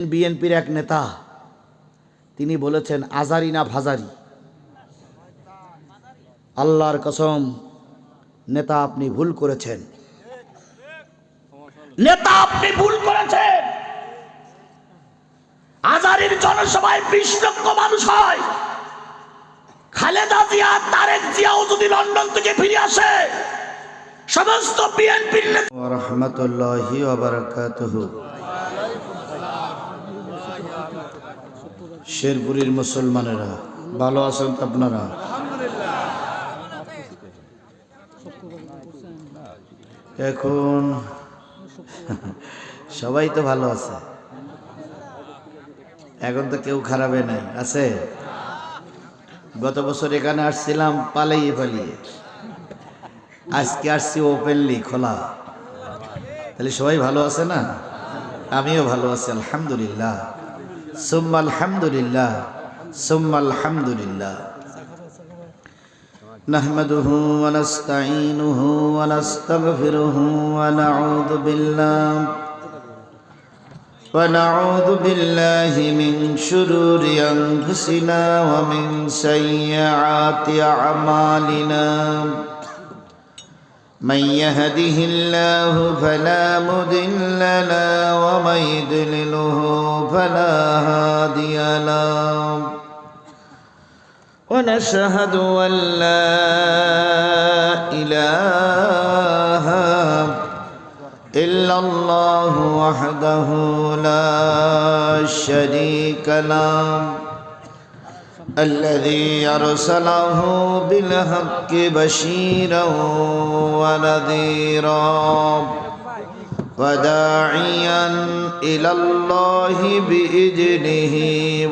বিএনপির এক নেতা তিনি বলেছেন আজারি না ভাজারি। আল্লাহর কসম নেতা আপনি ভুল করেছেন, নেতা আপনি ভুল করেছেন। আজারির জনসভায় 20 লক্ষ মানুষ হয়। খালেদা জিয়া তারেক জিয়াও যদি লন্ডন থেকে ফিরে আসে, সমস্ত বিএনপির নেতা ওয়া রাহমাতুল্লাহি ওয়া বারাকাতুহু। শেরপুরের মুসলমানেরা ভালো আছেন তো আপনারা? এখন সবাই তো ভালো আছে, এখন তো কেউ খারাপে নাই আছে। গত বছর এখানে আসছিলাম পালিয়ে পালিয়ে, আজকে আসছি ওপেনলি খোলা। তাহলে সবাই ভালো আছে না? আমিও ভালো আছি আলহামদুলিল্লাহ, সুম্মা আলহামদুলিল্লাহ, সুম্মা আলহামদুলিল্লাহ। নাহমাদুহু ওয়া নাস্তাঈনুহু ওয়া নাস্তাগফিরুহু ওয়া নাউযু বিল্লাহি মিন শুরুরি আনফুসিনা ওয়া মিন সাইয়্যাতি আ'মালিনা। من يهده الله فلا مضل له ومن يضلله فلا هادي له ونشهد أن لا إله إلا الله وحده لا شريك له الذي أرسله بالحق بشيرا ونذيرا وداعيا إلى الله بإذنه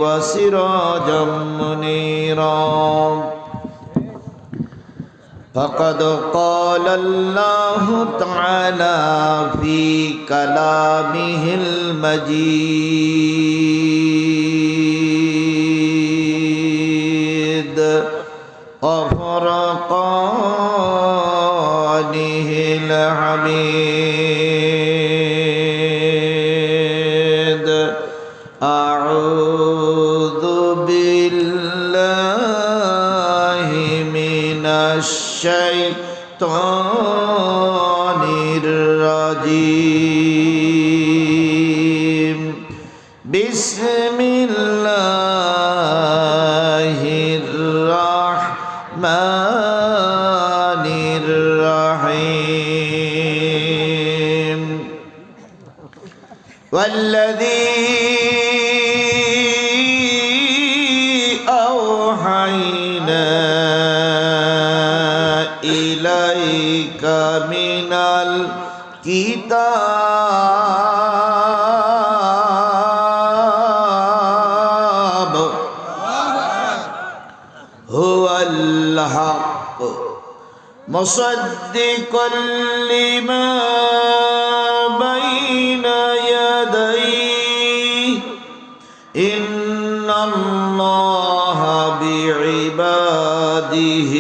وسراجا منيرا فقد قال الله تعالى في كلامه المجيد وفرقانه الحميد. أعوذ بالله من الشيطان الرجيم. بسم الله الرحمن الرحيم. والذي أوحينا إليك من الكتاب هو الحق مصدقا لما بين يديه إن الله بعباده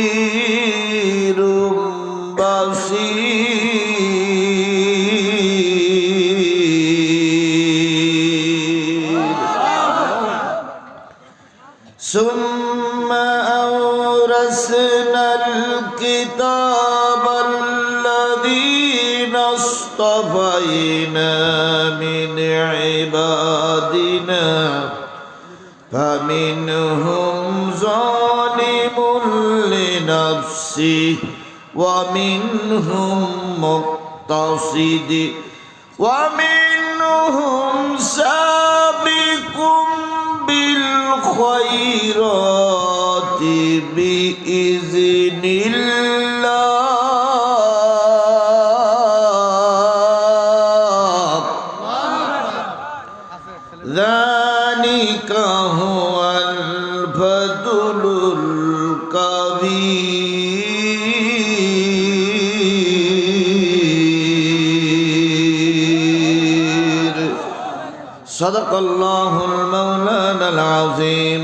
لخبير بصير. ثم أورثنا الكتاب الذين اصطفينا من عبادنا فمنهم ظالم لنفسه ومنهم مقتصد ومنهم سابق بالخيرات بإذن الله. ذلك هو الفضل الكبير. صدق الله المولانا العظيم.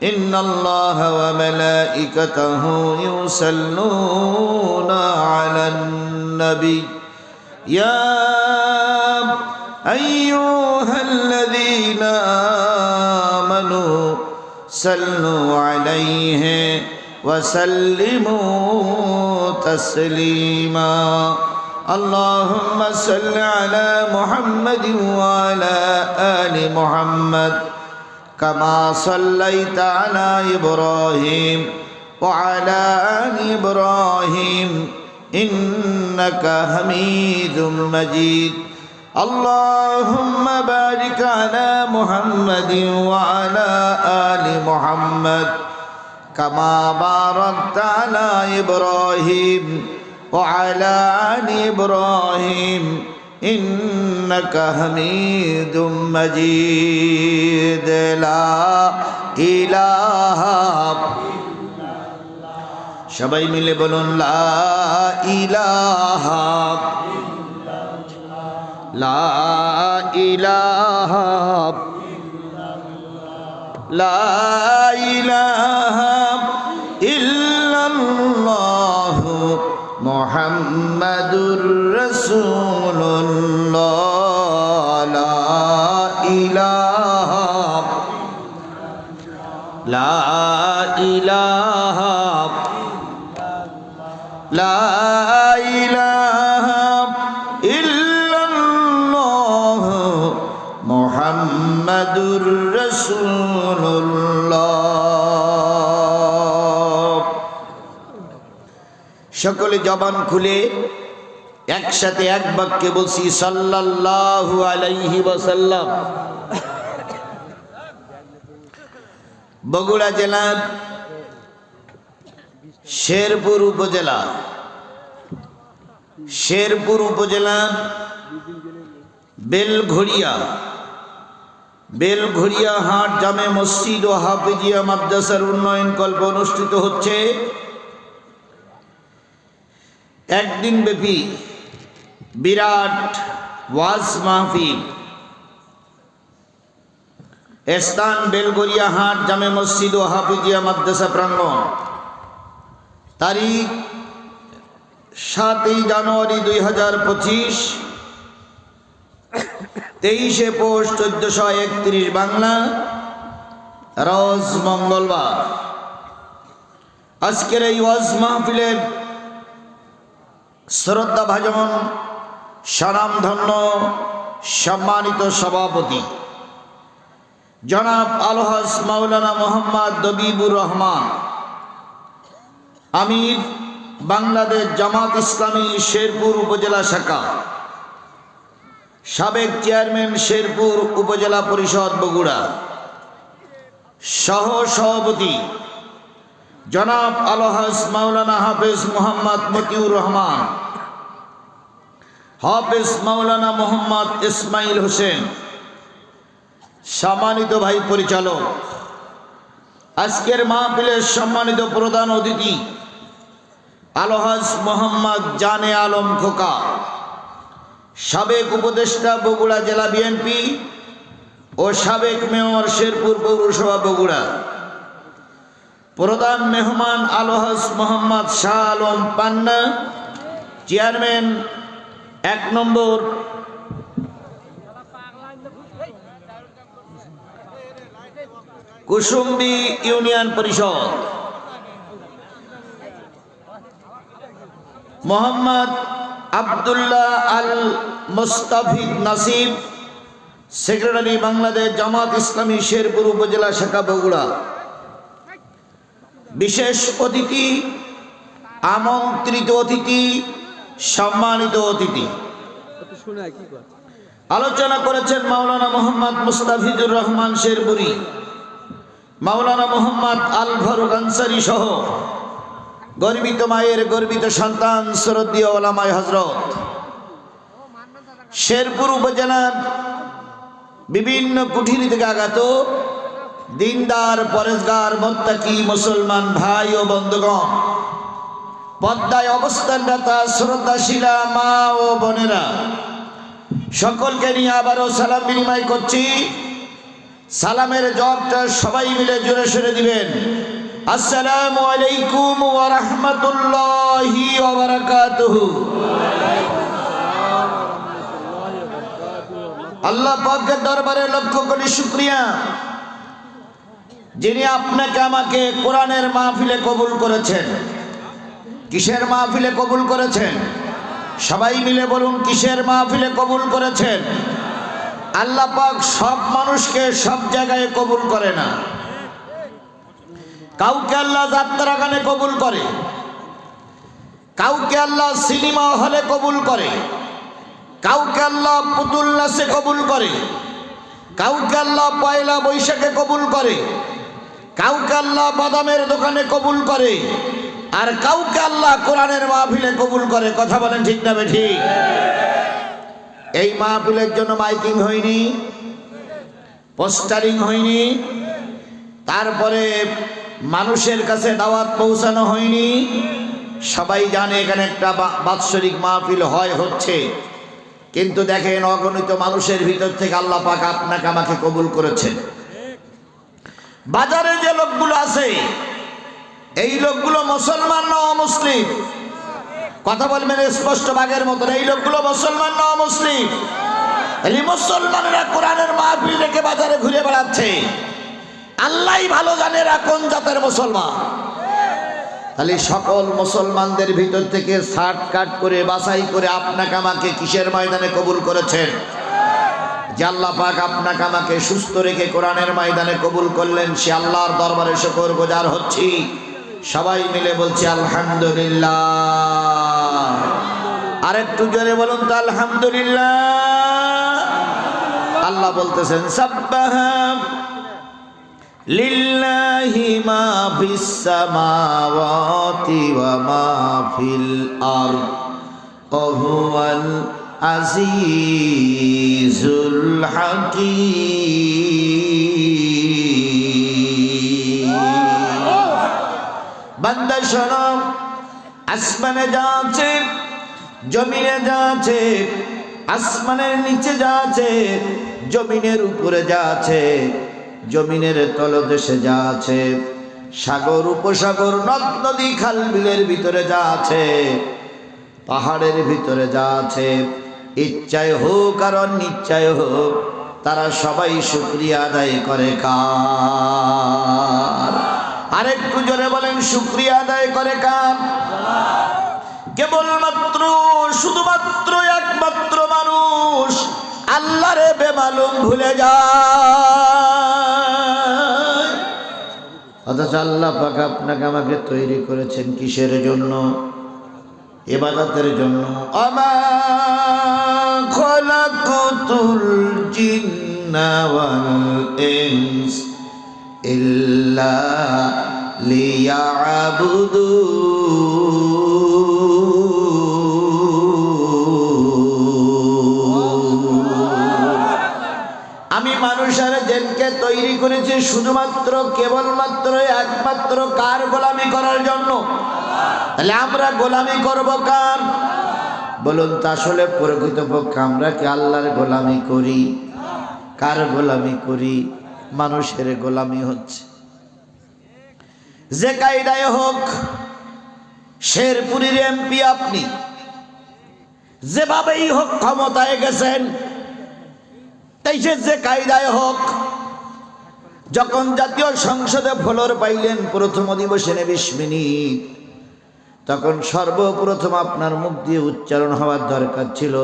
إن الله وملائكته يصلون على النبي يا أيها الذين آمنوا صلوا عليه وسلموا تسليما اللهم صل على محمد وعلى آل محمد كما صليت على إبراهيم وعلى آل إبراهيم إنك حميد مجيد اللهم بارك على محمد وعلى آل محمد كما باركت على إبراهيم وعلى آل إبراهيم إنك حميد مجيد لا إله সবাই মিলে বলুন লা ইলাহা লা ইলাহা লা ইলাহা ইল্লাল্লাহ মুহাম্মাদুর রাসূলুল্লাহ লা ইলাহা লা ইলাহা লা ইলাহা ইল্লাল্লাহ মুহাম্মাদুর রাসূলুল্লাহ। সকলে জবান খুলে একসাথে এক বাক্যে বলছি সাল্লাল্লাহু আলাইহি ওয়াসাল্লাম। বগুড়া জেলার শেরপুর উপজেলার বেলঘড়িয়া হাট জামে মসজিদ ও হাফিজিয়া মাদ্রাসার উন্নয়ন কল্প অনুষ্ঠিত হচ্ছে একদিন ব্যাপী বিরাট ওয়াজ মাহফিল। স্থান বেলঘড়িয়া হাট জামে মসজিদ ও হাফিজিয়া মাদ্রাসা প্রাঙ্গণ। তারিখ 7 জানুয়ারি 2025, 23 পৌষ 1431 বাংলা, রোজ মঙ্গলবার। আজকের এই ওয়াজ মাহফিলের শ্রদ্ধাভাজন স্বনামধন্য সম্মানিত সভাপতি জনাব আলহাজ মাওলানা মোহাম্মদ দবিবুর রহমান, আমির বাংলাদেশ জামাত ইসলামী শেরপুর উপজেলা শাখা, সাবেক চেয়ারম্যান শেরপুর উপজেলা পরিষদ বগুড়া, সহ সভাপতি জনাব আলহাজ মাওলানা হাফেজ মোহাম্মদ মতিউর রহমান, হাফেজ মাওলানা মোহাম্মদ ইসমাইল হোসেন, সম্মানিত ভাই পরিচালক, আজকের মাহফিলের সম্মানিত প্রধান অতিথি আলহাজ মোহাম্মদ জানে আলম খোকা, সাবেক উপদেষ্টা বগুড়া জেলা বিএনপি ও সাবেক মেয়র শেরপুর পৌরসভা বগুড়া, প্রধান মেহমান আলহাজ মোহাম্মদ শাহ আলম পান্না, চেয়ারম্যান 1 নম্বর কুসুম্বি ইউনিয়ন পরিষদ, মোহাম্মদ আব্দুল্লাহ আল মুস্তাফিদ নাসিব, সেক্রেটারি বাংলাদেশ জামাত ইসলামী শেরপুর উপজেলা শাখা বগুড়া, বিশেষ অতিথি, আমন্ত্রিত অতিথি, সম্মানিত অতিথি। আলোচনা করেছেন মাওলানা মোহাম্মদ মুস্তাফিজুর রহমান শেরপুরি, মাওলানা মোহাম্মদ আল ফারুক আনসারী সহ গর্বিত মায়ের গর্বিত সন্তান শ্রদ্ধেয় ওলামায়ে হযরত। শেরপুর উপজেলার বিভিন্ন কুঠিরি থেকে আগত দিনদার পরেশগার মুত্তাকি মুসলমান ভাই ও বন্ধুগণ, পদ্মায় অবস্থানরতা শ্রদ্ধাশীলা মা ও বোনেরা, সকলকে নিয়ে আবারও সালাম বিনিময় করছি। সালামের জবাবটা সবাই মিলে জোরে সরে দিবেন। আসসালামু আলাইকুম ওয়া রাহমাতুল্লাহি ওয়া বারাকাতুহু। আল্লাহ পাকের দরবারে লক্ষ কোটি শুকরিয়া, যিনি আপনাকে আমাকে কোরআনের মাহফিলে কবুল করেছেন। কিসের মাহফিলে কবুল করেছেন? সবাই মিলে বলুন, কিসের মাহফিলে কবুল করেছেন? আল্লাহ পাক সব মানুষকে সব জায়গায় কবুল করে না। কাউকে আল্লাহ যাত্রা গানে কবুল করে, কাউকে আল্লাহ সিনেমা হলে কবুল করে, কাউকে আল্লাহ পুতুল নাচে কবুল করে, কাউকে আল্লাহ পয়লা বৈশাখে কবুল করে, কাউকে আল্লাহ বাদামের দোকানে কবুল করে, আর কাউকে আল্লাহ কোরআনের মাহফিলে কবুল করে। কথা বলেন ঠিক না বেঠিক? এই মাহফিলের জন্য মাইকিং হয়নি, পোস্টারিং হয়নি, তারপরে মানুষের কাছে দাওয়াত পৌঁছানো হয়নি। সবাই জানে এখানে একটা বাৎসরিক মাহফিল হচ্ছে, কিন্তু দেখেন অগণিত মানুষের ভিতর থেকে আল্লাহ পাক আপনাকে আমাকে কবুল করেছেন। বাজারে যে লোকগুলো আছে, এই লোকগুলো মুসলমান না অমুসলিম? কথা বলবেন স্পষ্ট বাগের মতন। এই লোকগুলো মুসলমান না অমুসলিম? এই মুসলমানেরা কোরআনের মাহফিল রেখে বাজারে ঘুরে বেড়াচ্ছে। আল্লাহই ভালো জানে এরা কোন জাতের মুসলমান। তাহলে সকল মুসলমানদের ভিতর থেকে সাট কাট করে বাছাই করে আপনাকে আমাকে কিসের ময়দানে কবুল করেছেন? যে আল্লাহ পাক আপনাকে আমাকে সুস্থ রেখে কোরআনের ময়দানে কবুল করলেন, সে আল্লাহর দরবারে শুকর গুজার হচ্ছি। সবাই মিলে বলছি আলহামদুলিল্লাহ। আরেকটু জোরে বলুন তো আলহামদুলিল্লাহ। আল্লাহ বলতেছেন সাব্বাহা লিল্লাহি মা ফিস সামাওয়াতি ওয়া মা ফিল আরদ ওয়া হুয়াল আজিজুল হাকীম। বান্দা শোনো, আসমানে যা আছে, জমিনে যা আছে, আসমানের নিচে যা আছে, জমিনের উপরে যা আছে, জমিনের তলদেশে যা আছে, সাগর উপসাগর নদ নদী খাল বিলের ভিতরে যা আছে, পাহাড়ের ভিতরে যা আছে, ইচ্ছায় হোক আর অনিচ্ছায় হোক, তারা সবাই শুকরিয়া আদায় করে কার? আরেকটু জোরে বলেন, শুকরিয়া আদায় করে কার? কেবলমাত্র শুধুমাত্র একমাত্র মানুষ আল্লাহরে বেমালুম ভুলে যায়। অথচ আল্লাহ পাক আপনাকে আমাকে তৈরি করেছেন কিসের জন্য? ইবাদতের জন্য। আমা খালাকাতুল জিন্না ওয়াল ইনস ইল্লা লিয়াবুদুন। আমি মানুষ আর জিনকে তৈরি করেছি শুধুমাত্র কেবলমাত্র একমাত্র কার গোলামি করার জন্য। তাহলে আমরা গোলামি করব কার? বলুন তো আসলে প্রকৃতপক্ষে আমরা কি আল্লাহর গোলামি করি? কার গোলামি করি? মানুষের গোলামি হচ্ছে। যে কায়দায় হোক, শেরপুরের এমপি আপনি, যেভাবেই হোক ক্ষমতায় গেছেন, তাই সে যে কায়দায় হোক, যখন জাতীয় সংসদে ফ্লোর পাইলেন প্রথম অধিবেশনে 20 মিনিট, তখন সর্বপ্রথম আপনার মুখ দিয়ে উচ্চারণ হওয়ার দরকার ছিল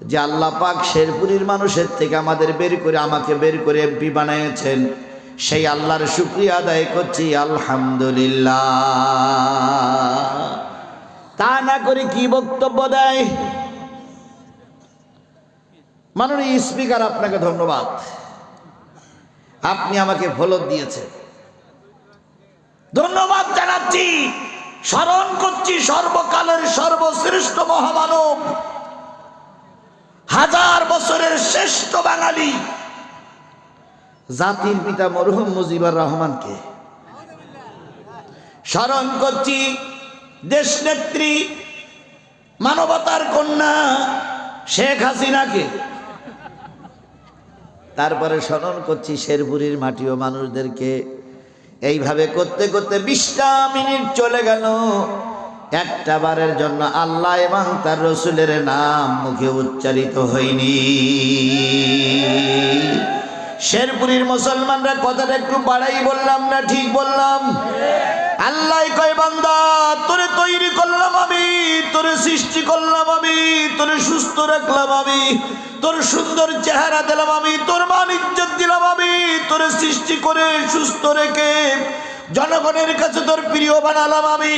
যে আল্লাহ পাক শেরপুরের মানুষের থেকে আমাদের বের করে, আমাকে বের করে এমপি বানিয়েছেন, সেই আল্লাহর শুকরিয়া আদায় করছি আলহামদুলিল্লাহ। তা না করে কি বক্তব্য দেয়? মাননীয় স্পিকার, আপনাকে ধন্যবাদ, আপনি আমাকে ফলক দিয়েছেন, ধন্যবাদ জানাচ্ছি। স্মরণ করছি সর্বকালের সর্বশ্রেষ্ঠ মহামানব, 1000 বছরের শ্রেষ্ঠ বাঙালি, জাতির পিতা মরহুম মুজিবুর রহমানকে। স্মরণ করছি দেশনেত্রী, মানবতার কন্যা শেখ হাসিনাকে। তারপরে স্মরণ করছি শেরপুরের মাটি ও মানুষদেরকে। এইভাবে করতে করতে 20টা মিনিট চলে গেল। একটা বারের জন্য আল্লাহ এবং তার রসুলের নাম মুখে উচ্চারিত হয়নি। শেরপুরীর মুসলমানরা কথাটা একটু বাড়াই বললাম না ঠিক বললাম? আল্লাহ কয় বান্দা তোরে তৈরি করলাম আমি, তোরে সৃষ্টি করলাম আমি, তোরে সুস্থ রাখলাম আমি, তোর সুন্দর চেহারা দিলাম আমি, তোর মান ইজ্জত দিলাম আমি, তোরে সৃষ্টি করে সুস্থ রেখে জনগণের কাছে তোর প্রিয় বানালাম আমি।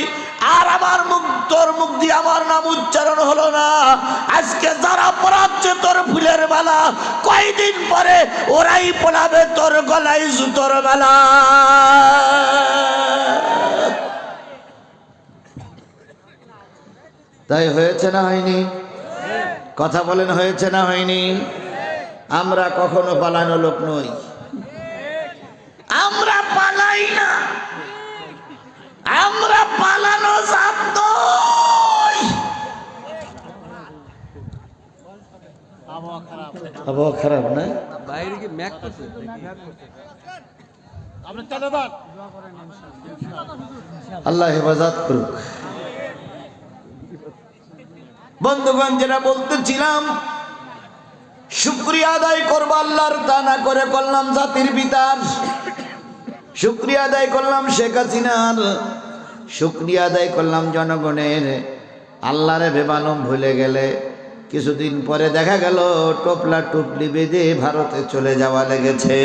আর আমার মুখ, তোর মুখ দিয়ে আমার নাম উচ্চারণ হলো না। আজকে যারা পড়াচ্ছে তোর ফুলের মালা, কয়দিন পরে ওরাই পড়াবে তোর গলায় জুতোর মালা। তাই হয়েছে না হয়নি? কথা বলেন, হয়েছে না হয়নি? আমরা কখনো পালানো লোক নই, আমরা পালাই না, আমরা পালানো জাত নই। আবহাওয়া খারাপ না? বাইরে কি ম্যাক করছে? আল্লাহ হেফাজত করুক। বন্ধুগণ, যেটা বলতেছিলাম, শুকরিয়া আদায় করবো আল্লাহর, তা না করে করলাম জাতির পিতার। শুকরিয়া আদায় করলাম শেখ হাসিনার, শুকরিয়া আদায় করলাম জনগণের। আল্লাহরে বেমালুম ভুলে গেলে কিছুদিন পরে দেখা গেল টোপলা টুপলি বেঁধে ভারতে চলে যাওয়া লেগেছে।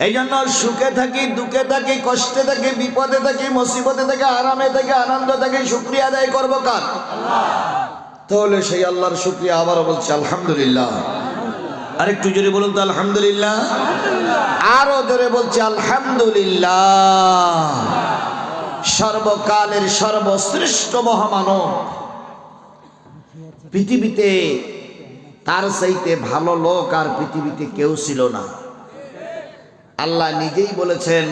এই জন্য সুখে থাকি, দুঃখে থাকি, কষ্টে থাকি, বিপদে থাকি, মুসিবতে থাকি, আরামে থাকি, আনন্দ থাকি, শুকরিয়া আদায় করবো কার? তাহলে সেই আল্লাহর শুকরিয়া আবারও বলছি আলহামদুলিল্লাহ। আরেকটু জোরে বলুন তো আলহামদুলিল্লাহ। আরো জোরে বলছি আলহামদুলিল্লাহ। সর্বকালের সর্বশ্রেষ্ঠ মহামানব, পৃথিবীতে তার চাইতে ভালো লোক আর পৃথিবীতে কেউ ছিল না। আল্লাহ নিজেই বলেছেন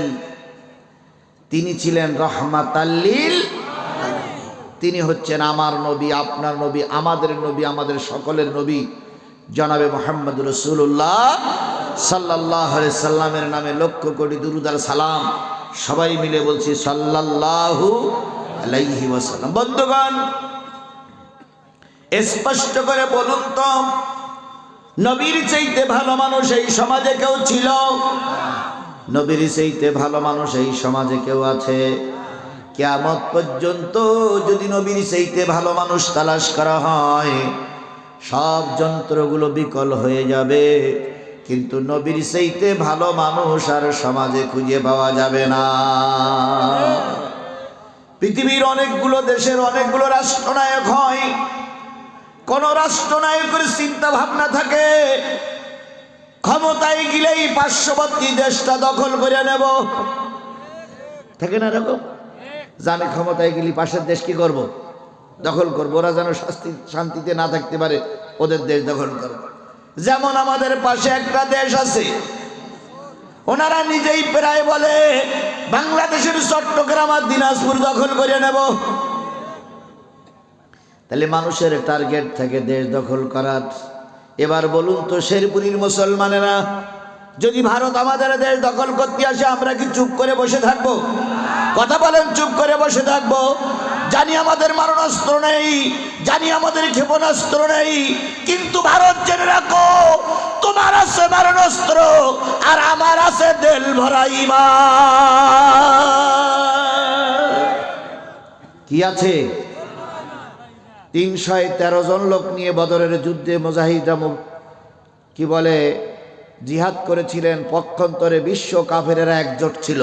তিনি ছিলেন রহমাতাল লিল আলামিন। তিনি হচ্ছেন আমার নবী, আপনার নবী, আমাদের নবী, আমাদের সকলের নবী জনাবে মুহাম্মদ রাসূলুল্লাহ সাল্লাল্লাহু আলাইহি সাল্লামের নামে লক্ষ কোটি দুরূদ আর সালাম। সবাই মিলে বলছি সাল্লাল্লাহু আলাইহি ওয়াসাল্লাম। বন্ধুগণ, স্পষ্ট করে বলুন তো, নবীর চাইতে ভালো মানুষ এই সমাজে কেউ ছিল? নবীর চাইতে ভালো মানুষ এই সমাজে কেউ আছে? কিয়ামত পর্যন্ত যদি নবীর চাইতে ভালো মানুষ তালাশ করা হয়, সব যন্ত্রগুলো বিকল হয়ে যাবে, কিন্তু নবীর চাইতে ভালো মানুষ আর সমাজে খুঁজে পাওয়া যাবে না। পৃথিবীর অনেকগুলো দেশের অনেকগুলো রাষ্ট্রনায়ক হয়, কোন রাষ্ট্রনায়কের চিন্তা ভাবনা থাকে ক্ষমতায় গেলেই পার্শ্ববর্তী দেশটা দখল করে নেব, থাকে না এরকম? জানে ক্ষমতায় গেলে পাশের দেশ কি করব? দখল করবো, ওরা যেন শান্তিতে না থাকতে পারে, ওদের দেশ দখল করবো। যেমন আমাদের পাশে একটা দেশ আছে, ওনারা নিজেই প্রায় বলে বাংলাদেশের চট্টগ্রাম আর দিনাজপুর দখল করে নেব। তাহলে মানুষের টার্গেট থাকে দেশ দখল করার। এবার বলুন তো, শেরপুরীর মুসলমানেরা, যদি ভারত আমাদের দেশ দখল করতে আসে, আমরা কি চুপ করে বসে থাকবো? কথা বলেন, চুপ করে বসে থাকবো? জানি আমাদের মারণাস্ত্র নেই, জানি আমাদের ক্ষেপণাস্ত্র নেই, কিন্তু ভারত জেনে রাখো, তোমার আছে মারণাস্ত্র আর আমার আছে দেল ভরা ঈমান। কি আছে? 313 জন লোক নিয়ে বদরের যুদ্ধে মুজাহিদরা কি বলে জিহাদ করেছিলেন। পক্ষান্তরে বিশ্ব কাফেরেরা একজোট ছিল।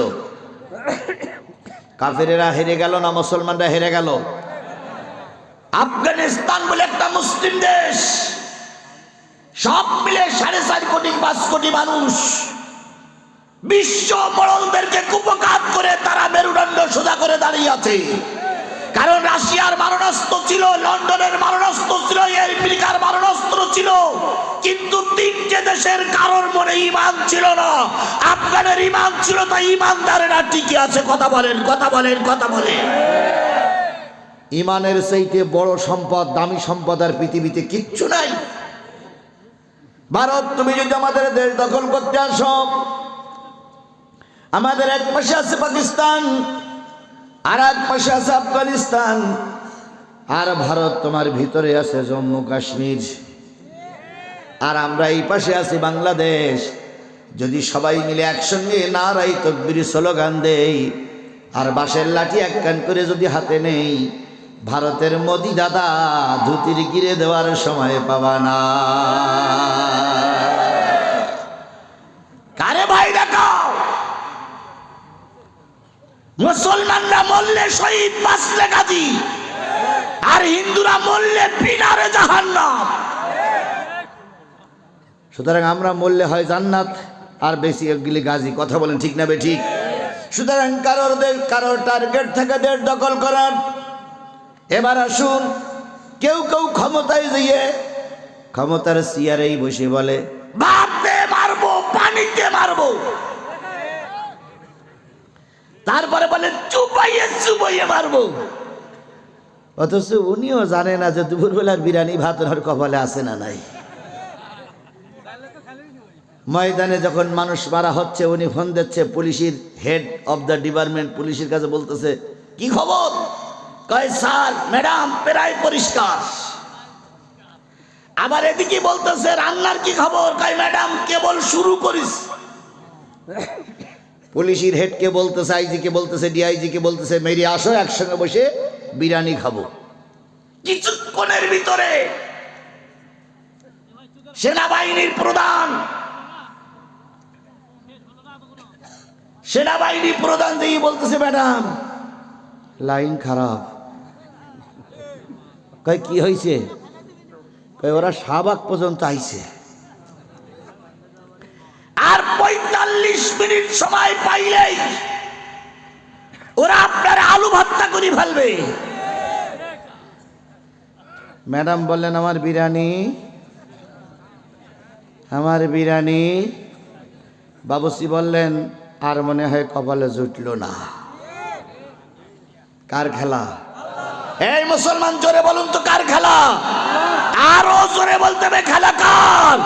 কাফেরেরা হেরে গেল না মুসলমানরা হেরে গেল? আফগানিস্তান বলে একটা মুসলিম দেশ, সব মিলে 4.5 কোটি 5 কোটি মানুষ, বিশ্ব মোড়লদেরকে কুপকাত করে তারা মেরুদণ্ড সোজা করে দাঁড়িয়ে আছে। কারণ রাশিয়ার মারণাস্ত্র ছিল, লন্ডনের মারণাস্ত্র ছিল, আমেরিকার মারণাস্ত্র ছিল, কিন্তু 3টে দেশের কারোর মনে ঈমান ছিল না। আফগানের ঈমান ছিল, তাই ঈমানদারেরা টিকে আছে। কথা বলেন, কথা বলেন, কথা বলেন। ঈমানের চাইতে বড় সম্পদ, দামি সম্পদ আর পৃথিবীতে কিচ্ছু নাই। ভারত, তুমি যদি আমাদের দেশ দখল করতে আসো, আমাদের এক পাশে আছে পাকিস্তান, আর এক পাশে আছে আফগানিস্তান, আর ভারত তোমার ভিতরে আছে জম্মু কাশ্মীর, আর আমরা এই পাশে আছি বাংলাদেশ। যদি সবাই মিলে একসঙ্গে নারাই তাকবীর স্লোগান দেই আর বাঁশের লাঠি এক কান করে যদি হাতে নেই, ভারতের মোদি দাদা ধুতির গিরে দেওয়ার সময় পাবা না। কারে ভাই দেখাও, মুসলমানরা মরলে শহীদ, বাঁচলে গাজী, আর হিন্দুরা মরলে পিনারে জাহান্নাম। সুতরাং আমরা মরলে হয় জান্নাত, আর বেশি গেলে গাজী। কথা বলেন ঠিক না বেঠিক? সুতরাং কারোর টার্গেট থেকে দেশ দখল করার। এবার আসুন, কেউ কেউ ক্ষমতায় গিয়ে ক্ষমতার চেয়ারেই বসে বলে ভাত দিয়ে মারবো, পানিতে মারবো, তারপরে বলে চুপাইয়ে চুপাইয়ে মারবো। অথচ উনিও জানে না যে দুপুরবেলার বিরিয়ানি ভাত ওনার কপালে আছে না নাই। ময়দানে যখন মানুষ মারা হচ্ছে, উনি ফোন দিচ্ছে পুলিশের হেড অফ দ্য ডিপার্টমেন্ট, পুলিশের কাছে বলতেছে কি খবর? কয় স্যার ম্যাডাম প্রায় পরিষ্কার। আবার এদিকে বলতেছে রান্নার কি খবর? কয় ম্যাডাম কেবল শুরু করিস। পুলিশের হেডকে বলতেছে, আইজিকে বলতেছে, ডিআইজিকে বলতেছে মেরি আসো একসঙ্গে বসে বিরিয়ানি খাবো। কিছুক্ষণের ভিতরে সেনাবাহিনীর প্রধান দিয়ে বলতেছে ম্যাডাম লাইন খারাপ। কয় কি হয়েছে? কয় ওরা শাহবাগ পর্যন্ত আইছে, আর 45 মিনিট সময় পাইলেই ওরা আপনার আলু ভর্তা করে ফেলবে। ম্যাডাম বললেন আমার বিরিয়ানি। বাবুসি বললেন আর মনে হয় কপালে জুটল না। কার খেলা? এই মুসলমান জোরে বলুন তো কার খেলা? আরো জোরে বলতে হবে খেলা কার?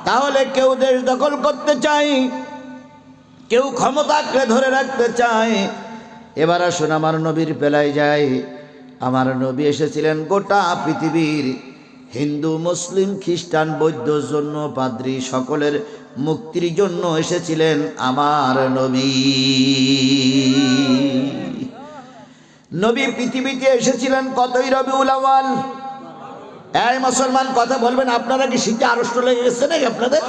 তাহলে কেউ দেশ দখল করতে চায়, কেউ ক্ষমতাকে ধরে রাখতে চায়। এবার আসুন আমার নবীর পেলায় যায়। আমার নবী এসেছিলেন গোটা পৃথিবীর হিন্দু, মুসলিম, খ্রিস্টান, বৌদ্ধ, জৈন, পাদ্রী সকলের মুক্তির জন্য এসেছিলেন আমার নবী। নবী পৃথিবীতে এসেছিলেন কতই রবিউল আউয়াল। এই মুসলমান কথা বলবেন, আপনারা কি শীতে আড়ষ্ট লেগে গেছে নাকি আপনাদের?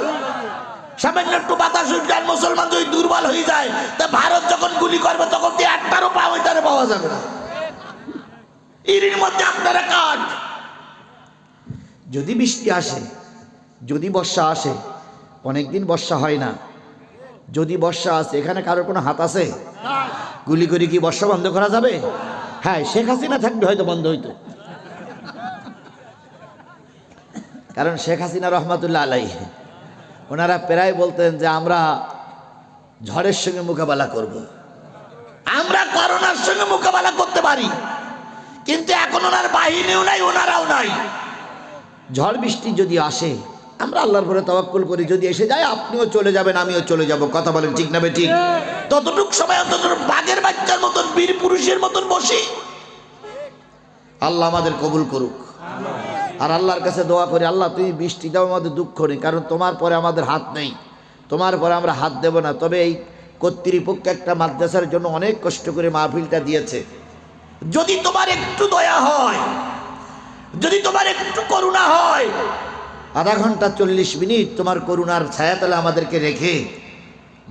সামান্য একটু বাতাস উঠলে মুসলমান যদি দুর্বল হয়ে যায়, তা ভারত যখন গুলি করবে তখন তো একটারও পাওয়া যাবে না। এর মধ্যে আপনারা কাট। যদি বৃষ্টি আসে, যদি বর্ষা আসে, অনেকদিন বর্ষা হয় না, যদি বর্ষা আসে, এখানে কারোর কোনো হাত আছে? গুলি করে কি বর্ষা বন্ধ করা যাবে? হ্যাঁ, শেখ হাসিনা থাকবে হয়তো বন্ধ হইতো, কারণ শেখ হাসিনা রহমাতুল্লাহ আলাইহি ওনারা প্রায় বলতেন যে আমরা ঝড়ের সঙ্গে মোকাবেলা করব, আমরা করোনার সঙ্গে মোকাবেলা করতে পারি, কিন্তু এখন ওনার বাহিনীও নাই, ওনারাও নাই। ঝড় বৃষ্টি যদি আসে আমরা আল্লাহর উপরে তাওয়াক্কুল করি, যদি এসে যায় আপনিও চলে যাবেন, আমিও চলে যাব। কথা বলেন ঠিক না বেঠিক? ততটুক সময় অন্তত বাঘের বাচ্চার মতন, বীর পুরুষের মতন বসি। আল্লাহ আমাদের কবুল করুক। আর আল্লাহর কাছে দোয়া করি, আল্লাহ তুমি বৃষ্টি দাও, আমাদের দুঃখ নেই, কারণ তোমার পরে আমাদের হাত নেই, তোমার পরে আমরা হাত দেব না। তবে এই কর্তৃপক্ষ একটা মাদ্রাসার জন্য অনেক কষ্ট করে মাহফিলটা দিয়েছে। যদি তোমার একটু দয়া হয়, যদি তোমার একটু করুণা হয়, আধা ঘন্টা 40 মিনিট তোমার করুণার ছায়াতলে আমাদেরকে রেখে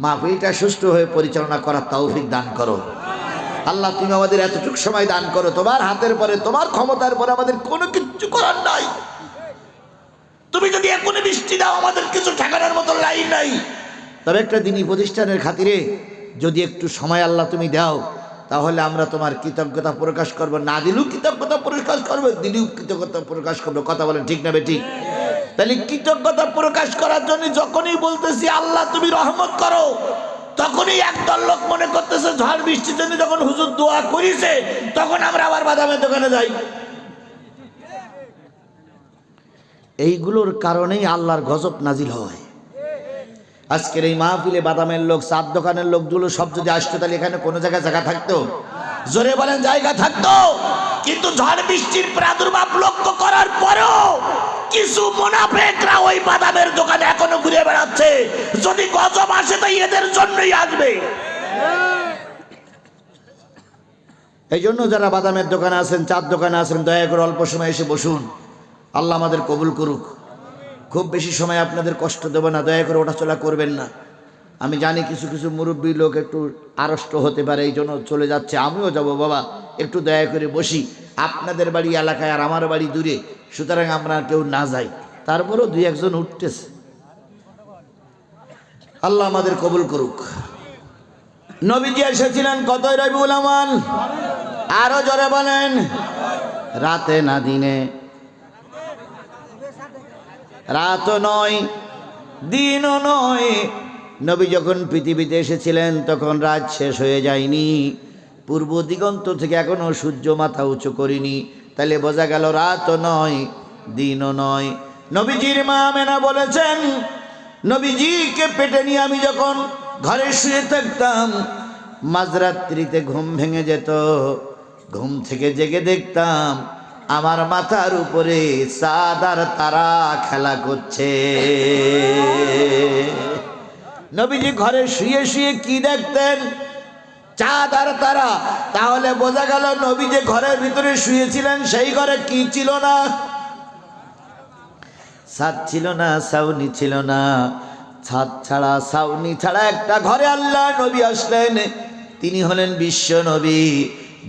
মাহফিলটা সুষ্ঠু হয়ে পরিচালনা করার তৌফিক দান করো। আল্লাহ তুমি আমাদের এতটুকু সময় দান করো, তোমার হাতের পরে, তোমার ক্ষমতার পরে আমাদের কোনো কিছু করার নাই। তুমি যদি এখনই বৃষ্টি দাও, আমাদের কিছু ঠেকানোর মতো লাইন নাই। তবে একটা দিনই প্রতিষ্ঠানের খাতিরে যদি একটু সময় আল্লাহ তুমি দাও, তাহলে আমরা তোমার কৃতজ্ঞতা প্রকাশ করবো। না দিলেও কৃতজ্ঞতা প্রকাশ করবো, দিলেও কৃতজ্ঞতা প্রকাশ করবো। কথা বলেন ঠিক না বেঠিক? তাহলে কৃতজ্ঞতা প্রকাশ করার জন্য যখনই বলতেছি আল্লাহ তুমি রহমত করো, তখনই একদল লোক মনে করতেছে ঝড় বৃষ্টির জন্য যখন হুজুর দোয়া করিছে তখন আমরা আবার বাদামের দোকানে যাই। এইগুলোর কারণেই আল্লাহর গজব নাজিল হয়। আজকের এই মাহফিলে বাদামের লোক, চার দোকানের লোকগুলো সব যদি আসতো, তাহলে এখানে কোনো জায়গায় জায়গা থাকতো? জোরে বলেন জায়গা থাকতো। কিন্তু ঝড় বৃষ্টির প্রাদুর্ভাব লক্ষ্য করার পরেও কিছু মুনাফিকরা ওই বাদামের দোকানে এখনো ঘুরে বেড়াচ্ছে। যদি গজব আসে তাই এদের জন্যই আসবে। এই জন্য যারা বাদামের দোকানে আছেন, চার দোকানে আছেন, দয়া করে অল্প সময় এসে বসুন। আল্লাহ আমাদের কবুল করুক। খুব বেশি সময় আপনাদের কষ্ট দেব না, দয়া করে ওঠাচলা করবেন না। আমি জানি কিছু কিছু মুরব্বী লোক একটু আড়ষ্ট হতে পারে, এই জন্য চলে যাচ্ছে। আমিও যাব বাবা, একটু দয়া করে বসি। আপনাদের বাড়ি এলাকায় আর আমার বাড়ি দূরে, সুতরাং আমরা কেউ না যাই, তারপরেও দুই একজন উঠতেছে। আল্লাহ আমাদের কবুল করুক। নবীজি এসেছিলেন কতই রবিউল আউয়াল? আরো জোরে বলেন। রাতে না দিনে, রাতও নয় দিনও নয়। নবী যখন পৃথিবীতে এসেছিলেন তখন রাত শেষ হয়ে যায়নি, পূর্ব দিগন্ত থেকে এখনো সূর্য মাথা উঁচু করিনি। তাহলে বোঝা গেল রাতও নয় দিনও নয়। নবীজির মা আমেনা বলেছেন, নবীজিকে পেটে নিয়ে আমি যখন ঘরে শুয়ে থাকতাম, মাঝরাত্রিতে ঘুম ভেঙে যেত। ঘুম থেকে জেগে দেখতাম আমার মাথার উপরে চাঁদ আর তারা খেলা করছে। নবীজি ঘরে শুয়ে শুয়ে কি দেখতেন? চাঁদ আর তারা। তাহলে বোঝা গেল নবী যে ঘরের ভিতরে শুয়েছিলেন সেই ঘরে কি ছিল না? ছাদ ছিল না, ছাউনি ছিল না। ছাদ ছাড়া ছাউনি ছাড়া একটা ঘরে আল্লাহ নবী আসলেন। তিনি হলেন বিশ্ব নবী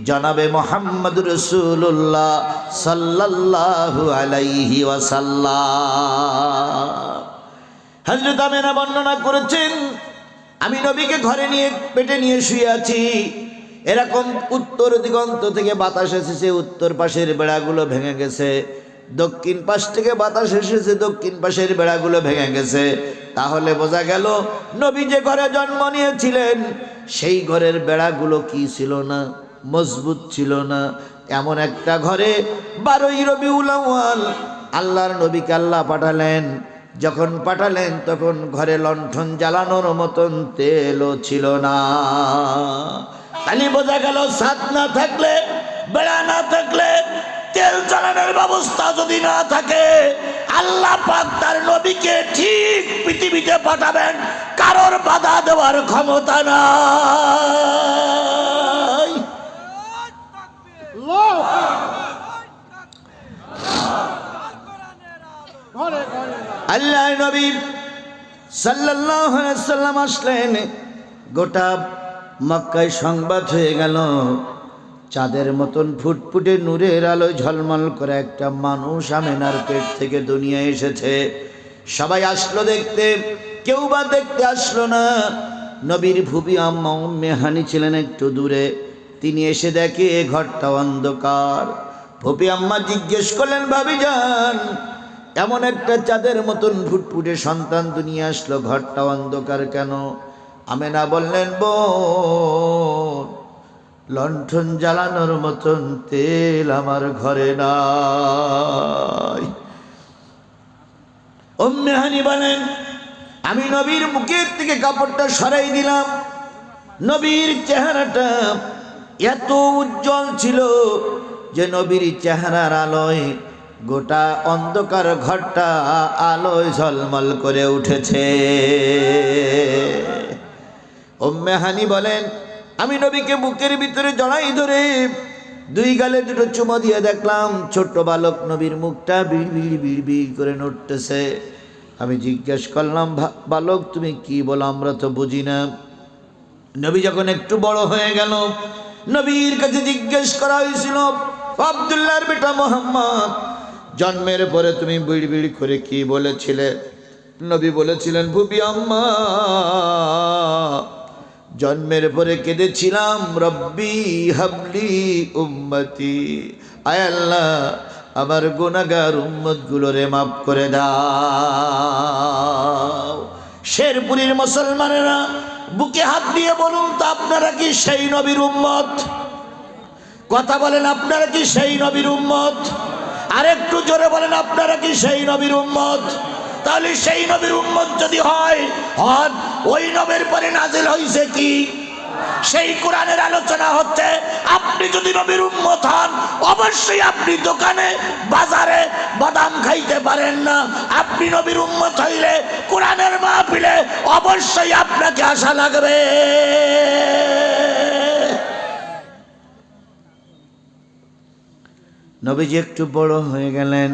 জনাবে মুহাম্মদুর রাসূলুল্লাহ সাল্লাল্লাহু আলাইহি ওয়াসাল্লাম। হযরত আমেনা বর্ণনা করেছেন, আমি নবীকে ঘরে নিয়ে পেটে নিয়ে শুয়ে আছি। এরকম উত্তর দিগন্ত থেকে বাতাস এসেছে, উত্তর পাশের বেড়াগুলো ভেঙে গেছে। দক্ষিণ পাশ থেকে বাতাস এসেছে, দক্ষিণ পাশের বেড়াগুলো ভেঙে গেছে। তাহলে বোঝা গেল নবী যে ঘরে জন্ম নিয়েছিলেন সেই ঘরের বেড়াগুলো কি ছিল না? মজবুত ছিল না। এমন একটা ঘরে 12ই রবিউল আউয়াল আল্লাহর নবীকে আল্লাহ পাঠালেন। যখন পাঠালেন তখন ঘরে লণ্ঠন জ্বালানোর মতন তেলও ছিল না। তাহলে বোঝা গেল ছাদ না থাকলে, বেড়া না থাকলে, তেল জ্বালানোর ব্যবস্থা যদি না থাকে, আল্লাহ পাক তার নবীকে ঠিক পৃথিবীতে পাঠাবেন, কারোর বাধা দেওয়ার ক্ষমতা নাই। আল্লাহ নবী সাল্লাল্লাহু আলাইহি ওয়াসাল্লাম আসলেন। গোটা মক্কায় সংবাদ হয়ে গেল, চাঁদের মতন ফুটফুটে নূরের আলোয় ঝলমল করে একটা মানুষ আমেনার পেট থেকে দুনিয়ায় এসেছে। সবাই আসলো দেখতে, কেউ বা দেখতে আসলো না। নবীর ভুবি আম্মা উম্মে হানি ছিলেন একটু দূরে। তিনি এসে দেখে ঘরটা অন্ধকার। ভুবি আম্মা জিজ্ঞেস করলেন, ভাবি যান, এমন একটা চাঁদের মতন ফুটফুটে সন্তান দুনিয়া আসলো, ঘরটা অন্ধকার কেন? আমেনা বললেন, বোন, লণ্ঠন জ্বালানোর মতন তেল আমার ঘরে নাই। উম্মে হানি বলেন, আমি নবীর মুখের থেকে কাপড়টা সরাই দিলাম। নবীর চেহারাটা এত উজ্জ্বল ছিল যে নবীর চেহারার আলোয় গোটা অন্ধকার ঘরটা আলোয় ঝলমল করে উঠেছে। উম্মে হানি বলেন, আমি নবীকে বুকের ভিতরে জড়াই ধরে দুই গালে দুটো চুমো দিয়ে দেখলাম ছোট্ট বালক নবীর মুখটা বিড় বিড় বিড় বিড় করে নড়তেছে। আমি জিজ্ঞেস করলাম, বালক তুমি কি বলো, আমরা তো বুঝি না। নবী যখন একটু বড় হয়ে গেল, নবীর কাছে জিজ্ঞেস করা হয়েছিল, আব্দুল্লাহর বেটা মোহাম্মদ, জন্মের পরে তুমি বিড় বিড় করে কি বলেছিলে? নবী বলেছিলেন, ভুবি আম্মা, জন্মের পরে কেঁদেছিলাম, রব্বি হাবলি উম্মতি, আয় আল্লাহ আমার গুনাহগার উম্মতগুলোরে মাফ করে দাও। শেরপুরের মুসলমানেরা বুকে হাত দিয়ে বলুন তো, আপনারা কি সেই নবীর উম্মত? কথা বলেন, আপনারা কি সেই নবীর উম্মত? আরেকটু জোরে বলেন, আপনারা কি সেই নবীর উম্মত? তাহলে সেই নবীর উম্মত যদি হয়, ওই নবীর পরে নাজিল হইছে কি? সেই কোরআনের আলোচনা হচ্ছে। আপনি যদি নবীর উম্মত হন, অবশ্যই আপনি দোকানে বাজারে বাদাম খাইতে পারেন না। আপনি নবীর উম্মত হইলে কোরআনের মাহফিলে অবশ্যই আপনাকে আসা লাগবে। নবীজি একটু বড় হয়ে গেলেন,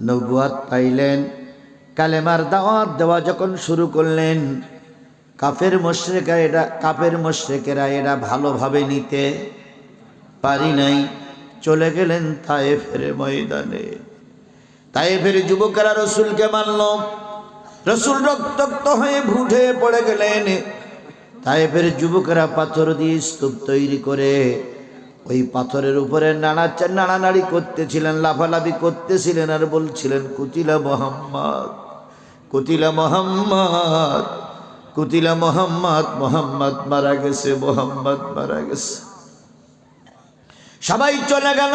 নবুয়াত পাইলেন, কালেমার দাওয়াত দেওয়া যখন শুরু করলেন, কাফের মুশরিকেরা এরা ভালোভাবে নিতে পারি নাই। চলে গেলেন তায়েফের ময়দানে। তায়েফের যুবকেরা রসুলকে মানল। রসুল রক্তাক্ত হয়ে ভুটে পড়ে গেলেন। তায়েফের যুবকেরা পাথর দিয়ে স্তূপ তৈরি করে ওই পাথরের উপরে নাড়ানাড়ি করতেছিলেন, লাফালাফি করতেছিলেন, আর বলছিলেন, কুতিলা মোহাম্মদ, কুতিলা মোহাম্মদ, কুতিলা মোহাম্মদ, মোহাম্মদ মারা গেছে, মোহাম্মদ মারা গেছে। সবাই চলে গেল।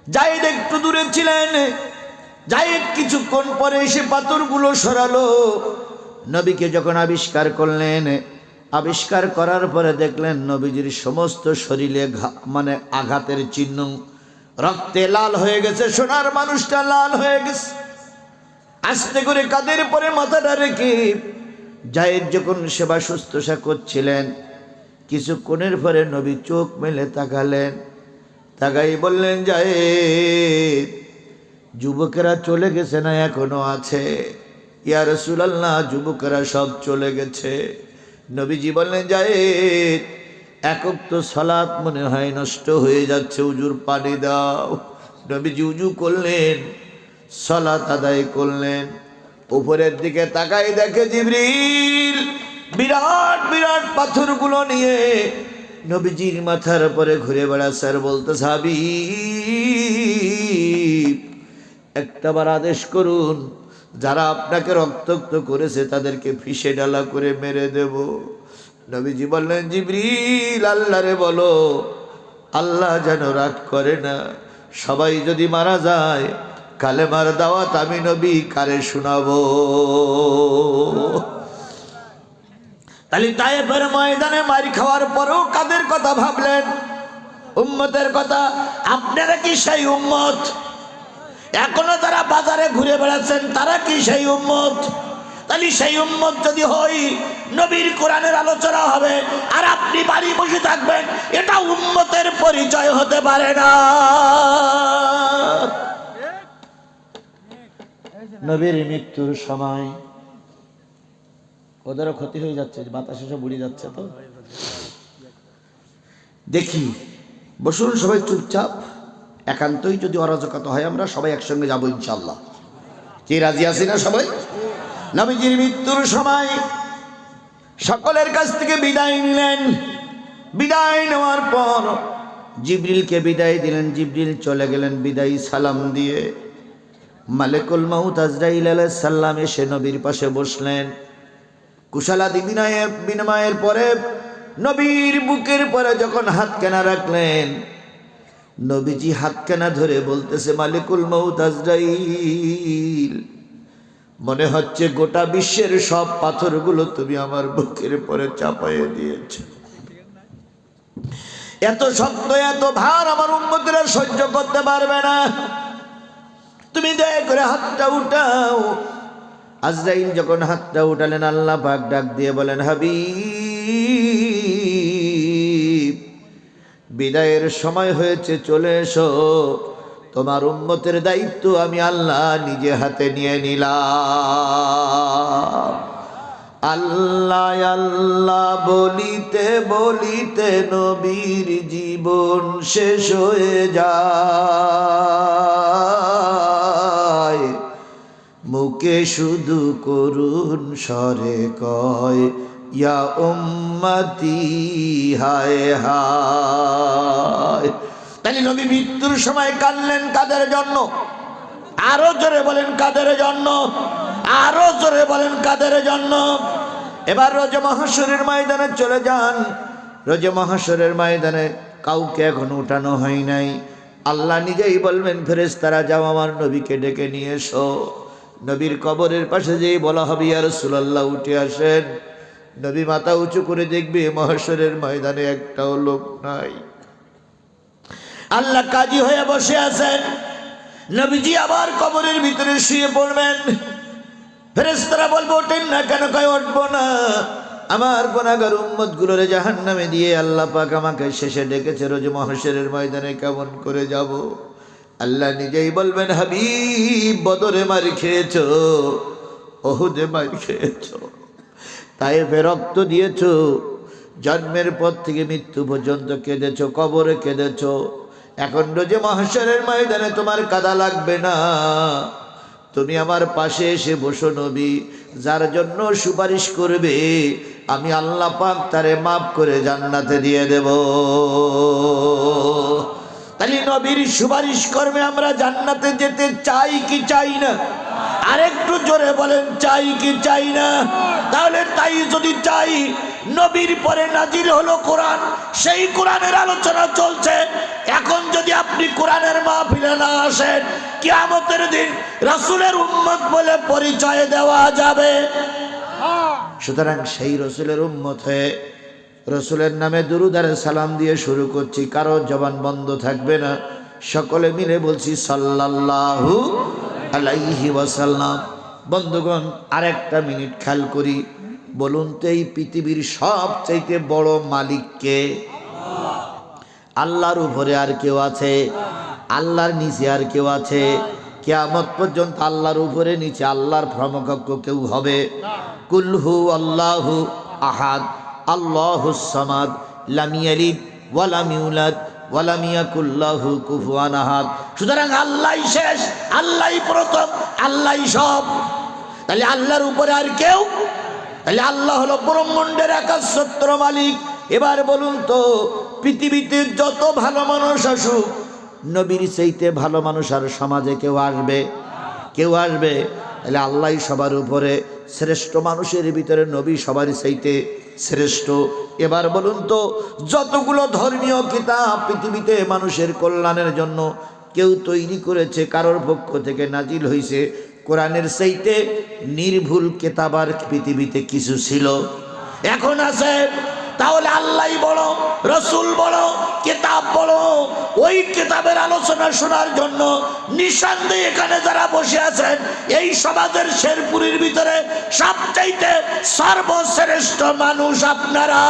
জায়েদ একটু দূরে ছিলেন। জায়েদ কিছুক্ষণ পরে এসে পাথরগুলো সরালো। নবীকে যখন আবিষ্কার করলেন, আবিষ্কার করার পরে দেখলেন নবীজির সমস্ত শরীরে আঘাতের চিহ্ন, রক্তে লাল হয়ে গেছে, সোনার মানুষটা লাল হয়ে গেছে। আস্তে করে কাঁধের পরে মাথাটা রেখে জায়েদ যখন সেবা শুশ্রূষা করছিলেন, কিছুক্ষণের পরে নবী চোখ মেলে তাকালেন। তাকাই বললেন, জায়েদ, যুবকেরা চলে গেছে না এখনো আছে? ইয়া রাসূলুল্লাহ, যুবকেরা সব চলে গেছে। নবীজি বললেন, জায়েদ, একক তো সালাত মনে হয় নষ্ট হয়ে যাচ্ছে, উজুর পানি দাও। নবীজি উজু করলেন, সালাত আদায় করলেন। উপরের দিকে তাকাই দেখে জিবরিল বিরাট বিরাট পাথরগুলো নিয়ে নবীজির মাথার উপরে ঘুরে বেড়াচ্ছে আর বলতেছে, হাবিব, একটাবার আদেশ করুন, যারা আপনাকে রক্তাক্ত করেছে তাদেরকে ফিসে ডালা করে মেরে দেব। নবীজি বললেন, জিবরিল, আল্লাহরে বলো আল্লাহ যেন রাগ করে না। সবাই যদি মারা যায়, কালেমার দাওয়াত আমি নবী কারে শোনাবো? তাহলে তায়েফের ময়দানে মার খাওয়ার পরেও কাদের কথা ভাবলেন? উম্মতের কথা। আপনারা কি সেই উম্মত? এখনো যারা বাজারে ঘুরে বেড়াচ্ছেন তারা কি সেই উম্মত? তাহলে সেই উম্মত যদি হই, নবীর কোরআনের আলোচনা হবে আর আপনি বাড়ি বসে থাকবেন, এটা উম্মতের পরিচয় হতে পারে না। নবীর মৃত্যুর সময় ওদেরও ক্ষতি হয়ে যাচ্ছে, বাতাসে সব উড়ে যাচ্ছে। তো দেখি, বসুন সবাই চুপচাপ। একান্তই যদি অরাজকতা হয় আমরা সবাই একসঙ্গে যাবো ইনশাল্লাহ। কি রাজি আছি না সবাই? নবীজির মৃত্যুর সময় সকলের কাছ থেকে বিদায় নিলেন। বিদায় নেওয়ার পর জিবরিলকে বিদায় দিলেন। জিবরিল চলে গেলেন বিদায়ী সালাম দিয়ে। মালিকুল মউত আজরাইল আলাইহিস সালাম এসে নবীর পাশে বসলেন। কুশলাদি বিনিময়ের পরে নবীর বুকের পরে যখন হাতখানা রাখলেন, নবীজি হাতখানা ধরে বলতেছে, মালিকুল মউত আজরাইল, মনে হচ্ছে গোটা বিশ্বের সব পাথরগুলো তুমি আমার বুকের পরে চাপাইয়ে দিয়েছ। এত শক্ত, এত ভার আমার উম্মতেরা সহ্য করতে পারবে না। তুমি দয়া করে হাতটা উঠাও। আজরাইল যখন হাতটা উঠালেন, আল্লাহ পাক ডাক দিয়ে বলেন, হাবিব, বিদায়ের সময় হয়েছে, চলে এসো। তোমার উম্মতের দায়িত্ব আমি আল্লাহ নিজে হাতে নিয়ে নিলাম। আল্লাহ আল্লাহ বলিতে বলিতে নবীর জীবন শেষ হয়ে যায়। মুখে শুধু করুণ স্বরে কয়, ইয়া উম্মতি হায় হায়। তাহলে নবী মৃত্যুর সময় কাঁদলেন কাদের জন্য? আরো জোরে বলেন কাদের জন্য? আরো জোরে বলেন কাদের জন্য? এবার রোজে মাহশরের ময়দানে চলে যান। রোজে মাহশরের ময়দানে কাউকে এখন উঠানো হয় নাই। আল্লাহ নিজেই বলবেন, ফেরেশতারা যাও আমার নবীকে ডেকে নিয়ে এসো। নবীর কবরের পাশে যেই বলা হবে, ইয়া রাসূলুল্লাহ উঠে আসেন। নবী মাথা উঁচু করে দেখবে মহাশরের ময়দানে একটাও লোক নাই। আল্লাহ কাজী হয়ে বসে আছেন, নবীজি আবার কবরের ভিতরে শুয়ে পড়বেন। ফেরেশতারা বলবো ওঠেন না কেন? কয় উঠবো না, আমার গুনাহগার উম্মত গুলোরে জাহান্নামে দিয়ে আল্লাহ পাক আমাকে শেষে ডেকেছে, রোজ মহাশরের ময়দানে কেমন করে যাব? আল্লাহ নিজেই বলবেন, হাবিব বদরে মার খেয়েছো, ওহুদে মার খেয়েছো, তায়েফে রক্ত দিয়েছো, জন্মের পর থেকে মৃত্যু পর্যন্ত কেঁদেছো, কবরে কেঁদেছো, এখন রোজে মহাশরের ময়দানে তোমার কাদা লাগবে না। তুমি আমার পাশে এসে বসো নবী, যার জন্য সুপারিশ করবে আমি আল্লাহ পাক তারে মাফ করে জান্নাতে দিয়ে দেব। তাহলে নবীর সুপারিশ করবে আমরা জান্নাতে যেতে চাই কি চাই না? আরেকটু জোরে বলেন, চাই কি চাই না? তাহলে তাই যদি চাই, নবীর পরে নাজিল হলো কোরআন, সেই কোরআনের আলোচনা চলছে। এখন যদি আপনি কোরআনের মাহফিলে না আসেন, কিয়ামতের দিন রাসূলের উম্মত বলে পরিচয় দেওয়া যাবে। সুতরাং সেই রাসূলের উম্মত হয়ে রাসূলের নামে দুরূদ আর সালাম দিয়ে শুরু করছি, কারো জবান বন্ধ থাকবে না, সকলে মিলে বলছি সাল্লাল্লাহু আলাইহি ওয়াসাল্লাম। বন্ধুগণ, আরেকটা মিনিট খেয়াল করি, বলুন তো এই পৃথিবীর সবচাইতে বড় মালিক কে? আল্লাহর উপরে আর কেউ আছে? আল্লাহর নিচে আর কেউ আছে? কিয়ামত পর্যন্ত আল্লাহর উপরে নিচে আল্লাহর সমকক্ষ কেউ হবে? কুল হু আল্লাহু আহাদ আল্লাহুস সামাদ লাম ইয়ালিদ ওয়া লাম ইউলাদ ওয়া লাম ইয়াকুল লাহু কুফুয়ান আহাদ। সুতরাং আল্লাহই শেষ, আল্লাহই প্রথম, আল্লাহই সব। তাহলে আল্লাহর উপরে আর কেউ? তাহলে আল্লাহ হলো ব্রহ্মাণ্ডের একাচ্ছত্র মালিক। এবার বলুন তো, পৃথিবীতে যত ভালো মানুষ আসুক, নবীর চাইতে ভালো মানুষ আর সমাজে কেউ আসবে? কেউ আসবে? তাহলে আল্লাহ সবার উপরে শ্রেষ্ঠ, মানুষের ভিতরে নবী সবার চাইতে শ্রেষ্ঠ। এবার বলুন তো, যতগুলো ধর্মীয় কিতাব পৃথিবীতে মানুষের কল্যাণের জন্য কেউ তৈরি করেছে, কারোর পক্ষ থেকে নাজিল হয়েছে, কোরআনের চাইতে নির্ভুল কিতাব আর পৃথিবীতে কিছু ছিল? এখন আছে? তাহলে আল্লাহ বলো, রসুল বলো, কিতাব বলো, ওই কিতাবের আলোচনা শোনার জন্য নিঃসন্দেহে এখানে যারা বসে আছেন, এই সমাজের শেরপুরের ভিতরে সবচাইতে সর্বশ্রেষ্ঠ মানুষ আপনারা।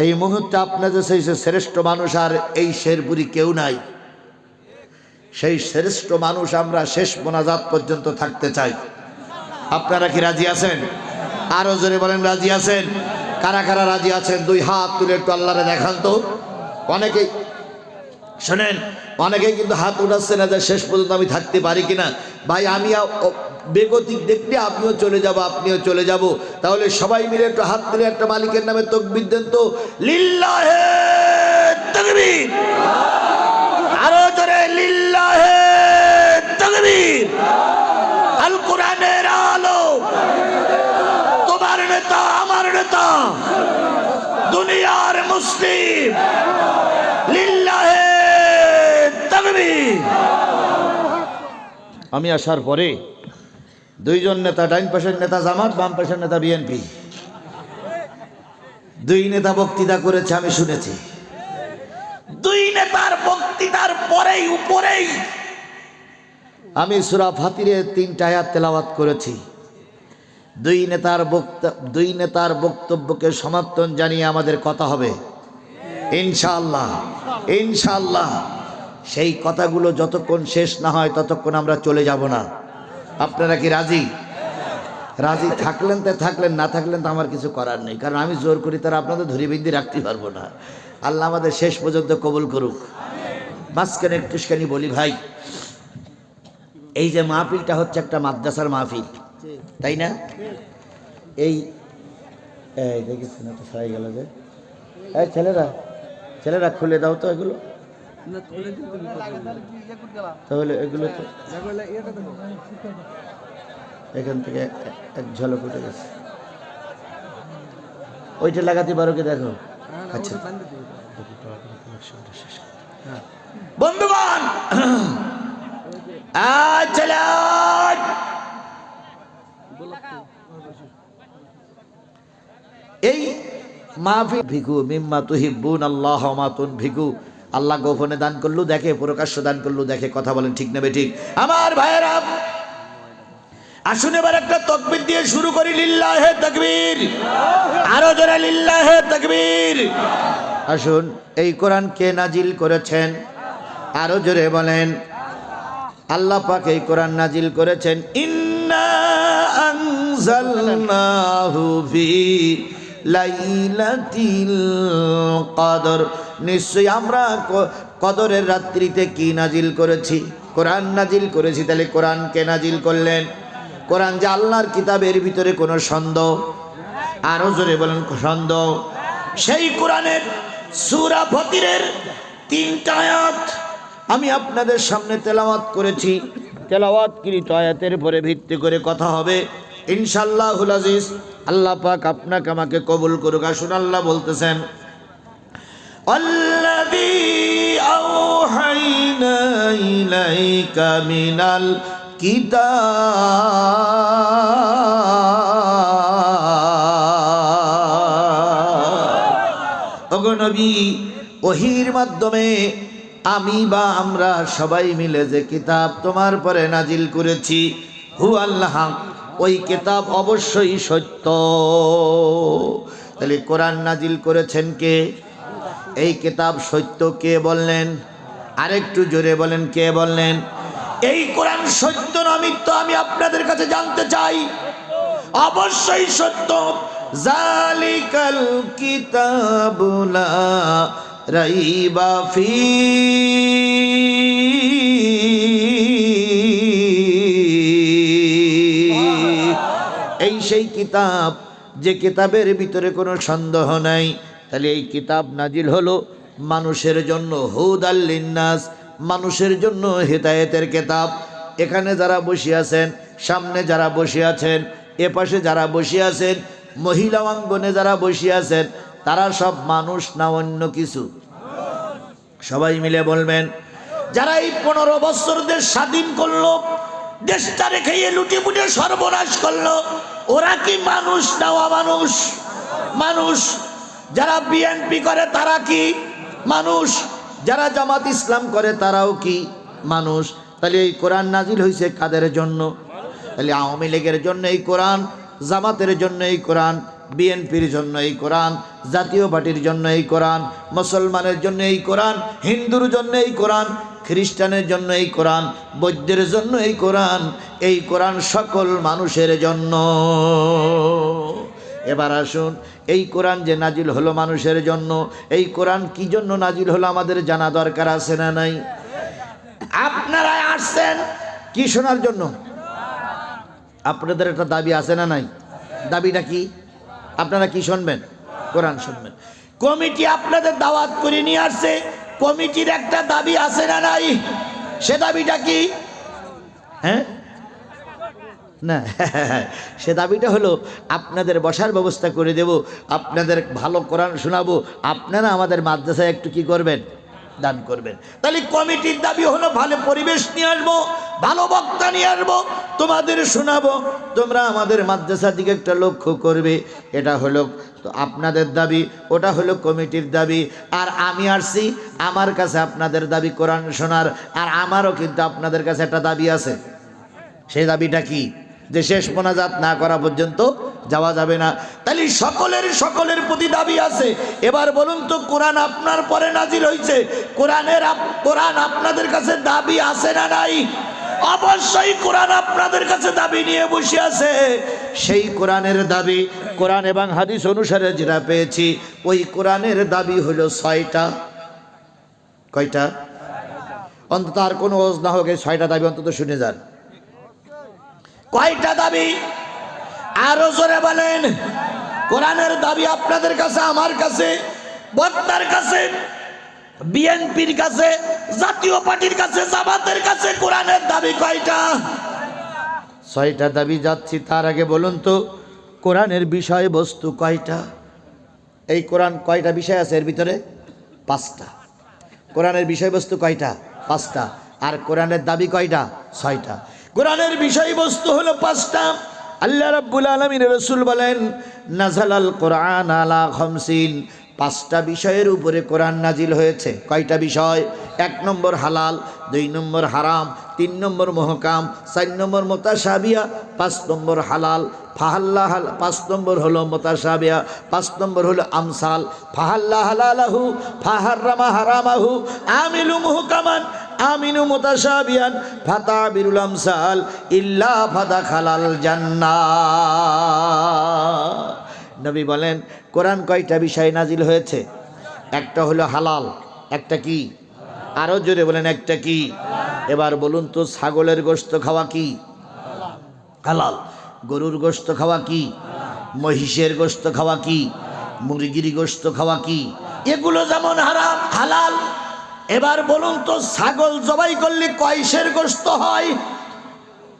এই মুহূর্তে আপনাদের সেই শ্রেষ্ঠ মানুষ আর এই শেরপুরি কেউ নাই। সেই শ্রেষ্ঠ মানুষ আমরা শেষ মোনাজাত পর্যন্ত থাকতে চাই। আপনারা কি রাজি আছেন? আরো জোরে বলেন, রাজি আছেন? কারা কারা রাজি আছেন? দুই হাত তুলে একটু আল্লাহরে দেখান তো। অনেকেই শোনেন, অনেকেই কিন্তু হাত উঠাচ্ছে না যে শেষ পর্যন্ত আমি থাকতে পারি কিনা। ভাই, আমি বেগতিক দেখলে আপনিও চলে যাব, আপনিও চলে যাব। তাহলে সবাই মিলে একটু হাত তুলে একটা মালিকের নামে তাকবীর দেন তো। লিল্লাহে তাকবীর। আরো জোরে লিল্লাহে তাকবীর। আল কোরআনের আলো, তোমার নেতা আমার নেতা, দুনিয়ার মুসলিম, লিল্লাহে তাকবীর। আমি আসার পরে দুইজন নেতা, ডাইন পাশের নেতা জামাত, বাম পাশের নেতা বিএনপি, দুই নেতা বক্তৃতা করেছে, আমি শুনেছি। দুই নেতার বক্তৃতার পরেই উপরেই আমি সূরা ফাতিরের 3টা আয়াত তেলাওয়াত করেছি। দুই নেতার বক্তব্যকে সমর্থন জানিয়ে আমাদের কথা হবে ইনশাআল্লাহ, ইনশাআল্লাহ। সেই কথাগুলো যতক্ষণ শেষ না হয় ততক্ষণ আমরা চলে যাব না। আপনারা কি রাজি? রাজি থাকলেন তো থাকলেন, না থাকলেন তো আমার কিছু করার নেই, কারণ আমি জোর করি তারা আপনাদের ধরে বিন্দি রাখতে পারবো না। আল্লাহ আমাদের শেষ পর্যন্ত কবুল করুক। মাঝখানে একটুখানি বলি ভাই, এই যে মাহফিলটা হচ্ছে একটা মাদ্রাসার মাহফিল, তাই না? এই দেখেছেন একটা ছাড়াই গেল যে, এই ছেলেরা খুলে দাও তো এগুলো, তাহলে এগুলো তো এখান থেকে এক ঝলক উঠে গেছে। ওইটা লাগাতে পারো কি? দেখো। আচ্ছা বন্ধুগণ, এই মাহফিল ভিকু মিম্মা তুহিব্বুন আল্লাহ মা তুনফিকু, আল্লাহ গোপনে দান করলো দেখে, প্রকাশ্য দান করলো দেখে। কথা বলেন ঠিক নেবে ঠিক? আমার ভাইয়েরা আসুন এবার একটা তাকবীর দিয়ে শুরু করি। লিল্লাহে তাকবীর, আরো জোরে লিল্লাহে তাকবীর। আসুন, এই কোরআন কে নাজিল করেছেন? আরো জোরে বলেন। আল্লাহ পাক এই কোরআন নাজিল করেছেন। ইন্না আনজালনাহু ফি লাইলাতিল কদর, নিশ্চয়ই আমরা কদরের রাত্রিতে কি নাজিল করেছি? কোরআন নাজিল করেছি। তাহলে কোরআন কে নাজিল করলেন? কোরআন যে আল্লাহর কিতাবের ভিতরে কোনো সন্দেহ? আরো জোরে বলেন সন্দেহ? সেই কোরআনের সূরা ফতিরের 3টা আয়াত আমি আপনাদের সামনে তেলাওয়াত করেছি। তেলাওয়াতকৃত আয়াতের উপরে ভিত্তি করে কথা হবে ইনশাআল্লাহুল আজিজ। আল্লাহ পাক আপনাকে আমাকে কবুল করুক। আসুন, আল্লাহ বলতেছেন, আল্লাযী আওহাইনা ইলাইকা মিনাল কিতাব। ওগো নবী, ওহীর মাধ্যমে আমি বা আমরা সবাই মিলে যে কিতাব তোমার পরে নাজিল করেছি, হু আল্লাহ, ওই কিতাব অবশ্যই সত্য। তাহলে কোরআন নাজিল করেছেন কে? এই কিতাব সত্য কে বললেন? আরেকটু জোরে বলেন, কে বললেন? এই কোরআন সত্য না মিথ্যা আমি আপনাদের কাছে জানতে চাই। অবশ্যই সত্য। জালিকাল কিতাবু লা রাইবা ফি, এই সেই কিতাব যে কিতাবের ভিতরে কোনো সন্দেহ নাই। তাহলে এই কিতাব নাজিল হলো মানুষের জন্য, হুদাল লিন্নাস, মানুষের জন্য হেদায়েতের কিতাব। এখানে যারা বসে আছেন, সামনে যারা বসে আছেন, এপাশে যারা বসে আছেন, মহিলা অঙ্গনে যারা বসে আছেন, তারা সব মানুষ না অন্য কিছু? সবাই মিলে বলবেন। যারা এই 15 বছর দেশ স্বাধীন করলো, দেশটা রেখে লুটিপুটে সর্বনাশ করলো, ওরা কি মানুষ না অমানুষ? মানুষ। যারা বিএনপি করে তারা কি মানুষ? যারা জামাত ইসলাম করে তারাও কি মানুষ? তাহলে এই কোরআন নাজিল হয়েছে কাদের জন্য? তাহলে আওয়ামী লীগের জন্য এই কোরআন, জামাতের জন্য এই কোরআন, বিএনপির জন্য এই কোরআন, জাতীয় পার্টির জন্য এই কোরআন, মুসলমানের জন্য এই কোরআন, হিন্দুর জন্য এই কোরআন, খ্রিস্টানের জন্য এই কোরআন, বৌদ্ধের জন্য এই কোরআন। এই কোরআন সকল মানুষের জন্য। এবার আসুন, এই কোরআন যে নাজিল হলো মানুষের জন্য, এই কোরআন কি জন্য নাজিল হলো আমাদের জানা দরকার আছে না নাই? আপনারা আসছেন কি শোনার জন্য? আপনাদের একটা দাবি আছে না নাই? দাবিটা কি? আপনারা কি শুনবেন? কোরআন শুনবেন। কমিটি আপনাদের দাওয়াত করে নিয়ে আসছে, কমিটির একটা দাবি আছে না নাই? সে দাবিটা কি? হ্যাঁ না, সে দাবিটা হলো আপনাদের বসার ব্যবস্থা করে দেব, আপনাদের ভালো কোরআন শোনাবো, আপনারা আমাদের মাদ্রাসায় একটু কি করবেন? দান করবেন। তাহলে কমিটির দাবি হলো ভালো পরিবেশ নিয়ে আসবো, ভালো বক্তা নিয়ে আসবো, তোমাদের শোনাবো, তোমরা আমাদের মাদ্রাসার দিকে একটা লক্ষ্য করবে। এটা হলো তো আপনাদের দাবি, ওটা হলো কমিটির দাবি। আর আমি আসছি, আমার কাছে আপনাদের দাবি কোরআন শোনার, আর আমারও কিন্তু আপনাদের কাছে একটা দাবি আছে। সেই দাবিটা কি? যে শেষ মোনাজাত না করা পর্যন্ত যাওয়া যাবে না। তাহলে সকলের প্রতি দাবি আছে। এবার বলুন তো, কোরআন আপনার পরে নাজিল হয়েছে, কোরআন আপনাদের কাছে দাবি আছে না নাই? অবশ্যই কোরআন আপনাদের কাছে দাবি নিয়ে বসে আছে। সেই কোরআনের দাবি, কোরআন এবং হাদিস অনুসারে যেটা পেয়েছি, ওই কোরআনের দাবি হলো 6টা। কয়টা? অন্তত আর কোনো ওজ না হোক, এই 6টা দাবি অন্তত শুনে যান। কয়টা দাবি? আরো জোরে বলেন। কোরআনের দাবি আপনাদের কাছে, আমার কাছে, বক্তার কাছে, বিএনপির কাছে, জাতীয় পার্টির কাছে, জামাতের কাছে কোরআনের দাবি কয়টা? 6টা দাবি যাচ্ছি। তার আগে বলুন তো, কোরআনের বিষয়বস্তু কয়টা? এই কোরআন কয়টা বিষয় আছে এর ভিতরে? 5টা। কোরআনের বিষয়বস্তু কয়টা? 5টা। আর কোরআনের দাবি কয়টা? 6টা। কোরআনের বিষয়বস্তু হলো 5টা, আল্লাহ রাব্বুল আলামিনের রাসূল বলেন নাযালাল কোরআন আলা খামসিন, 5টা বিষয়ের উপরে কোরআন নাজিল হয়েছে। কয়টা বিষয়? 1 নম্বর হালাল, 2 নম্বর হারাম, 3 নম্বর মুহকাম, 4 নম্বর মুতাশাবিয়া, 5 নম্বর হালাল ফাহাল্লা, 5 নম্বর হলো মুতাশাবিয়া, 5 নম্বর হলো আমসাল, ফাহাল্লা হালালাহু ফাহাররামা হারামাহু, আমিলু মুহকামান আমিনু মুতাশাবিয়ান ফাতাবিরুল আমসাল ইল্লা ফাদাখালাল জান্নাহ। নবী বলেন কোরআন কয়টা বিষয় নাজিল হয়েছে? একটা হলো হালাল, একটা কি? আরো জোরে বলেন, একটা কি? এবার বলুন তো, ছাগলের গোশত খাওয়া কি? হালাল। গরুর গোশত খাওয়া কি? মহিষের গোশত খাওয়া কি? মুরগির গোশত খাওয়া কি? এগুলো যেমন হারাম হালাল। এবার বলুন তো, ছাগল জবাই করলে কয় সের গোশত হয়?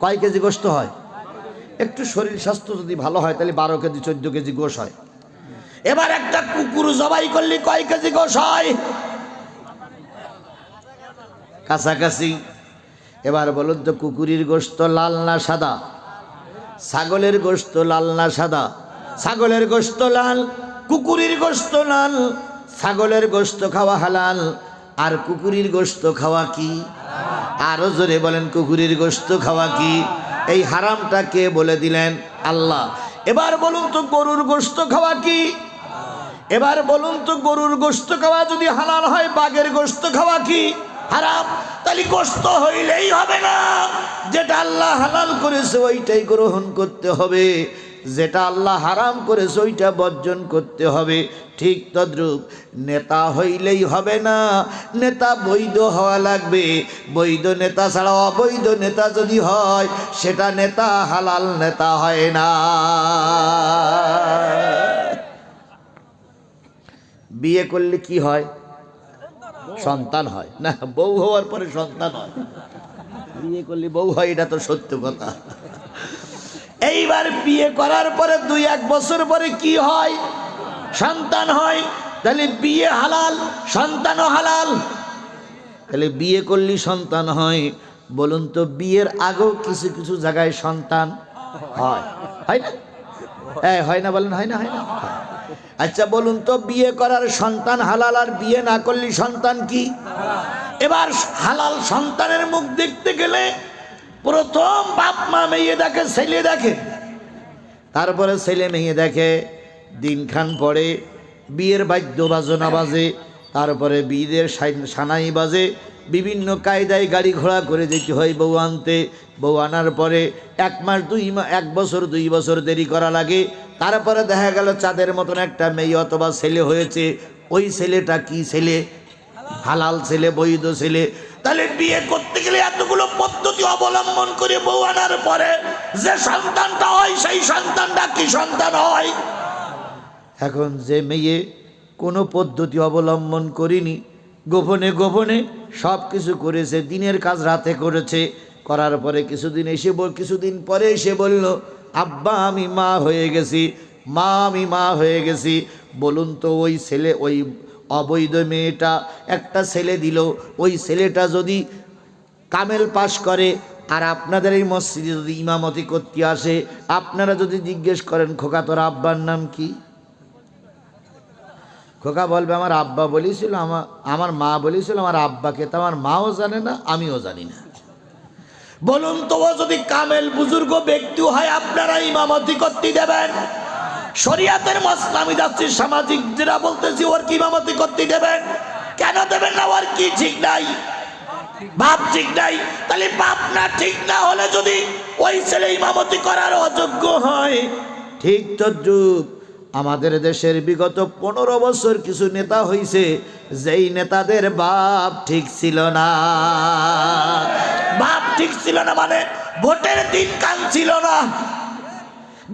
কয় কেজি গোশত হয়? একটু শরীর স্বাস্থ্য যদি ভালো হয় তাহলে 12 কেজি 14 কেজি গোশ হয়। এবার একটা কুকুর জবাই করলে কয় কেজি গোশ হয়? কাছাকাছি। এবার বলুন তো, কুকুরের গোশত লাল না সাদা? ছাগলের গোশত লাল না সাদা? ছাগলের গোশত লাল, কুকুরের গোশত লাল। ছাগলের গোশত খাওয়া হালাল, আর কুকুরের গোশত খাওয়া কি? আরো জোরে বলেন, কুকুরের গোশত খাওয়া কি? এই হারামটা কে বলে দিলেন? আল্লাহ। এবার বলুন তো, গরুর গোশত খাওয়া কি? এবার বলুন তো, গরুর গোশত খাওয়া যদি হালাল হয়, বাঘের গোশত খাওয়া কি? হারাম। তাহলে গোশত হইলেই হবে না, যেটা আল্লাহ হালাল করেছে ওইটাই গ্রহণ করতে হবে, যেটা আল্লাহ হারাম করেছে ওইটা বর্জন করতে হবে। ঠিক তদ্রূপ নেতা হইলেই হবে না, নেতা বৈধ হওয়া লাগবে। বৈধ নেতা ছাড়া অবৈধ নেতা যদি হয়, সেটা নেতা হালাল নেতা হয় না। বিয়ে করলে কি হয়? সন্তান হয় না? বউ হওয়ার পরে সন্তান হয়। বিয়ে করলে বউ হয়, এটা তো সত্য কথা। এইবার বিয়ে করার পরে 2-1 বছর পরে কি হয়? সন্তান হয়। তাহলে বিয়ে হালাল, সন্তানও হালাল। তাহলে বিয়ে করলে সন্তান হয়। বলুন তো, বিয়ের আগেও কিছু কিছু জায়গায় সন্তান হয়, হয় না? হ্যাঁ, হয় না? বলেন, হয় না? হয় না? আচ্ছা বলুন তো, বিয়ে করার সন্তান হালাল, আর বিয়ে না করলে সন্তান কি? এবার হালাল সন্তানের মুখ দেখতে গেলে প্রথম বাপ মা মেয়ে দেখে, ছেলে দেখে, তারপরে ছেলে মেয়ে দেখে। দিনখান পরে বিয়ের বাদ্য বাজনা বাজে, তারপরে বিয়ের সানাই বাজে। বিভিন্ন কায়দায় গাড়ি ঘোড়া করে যেতে হয় বউ আনতে। বউ আনার পরে 1 মাস 2 মাস 1 বছর 2 বছর দেরি করা লাগে। তারপরে দেখা গেল চাঁদের মতন একটা মেয়ে অথবা ছেলে হয়েছে। ওই ছেলেটা কি ছেলে? হালাল ছেলে, বৈধ ছেলে। তাহলে বিয়ে করতে গেলে এতগুলো পদ্ধতি অবলম্বন করে বউ আনার পরে যে সন্তানটা হয়, সেই সন্তানটা কি সন্তান হয়? এখন যে মেয়ে কোনো পদ্ধতি অবলম্বন করেনি, গোপনে গোপনে সব কিছু করেছে, দিনের কাজ রাতে করেছে, করার পরে কিছুদিন পরে এসে বলল, আব্বা আমি মা হয়ে গেছি, মা আমি মা হয়ে গেছি। বলুন তো, ওই ছেলে, ওই অবৈধ মেয়েটা একটা ছেলে দিল, ওই ছেলেটা যদি কামেল পাশ করে আর আপনাদের এই মসজিদে যদি ইমামতি করতে আসে, আপনারা যদি জিজ্ঞেস করেন, খোকা তোর আব্বার নাম কি? খোকা বলবে, আমার আব্বা বলেছিল, আমার মা বলেছিল, আমার আব্বাকে তো আমার মাও জানে না, আমিও জানি না। বলুন তো, ও যদি কামেল বুজুর্গ ব্যক্তি হয়, আপনারা ইমামতি করতে দেবেন? শরিয়াতের মসলা আমি যাচ্ছি, সামাজিক যেটা বলতেছি, ওর কি ইমামতি করতে দেবেন? কেন দেবেন না? ওর কি ঠিক নাই? বাপ ঠিক নাই। তাহলে বাপ না ঠিক না হলে যদি ওই ছেলে ইমামতি করার অযোগ্য হয়, ঠিক তদ্রূপ আমাদের দেশের বিগত 15 বছর কিছু নেতা হইছে, যেই নেতাদের বাপ ঠিক ছিল না। বাপ ঠিক ছিল না মানে ভোটের দিন কান ছিল না।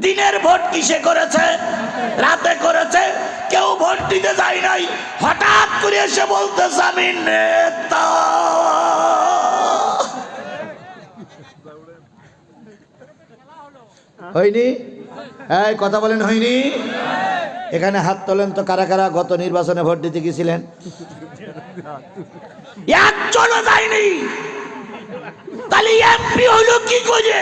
দিনের ভোট কিসে করেছে? রাতে করেছে। কেউ ভোট দিতে যায় নাই, হঠাৎ করে এসে বলতেছে আমি নেতা। হয়নি? এই কথা বলেন, হয়নি? এখানে হাত তোলেন তো, কারা কারা গত নির্বাচনে ভোট দিতে গেছিলেন? একজনও যায়নি। তাহলে এমপি হলো কি করে?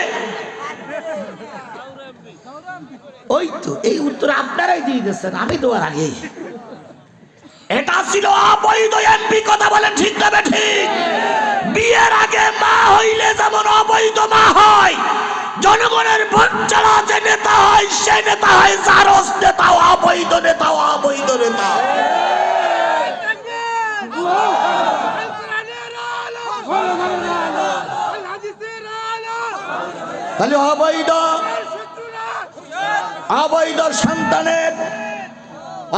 ওই তো এই উত্তর আপনারাই দিয়ে দিচ্ছেন, আমি দেওয়ার আগেই। এটা ছিল অবৈধ এমপি, কথা বলেন ঠিক না ঠিক? বিয়ের আগে মা হইলে যেমন অবৈধ মা হয়, জনগণের ভোট ছাড়া যে নেতা হয় সে নেতা হয় জারজ নেতা, অবৈধ নেতা, অবৈধ নেতা। তাহলে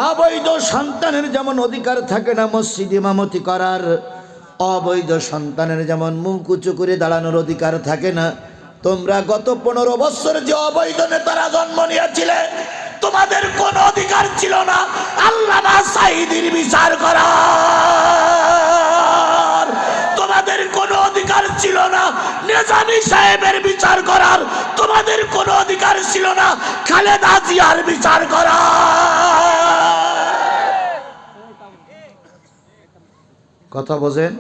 অবৈধ সন্তানের যেমন অধিকার থাকে না মসজিদ ইমামতি করার, অবৈধ সন্তানের যেমন মুখ উঁচু করে দাঁড়ানোর অধিকার থাকে না। তোমরা গত 15 বছর যে অবৈধ নেতারা জন্ম নিয়েছিলে, তোমাদের কোন অধিকার ছিল না আল্লামা সাঈদীর বিচার করার, তোমাদের কোনো অধিকার ছিল না নিজামী সাহেবের বিচার করার, তোমাদের কোনো অধিকার ছিল না খালেদা জিয়ার বিচার করার। কথা বোঝেন?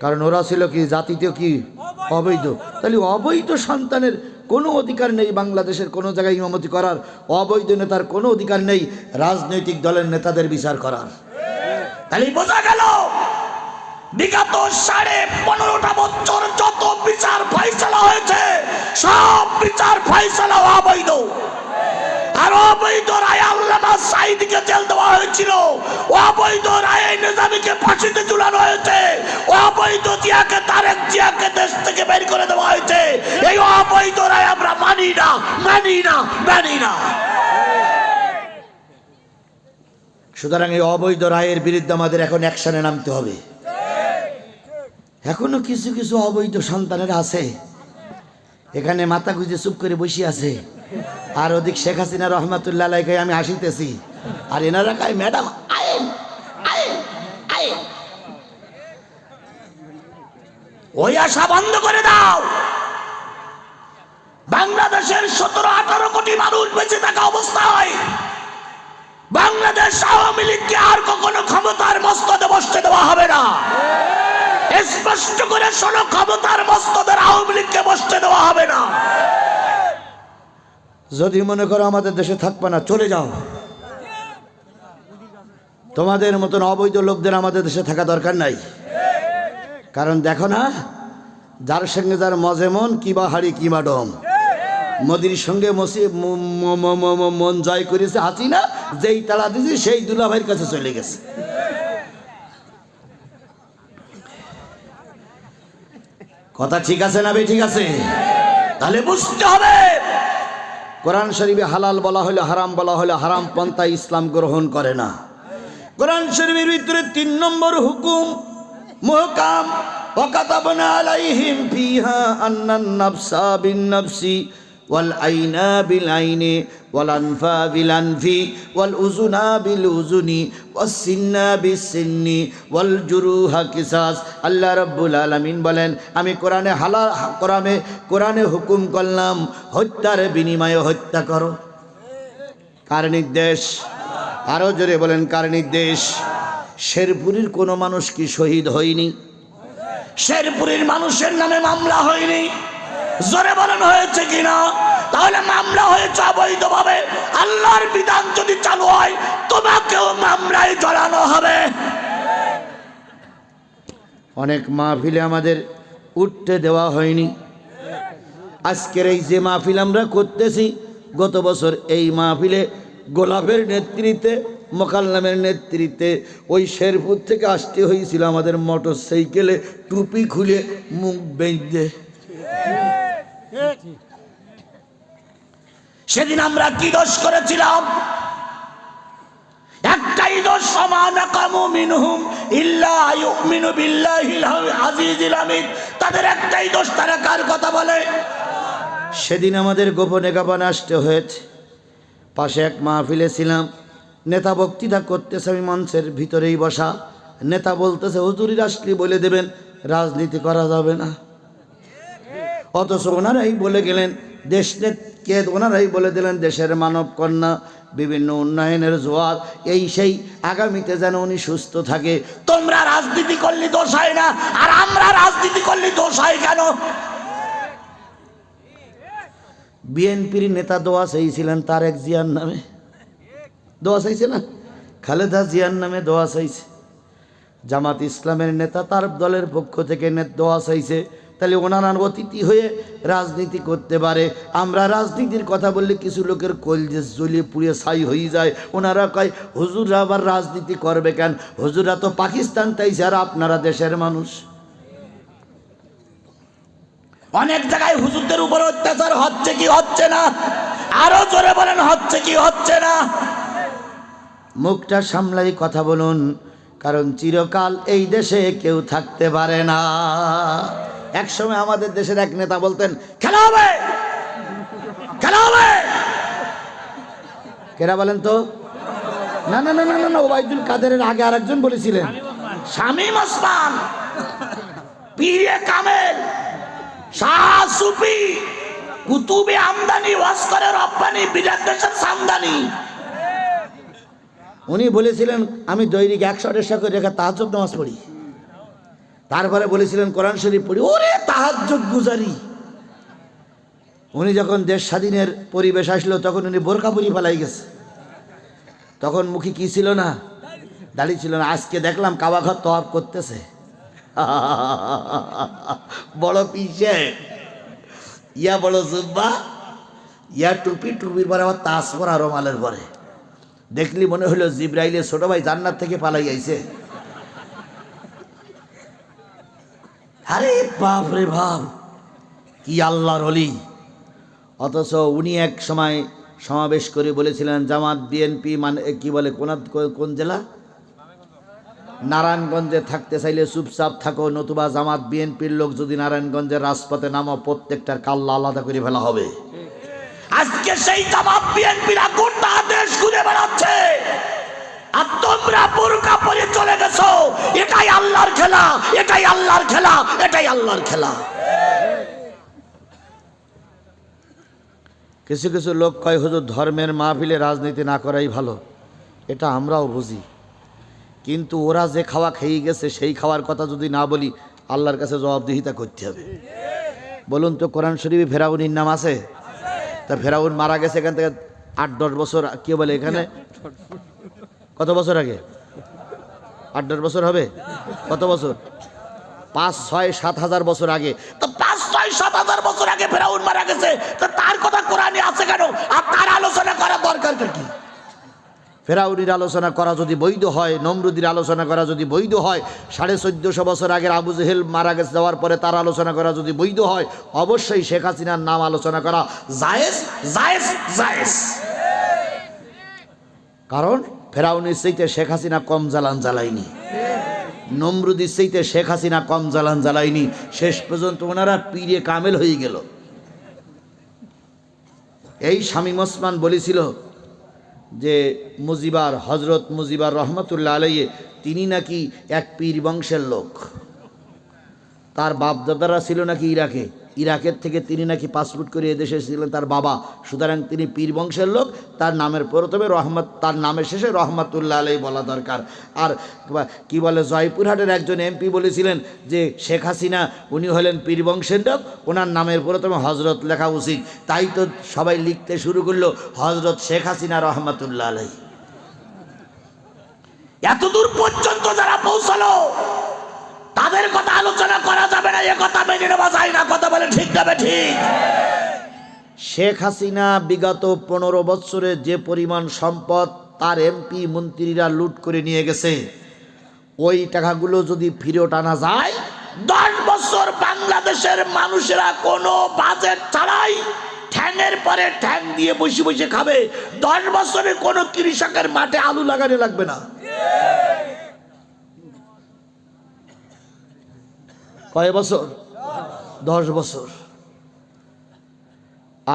কারণ ওরা ছিল কি জাতিতে কি অবৈধ। তাহলে অবৈধ সন্তানের কোনো অধিকার নেই বাংলাদেশের কোনো জায়গায় ইমামতি করার, অবৈধ নেতার কোনো অধিকার নেই রাজনৈতিক দলের নেতাদের বিচার করার। তাহলে বোঝা গেল বিগত 15.5টা বছর যত বিচার ফয়সালা হয়েছে সব বিচার ফয়সালা অবৈধ। আর অবৈধ রায়ে আল্লামা সাঈদীকে জেল দেওয়া হয়েছিল, অবৈধ রায়ে নিজামীকে ফাঁসিতে ঝুলানো হয়েছে, অবৈধ জিয়াকে তারেক জিয়াকে দেশ থেকে বের করে দেওয়া হয়েছে। এই অবৈধ রায় আমরা মানি না, মানি না, মানি না। সুতরাং এই অবৈধ রায়ের বিরুদ্ধে আমাদের এখন অ্যাকশনে নামতে হবে। এখনো কিছু কিছু অবৈধ সন্তানেরা আছে এখানে মাথা গুঁজে চুপ করে বসে আছে, আর ওদিক শেখ হাসিনা রহমাতুল্লাহ আলাইহি আমি হাসিতেছি, আর এনারা কয় ম্যাডাম আইন আইন আইন। ওই আশা বন্ধ করে দাও। বাংলাদেশের 17-18 কোটি মানুষ বেঁচে থাকা অবস্থায় বাংলাদেশ আওয়ামী লীগকে আর কখনো ক্ষমতার মস্তদে বসতে দেওয়া হবে না। স্পষ্ট করে শোনো, ক্ষমতার মস্তদের আওয়ামী লীগকে বসতে দেওয়া হবে না। যদি মনে করো আমাদের দেশে থাকবে না, চলে যাও। তোমাদের মতন অবৈধ লোকদের আমাদের দেশে থাকা দরকার নাই। কারণ দেখো না, যার সঙ্গে যার মজেমন কিবা হাড়ি কিবা ডম, মোদির সঙ্গে মন জয় করেছে হাসিনা, যেই তালা দিয়েছে সেই দুলাভাইয়ের কাছে চলে গেছে। কথা ঠিক আছে না ঠিক আছে? তাহলে বুঝতে হবে কোরআন শরীফে হালাল বলা হলে হারাম বলা হলে হারাম পন্থা ইসলাম গ্রহণ করে না। কোরআন শরীফের ভিতরে 3 নম্বর হুকুম মুহকাম, ওয়াকাতাবনা আলাইহিম ফিহা আন্নান নাফসা বিন নাফসি ওয়াল আইনা বিল আইনি ওয়াল আনফা বিল আনফি ওয়াল উযুনা বিল উযুনি ওয়াস সিন্না বিস সিন্নি ওয়াল জুরুহা কিসাস। আল্লাহ রাব্বুল আলামিন বলেন, আমি কোরআনে হুকুম করলাম হত্যার বিনিময়ে হত্যা করো। কার নির্দেশ? আরো জোরে বলেন কার নির্দেশ? শেরপুরের কোনো মানুষ কি শহীদ হয়নি? শেরপুরের মানুষের নামে মামলা হয়নি? জোরে বলেন হয়েছে কিনা? তাহলে মামলা হয়েছে অবৈধভাবে। আল্লাহর বিধান যদি চালু হয় তোমাকেও মামলায় জড়ানো হবে। অনেক মাহফিলে আমাদের উঠতে দেওয়া হয়নি। আজকের এই যে মাহফিল আমরা করতেছি, গত বছর এই মাহফিলে গোলাপের নেতৃত্বে, মোকাল্লামের নেতৃত্বে ওই শেরপুর থেকে আসতে হয়েছিল আমাদের মোটর সাইকেলে টুপি খুলে মুখ বেঁধে। সেদিন আমরা কি দোষ করেছিলাম? একটাই দোষ, তাদের একটাই দোষ, তারা কার কথা বলে? সেদিন আমাদের গোপনে গোপনে আসতে হয়েছে। পাশে এক মাহফিলে ছিলাম, নেতা বক্তৃতা করতেছে, আমি মঞ্চের ভিতরেই বসা। নেতা বলতেছে, হুজুরির আসলে বলে দেবেন রাজনীতি করা যাবে না। অথচ ওনারাই বলে গেলেন ওনারাই বলে দিলেন দেশের মানব কন্যা, বিভিন্ন উন্নয়নের জোয়ার, এই সেই, আগামীতে যেন উনি সুস্থ থাকে। তোমরা রাজনীতি করলে দোষ হয় না, আর আমরা রাজনীতি করলে দোষ হয় কেন? বিএনপির নেতা দোয়া চাইছিলেন তারেক জিয়ার নামে, দোয়া চাইছে না? খালেদা জিয়ার নামে দোয়া চাইছে। জামাত ইসলামের নেতা তার দলের পক্ষ থেকে দোয়া চাইছে। তাহলে ওনারা অতিথি হয়ে রাজনীতি করতে পারে। আমরা রাজনীতির কথা বললে কিছু লোকের কলজে জ্বলিয়ে পুড়িয়ে ছাই হয়ে যায়। ওনারা কয় হুজুররা আবার রাজনীতি করবে কেন? হুজুররা তো পাকিস্তান চাইছে আর আপনারা দেশের মানুষ। অনেক জায়গায় হুজুরদের উপর অত্যাচার হচ্ছে কি হচ্ছে না? আরো জোরে বলেন, হচ্ছে কি হচ্ছে না? মুখটা সামলাই কথা বলুন, কারণ চিরকাল এই দেশে কেউ থাকতে পারে না। একসময় আমাদের দেশের এক নেতা বলতেন খেলা হবে, খেলা হবে। কেরা বলেন তো? না না না না না, ওবায়দুল কাদেরের আগে আরেকজন বলেছিলেন, শামীম ওসমান, পীরে কামেল, শাহ সুফি, কুতুবে আমদানি, ওয়াসকরে রব্বানি, বিরাট দেশের সামদানি। উনি বলেছিলেন আমি দৈনিক 100 করে রেখে তাহাজ্জুদ নামাজ পড়ি। তারপরে বলেছিলেন কোরআন শরীফ পড়ি। ওরে তাহাজ্জুদ গুজারি। উনি যখন দেশ স্বাধীনের পরিবেশ আসলো তখন উনি বোরকা পরি ফেলাই গেছে। তখন মুখে কি ছিল না, দাড়ি ছিল না। আজকে দেখলাম কাবা ঘর তওয়াফ করতেছে। বড় পিছে ইয়া বড় জুব্বা, ইয়া টুপি, টুপির পরে আবার তাস পরা রোমালের পরে। দেখলি মনে হলো জিব্রাইলের ছোট ভাই জান্নাত থেকে পালাই আইছে। আরে বাপ রে বাপ, কি আল্লাহর ওলি! অথচ উনি এক সময় সমাবেশ করে বলেছিলেন জামাত বিএনপি মানে কি বলে, কোন জেলা? নারায়ণগঞ্জে থাকতে চাইলে চুপচাপ থাকো, নতুবা জামাত বিএনপির লোক যদি নারায়ণগঞ্জের রাজপথে নামো প্রত্যেকটার কাল্লা আলাদা করে ফেলা হবে। আজকে সেই জামাত বিএনপিরা গোটা দেশ ঘুরে বেড়াচ্ছে, আর তোমরা বোরকা পরে চলে গেছো। এটাই আল্লাহর খেলা, এটাই আল্লাহর খেলা, এটাই আল্লাহর খেলা। কিছু কিছু লোক কয় হুজুর ধর্মের মাহফিলে রাজনীতি না করাই ভালো। এটা আমরাও বুঝি, কিন্তু ওরা যে খাওয়া খেয়ে গেছে সেই খাওয়ার কথা যদি না বলি আল্লাহর কাছে জবাবদিহিতা করতে হবে। বলুন তো কোরআন শরীফে ফেরাউনের নাম আছে? তা ফেরাউন মারা গেছে এখান থেকে 8-10 বছর, কি বলে এখানে কত বছর আগে? 8-10 বছর হবে? কত বছর? 5-6-7 হাজার বছর আগে। তো 5-6-7 হাজার বছর আগে ফেরাউন মারা গেছে, তো তার কথা কোরআনে আছে কেন? আর তার আলোচনা করা দরকার কি? ফেরাউনের আলোচনা করা যদি বৈধ হয়, নমরুদের আলোচনা করা যদি বৈধ হয়, 1450 বছর আগের আবু জেহেল মারা গেছে যাওয়ার পরে তার আলোচনা করা যদি বৈধ হয়, অবশ্যই শেখ হাসিনার নাম আলোচনা করা জায়েজ জায়েজ জায়েজ। কারণ ফেরাউনের চাইতে শেখ হাসিনা কম জ্বালান জ্বালায়নি, নমরুদের চাইতে শেখ হাসিনা কম জ্বালান জ্বালায়নি। শেষ পর্যন্ত ওনারা পীরে কামেল হয়ে গেল। এই শামীম ওসমান বলেছিল যে মুজিবার, হজরত মুজিবার রহমতুল্লাহ আলাইহি, তিনি নাকি এক পীর বংশের লোক। তার বাপদাদারা ছিল নাকি ইরাকে, ইরাকের থেকে তিনি নাকি পাসপোর্ট করে এদেশে এসেছিলেন তার বাবা। সুতরাং তিনি পীর বংশের লোক। তার নামের প্রথমে রহমত, তার নামের শেষে রহমতুল্লাহ আলাইহি বলা দরকার। আর কি বলে, জয়পুরহাটের একজন এমপি বলেছিলেন যে শেখ হাসিনা উনি হলেন পীর বংশের লোক, ওনার নামের প্রথমে হজরত লেখা উচিত। তাই তো সবাই লিখতে শুরু করলো হজরত শেখ হাসিনা রহমতুল্লাহ আলাইহি। এতদূর পর্যন্ত যারা পৌঁছালো তাদের কথা আলোচনা করা যাবে না, এ কথা মেনে নেওয়া যায় না। কথা বলে ঠিক যাবে ঠিক। শেখ হাসিনা বিগত 15 বছরে যে পরিমাণ সম্পদ তার এমপি মন্ত্রীরা লুট করে নিয়ে গেছে, ওই টাকাগুলো যদি ফিরত আনা যায়, 10 বছর বাংলাদেশের মানুষেরা কোনো বাজেট ছাড়াই ঠ্যাংয়ের পরে ঠ্যাং দিয়ে বসে বসে খাবে। 10 বছরে কোনো কৃষকের মাঠে আলু লাগানো লাগবে না। কয় বছর? 10 বছর।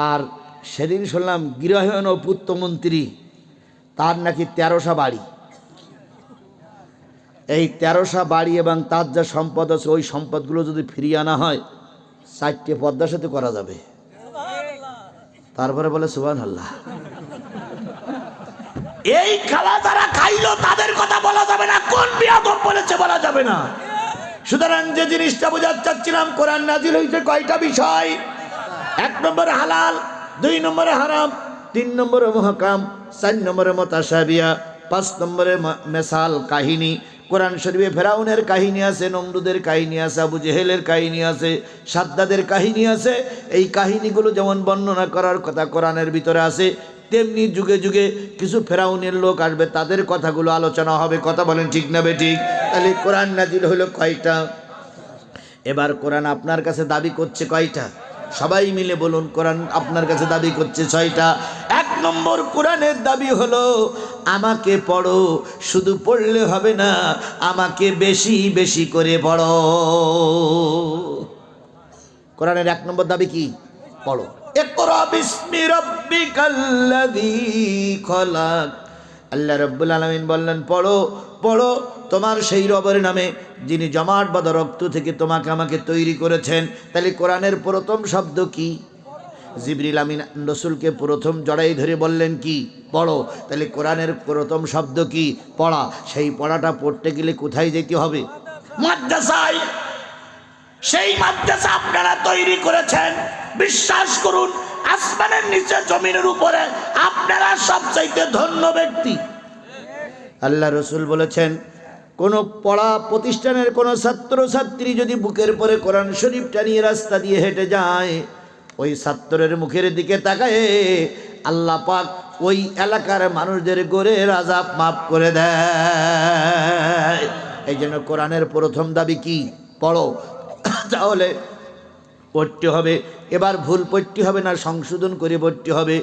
আর সেদিন শুনলাম গৃহায়ন ও পূর্তমন্ত্রী, তার নাকি 13টা বাড়ি। এই 13টা বাড়ি এবং তার যা সম্পদ আছে, ওই সম্পদগুলো যদি ফিরিয়ে আনা হয় 4টে পদ্মা সেতু করা যাবে। তারপরে বলে সুবহানাল্লাহ। এই খাওয়া যারা খাইলো তাদের কথা বলা যাবে না, কোন বিয়াদব বলেছে বলা যাবে না। সুতরাং যে জিনিসটা বোঝাতে চাচ্ছিলাম, কোরআন নাজিল হয়েছে কয়টা বিষয়? 1 নম্বর হালাল, 2 নম্বরে হারাম, 3 নম্বরে মুহকাম, 4 নম্বরে মুতাশাবিহা, 5 নম্বরে মেসাল কাহিনী। কোরআন শরীফে ফেরাউনের কাহিনী আছে, নমরুদের কাহিনী আছে, আবু জেহেলের কাহিনী আছে, সাদ্দাদের কাহিনী আছে। এই কাহিনীগুলো যেমন বর্ণনা করার কথা কোরআনের ভিতরে আছে, তেমনি যুগে যুগে কিছু ফেরাউনের লোক আসবে, তাদের কথাগুলো আলোচনা হবে। কথা বলেন ঠিক না বেঠিক? তাহলে কোরআন নাজিল হলো কয়টা? এবার কোরআন আপনার কাছে দাবি করছে কয়টা? সবাই মিলে বলুন, কোরআন আপনার কাছে দাবি করছে 6টা। 1 নম্বর কোরআনের দাবি হলো আমাকে পড়ো, শুধু পড়লে হবে না, আমাকে বেশি বেশি করে পড়ো। কোরআনের 1 নম্বর দাবি কি? পড়ো। ইকরা বিসমি রাব্বিকাল্লাযী খলাক। আল্লাহ রাব্বুল আলামিন বললেন পড়ো, পড়ো তোমার সেই রবের নামে যিনি জমাট বাঁধা রক্ত থেকে তোমাকে আমাকে তৈরি করেছেন। তাহলে কোরআনের প্রথম শব্দ কি? জিবরিল আমিন রাসূলকে প্রথম জড়াই ধরে বললেন কি? পড়ো। তাহলে কোরআনের প্রথম শব্দ কি? পড়া। সেই পড়াটা পড়তে গেলে কোথায় যেতে হবে? মাদ্রাসায়। সেই মাদ্রাসা আপনারা তৈরি করেছেন। বিশ্বাস করুন, আসমানের নিচে জমিনের উপরে আপনারা সবচাইতে ধন্য ব্যক্তি। আল্লাহ রসুল বলেছেন, কোন পড়া প্রতিষ্ঠানের কোন ছাত্র ছাত্রী যদি বুকের পরে কোরআন শরীফটা নিয়ে রাস্তা দিয়ে হেঁটে যায়, ওই ছাত্রের মুখের দিকে তাকায় আল্লাহ পাক ওই এলাকার মানুষদের গোরের আযাব মাফ করে দেয়। এই জন্য কোরআনের প্রথম দাবি কি? পড়ো। তাহলে পড়তে হবে। এবার ভুল পড়তে হবে না, সংশোধন করে পড়তে হবে।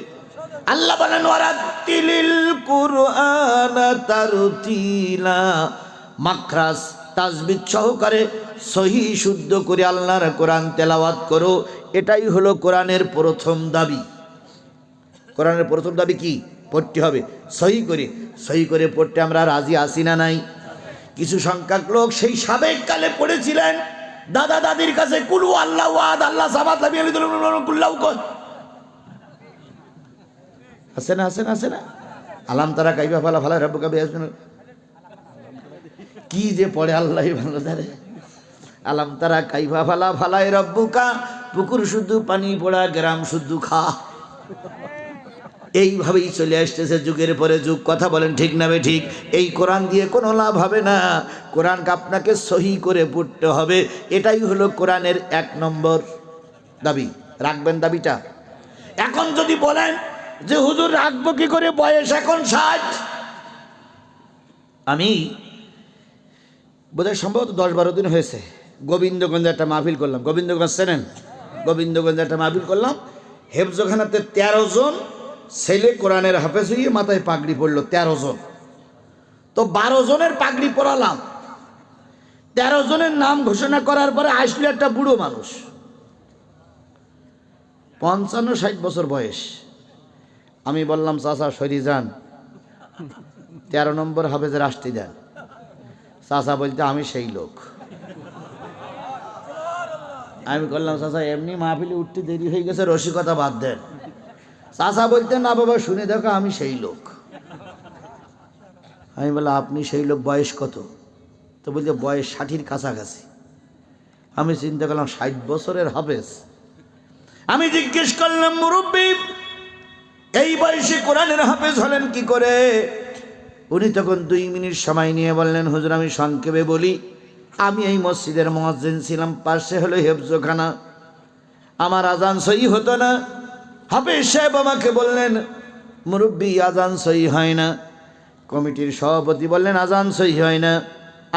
আল্লাহ বলেন ওয়ারাতিলিল কুরআনা তারতিলা, মাখরাজ তাজবিদ সহকারে সহি শুদ্ধ করে আল্লাহর কোরআন তেলাওয়াত করো। এটাই হলো কোরআনের প্রথম দাবি। কোরআনের প্রথম দাবি কি? পড়তে হবে সহি করে। সহি করে পড়তে আমরা রাজি আছি না নাই? কিছু সংখ্যক লোক সেই সাবেক কালে পড়েছিলেন দাদা দাদির কাছে, কুলু আল্লাহু আহাদ আল্লাহ সামাদ লাম ইয়ালিদ ওয়ালাম ইউলাদ কুল্লাহু কুন। আছে না? আছে না? আছে না? আলাম তারা কাইফা ফালা ফালা রাব্বুকা বিআজমিন। কি যে পড়ে আল্লাহই ভালো জানে। আলাম তারা কাইফা ফালা ফালায় রাব্বুকা, পুকুর শুদ্ধ পানি পড়া, গ্রাম শুদ্ধ খা। এইভাবেই চলে আসতেছে যুগের পরে যুগ। কথা বলেন ঠিক না বে ঠিক? এই কোরআন দিয়ে কোনো লাভ হবে না। কোরআনকে আপনাকে সহি করে পড়তে হবে। এটাই হলো কোরআনের 1 নম্বর দাবি। রাখবেন দাবিটা। এখন যদি বলেন যে হুজুর রাখবো কি করে, বয়স এখন 60। আমি বোধহয় সম্ভবত 10-12 দিন হয়েছে গোবিন্দগঞ্জে একটা মাহফিল করলাম। গোবিন্দগঞ্জ চেনেন? গোবিন্দগঞ্জে একটা মাহফিল করলাম। হেফজখানাতে 13 জন ছেলে কোরআনের হাফেজ হয়ে মাথায় পাগড়ি পড়লো। 13 জন। তো 12 জনের পাগড়ি পরালাম। 13 জনের নাম ঘোষণা করার পরে আসলো একটা বুড়ো মানুষ, 55-60 বছর বয়স। আমি বললাম চাচা সরি যান, 13 নম্বর হাফেজের আসতে দেন। চাচা বলতে আমি সেই লোক। আমি বললাম চাচা এমনি মাহফিলে উঠতে দেরি হয়ে গেছে, রসিকতা বাদ দেন। চাচা বলতে না বাবা শুনে দেখো আমি সেই লোক। আমি বললাম আপনি সেই লোক, বয়স কত? তো বলতে বয়স 60-র কাছাকাছি। আমি চিন্তা করলাম 60 বছরের হাফেজ। আমি জিজ্ঞেস করলাম মুরব্বী এই বয়সে কোরআনের হাফেজ হলেন কি করে? উনি তখন 2 মিনিট সময় নিয়ে বললেন, হুজুর আমি সংক্ষেপে বলি, আমি এই মসজিদের মুয়াজ্জিন ছিলাম, পাশে হলো হেফজখানা। আমার আজান সহি হতো না। হাফেজ সাহেব আমাকে বললেন মুরব্বী আজান সহি হয় না। কমিটির সভাপতি বললেন আজান সহি হয় না।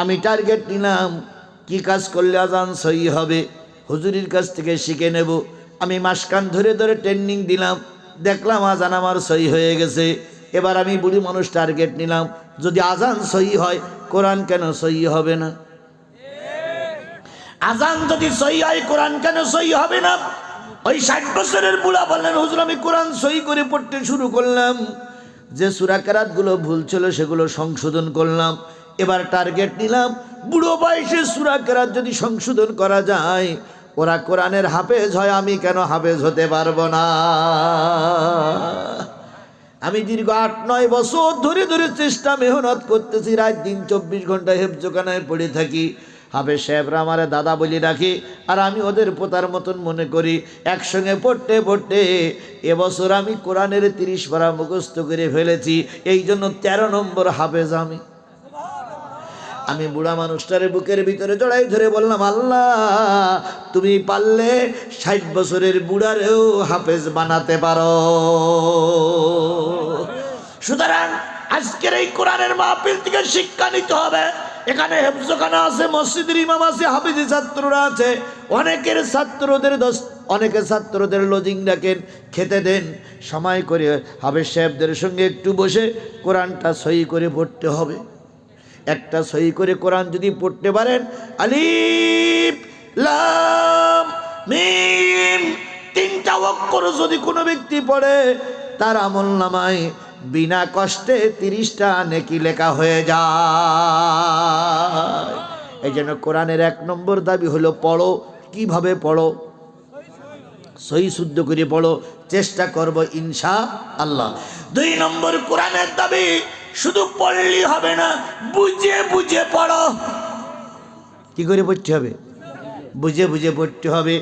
আমি টার্গেট নিলাম কি কাজ করলে আজান সহি হবে, হুজুরির কাছ থেকে শিখে নেব। আমি মাসকান ধরে ধরে ট্রেনিং দিলাম, দেখলাম আজান আমার সহি হয়ে গেছে। এবার আমি বুড়ি মানুষ টার্গেট নিলাম, যদি আজান সহি হয় কোরআন কেন সহি হবে না? আজান যদি সহি হয় কোরআন কেন সহি হবে না? ওই 60 বছরের বুড়া বললেন হুজুর আমি কোরআন সহি করে পড়তে শুরু করলাম, যে সূরা কেরাতগুলো ভুল ছিল সেগুলো সংশোধন করলাম। এবার টার্গেট নিলাম বুড়ো বয়সে সূরা কেরাত যদি সংশোধন করা যায়, ওরা কোরআনের হাফেজ হয়, আমি কেন হাফেজ হতে পারবো না? আমি দীর্ঘ 8-9 বছর ধরে ধরে চেষ্টা মেহনত করতেছি, রাত দিন 24 ঘন্টা হেফজখানায় পড়ে থাকি। হাফেজ সাহেবরা আমারে দাদা বলি রাখি, আর আমি ওদের পোতার মতন মনে করি। একসঙ্গে পড়তে পড়তে এবছর আমি কোরআনের 30 পারা মুখস্থ করে ফেলেছি, এই জন্য 13 নম্বর হাফেজ আমি বুড়া মানুষটারে বুকের ভিতরে জড়াই ধরে বললাম, আল্লাহ তুমি পারলে 60 বছরের বুড়ারেও হাফেজ বানাতে পারো। সুতরাং আজকের এই কোরআনের মাহফিল থেকে শিক্ষা নিতে হবে। এখানে হেফজখানা আছে, মসজিদের ইমাম আছে, হাফেজি ছাত্ররা আছে, অনেকে ছাত্রদের লজিং রাখেন, খেতে দেন, সময় করে হাফেজ সাহেবদের সঙ্গে একটু বসে কোরআনটা সহি করে পড়তে হবে। একটা সহি করে কোরআন যদি পড়তে পারেন, আলিফ লাম মিম 3টা অক্ষর যদি কোনো ব্যক্তি পড়ে, তার আমলনামায় বিনা কষ্টে 30টা নেকি লেখা হয়ে যায়। এই জন্য কোরআনের 1 নম্বর দাবি হলো পড়ো। কিভাবে পড়ো? সহি শুদ্ধ করে পড়ো, চেষ্টা করব ইনশাআল্লাহ। 2 নম্বর কোরআনের দাবি, শুধু পড়লেই হবে না, বুঝে বুঝে পড়ো। কি করে পড়তে হবে? বুঝে বুঝে পড়তে হবে।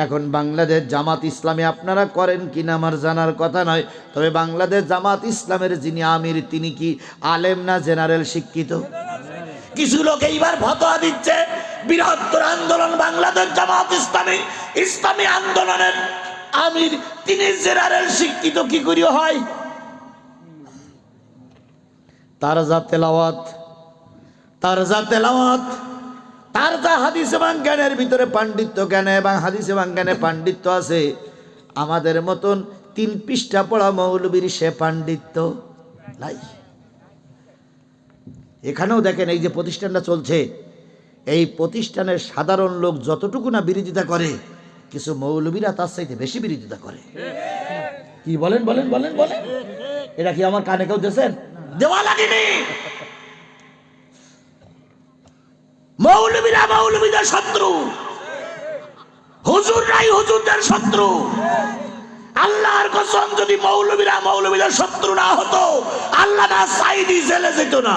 এখন বাংলাদেশ জামাত ইসলামে আপনারা করেন কিনা আমার জানার কথা নয়, তবে বাংলাদেশ জামাত ইসলামের যিনি আমির তিনি কি আলেম না জেনারেল শিক্ষিত? কিছু লোক এইবার ফতোয়া দিচ্ছে বৃহত্তর আন্দোলন বাংলাদেশ জামাত ইসলামী আন্দোলনের আমির তিনি জেনারেল শিক্ষিত কি করে হয়? তার যা তেলাওয়াত, তার যা হাদিস এবং জ্ঞানের ভিতরে পাণ্ডিত্য, জ্ঞানে এবং হাদিস এবং জ্ঞানে পাণ্ডিত্য আছে, আমাদের মতন 3 পৃষ্ঠা পড়া মৌলবীর সে পাণ্ডিত্য নাই। এখানেও দেখেন এই যে প্রতিষ্ঠানটা চলছে, এই প্রতিষ্ঠানের সাধারণ লোক যতটুকু না বিরোধিতা করে, কিছু মৌলবীরা তার চাইতে বেশি বিরোধিতা করে। কি বলেন বলেন বলেন বলেন, এটা কি আমার কানে কেউ দিয়েছেন? দেওয়া লাগেনি। মৌলবীরা মৌলবীদের শত্রু, হুজুররাই হুজুরদের শত্রু। আল্লাহর কসম, যদি মৌলবীরা মৌলবীদের শত্রু না হতো, আল্লাহ না সাইদি জেলে যেত না।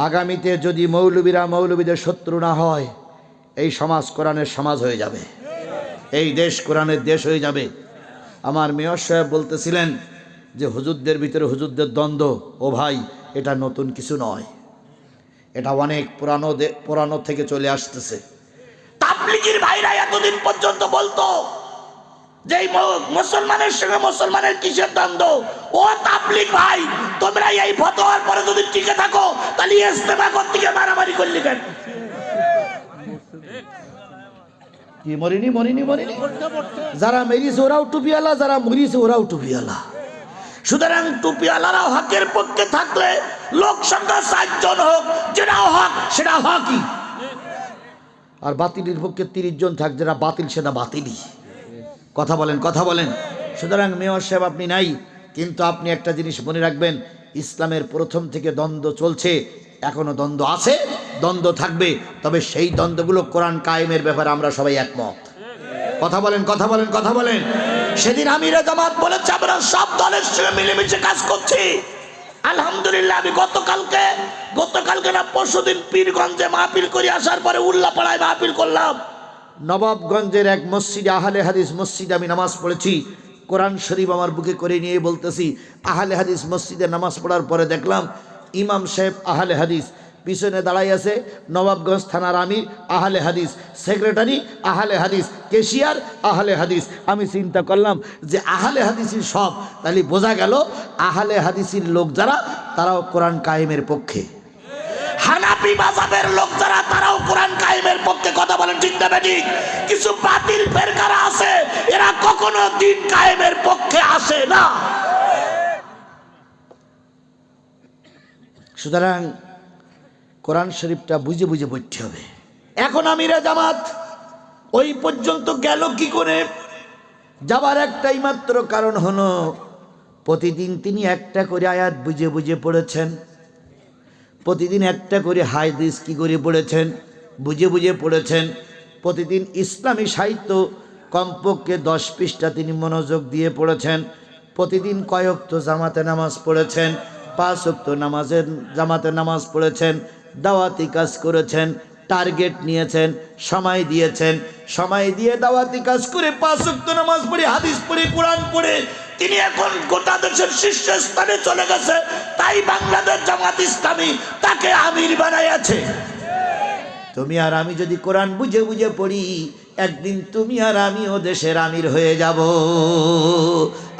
আগামীতে যদি মৌলবীরা মৌলবীদের শত্রু না হয়, এই সমাজ কোরআনের সমাজ হয়ে যাবে, এই দেশ কোরআনের দেশ হয়ে যাবে। আমার মেয়র সাহেব বলতেছিলেন যে হুজুরদের ভিতরে হুজুরদের দ্বন্দ্ব, ও ভাই এটা নতুন কিছু নয়, এটা অনেক পুরানো থেকে চলে আসতেছে। তাবলীগের ভাইরা এতদিন পর্যন্ত বলতো যে মুসলমানের সঙ্গে মুসলমানের কিসের দ্বন্দ্ব? ও তাবলীগ ভাই, তোমরা এই ফতোয়ার পরে যদি টিকে থাকো, তাহলে ইজতেমা করতে গিয়ে মারামারি করলি কেন? কি মরিনি মরিনি মরিনি, যারা মেরিছে ওরাও টুপিওয়ালা, যারা মরিছে ওরাও টুপিওয়ালা। সুতরাং টুপিওয়ালারা হকের পক্ষে থাকলে লোক সংখ্যা 7 জন হোক, যেটা হক সেটা হকই, আর বাতিলের পক্ষে 30 জন থাক, যেটা বাতিল সেটা বাতিলই। কথা বলেন কথা বলেন। সুতরাং মেয়র সাহেব আপনি নাই, কিন্তু আপনি একটা জিনিস মনে রাখবেন, ইসলামের প্রথম থেকে দ্বন্দ্ব চলছে, এখনো দ্বন্দ্ব আছে, দ্বন্দ্ব থাকবে, তবে সেই দ্বন্দ্বগুলো কোরআন কায়েমের ব্যাপারে আমরা সবাই একমত। কথা বলেন কথা বলেন কথা বলেন। সেদিন আমিরে জামাত বলেছে আমরা সব দলের সঙ্গে মিলেমিশে কাজ করছি। আলহামদুলিল্লাহ, আমি গতকালকে না পরশুদিন পীরগঞ্জে মাহফিল করে আসার পরে উল্লাপাড়ায় মাহফিল করলাম। নবাবগঞ্জের এক মসজিদে, আহলে হাদিস মসজিদে আমি নামাজ পড়েছি। কোরআন শরীফ আমার বুকে করে নিয়ে বলতেছি, আহলে হাদিস মসজিদে নামাজ পড়ার পরে দেখলাম ইমাম সাহেব আহলে হাদিস, পিছনে দাঁড়াই আছে নবাবগঞ্জ থানার আমির আহলে হাদিস, সেক্রেটারি আহলে হাদিস, ক্যাশিয়ার আহলে হাদিস। আমি চিন্তা করলাম যে আহলে হাদিসের সব, তাহলে বোঝা গেল আহলে হাদিসের লোক যারা, তারাও কোরআন কায়েমের পক্ষে। হানাফি মাযহাবের লোক যারা, তারাও কোরআন কায়েমের পক্ষে। কথা বলেন ঠিক না ঠিক? কিছু বাতিল ফেরকারা আছে, এরা কখনো দিন কায়েমের পক্ষে আসে না। সুতরাং কোরআন শরীফটা বুঝে বুঝে পড়তে হবে। এখন আমিরে জামাত ওই পর্যন্ত গেল কি করে? যাবার একটাই মাত্র কারণ হলো, প্রতিদিন তিনি একটা করে আয়াত বুঝে বুঝে পড়েছেন, প্রতিদিন একটা করে হাদিস কি করে পড়েছেন, বুঝে বুঝে পড়েছেন। প্রতিদিন ইসলামী সাহিত্য কমপক্ষে 10 পৃষ্ঠা তিনি মনোযোগ দিয়ে পড়েছেন। প্রতিদিন কয়েক তো জামাতে নামাজ পড়েছেন, 5 ওয়াক্ত নামাজের জামাতে নামাজ পড়েছেন, দাওয়াতি কাজ করেছেন, টার্গেট নিয়েছেন, সময় দিয়েছেন, সময় দিয়ে দাওয়াতি কাজ করে 5 ওয়াক্ত নামাজ পড়ে, হাদিস পড়ে, কোরআন পড়ে তিনি এখন গোটা দেশের শীর্ষস্থানে চলে গেছে। তাই বাংলাদেশ জামাত ইসলামী তাকে আমির বানাইয়াছে। তুমি আর আমি যদি কোরআন বুঝে বুঝে পড়ি, একদিন তুমি আর আমিও দেশের আমির হয়ে যাব।